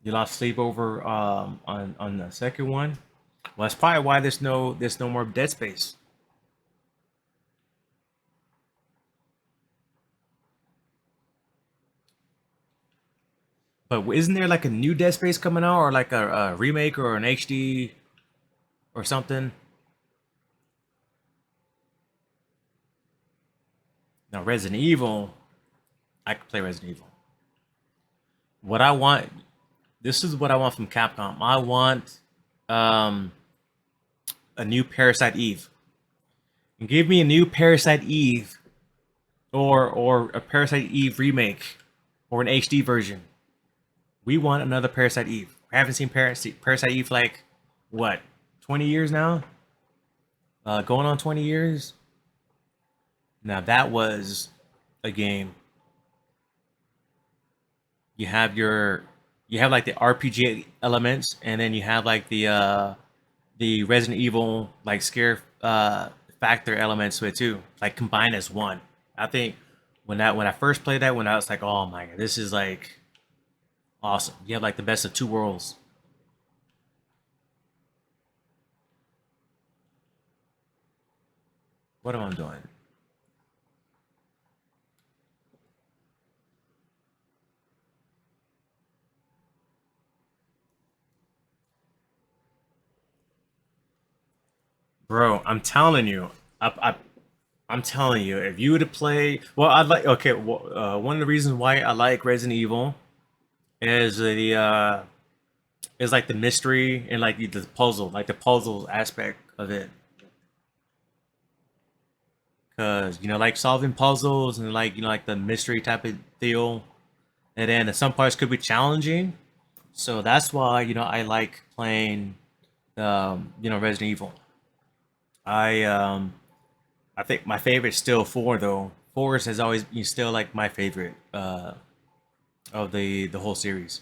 You lost sleep over on the second one. Well, that's probably why there's no more Dead Space. But isn't there like a new Dead Space coming out, or like a remake or an HD or something? Now Resident Evil, I could play Resident Evil. What I want, this is what I want from Capcom. I want um, a new Parasite Eve. Give me a new Parasite Eve, or a Parasite Eve remake, or an HD version. We want another Parasite Eve. I haven't seen Parasite Eve for like what, 20 years now? Going on 20 years. Now that was a game. You have your, you have like the RPG elements, and then you have like the Resident Evil like scare factor elements to it too, like combined as one. I think when I first played that, when I was like, oh my god, this is like awesome. You have like the best of two worlds. What am I doing, bro? I'm telling you, I'm telling you, if you were to play, well, I'd like, okay, well, one of the reasons why I like Resident Evil is the is like the mystery and like like the puzzle aspect of it. Cause like solving puzzles and like like the mystery type of deal, and then some parts could be challenging. So that's why I like playing Resident Evil. I I think my favorite's still four though. Four has always been still like my favorite of the whole series.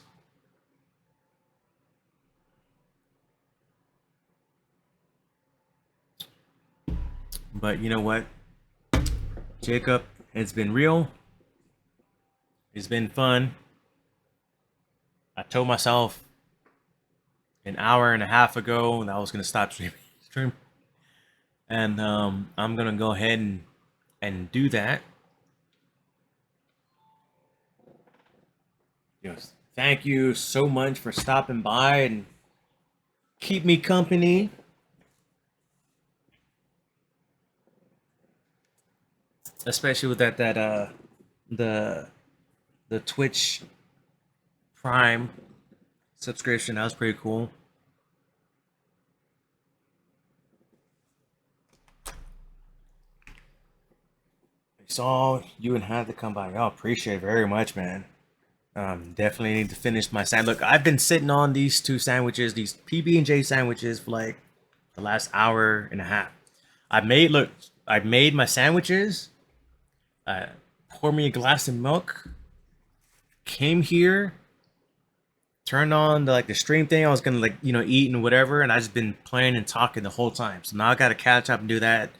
But you know what, Jacob, it's been real. It's been fun. I told myself an hour and a half ago that I was gonna stop stream, and I'm gonna go ahead and do that. Yes. Thank you so much for stopping by and keep me company, especially with the the Twitch Prime subscription. That was pretty cool. I saw you and had to come by. I appreciate it very much, man. Definitely need to finish my sandwich. Look, I've been sitting on these two sandwiches, these PB&J sandwiches, for like the last hour and a half. I made my sandwiches. Poured me a glass of milk. Came here, turned on the stream thing. I was gonna eat and whatever, and I just been playing and talking the whole time. So now I gotta catch up and do that,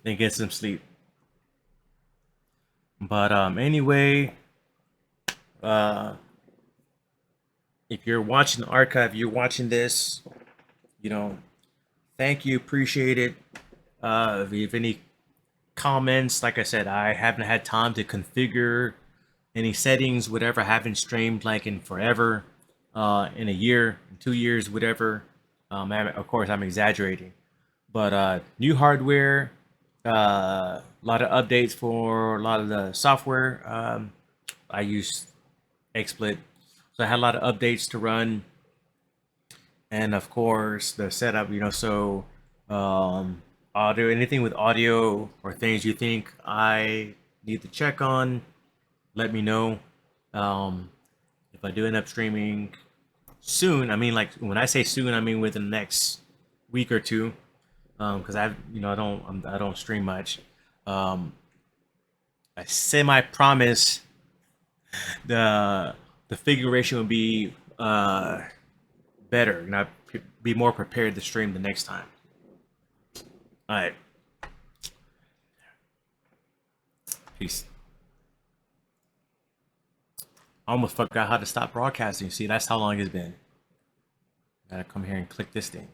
then get some sleep. But anyway, uh, if you're watching the archive, you're watching this, you know, thank you, appreciate it. If you have any comments, like I said, I haven't had time to configure any settings, whatever. I haven't streamed like in forever, in a year, 2 years, whatever. Of course, I'm exaggerating, but new hardware, a lot of updates for a lot of the software. I use XSplit, so I had a lot of updates to run, and of course the setup. So audio, anything with audio or things you think I need to check on, let me know. Um, if I do end up streaming soon, I mean, like when I say soon, I mean within the next week or two. Because I don't stream much. Um, I semi promise the configuration will be better, and I be more prepared to stream the next time. All right, peace. I almost forgot how to stop broadcasting. See, that's how long it's been. Gotta come here and click this thing.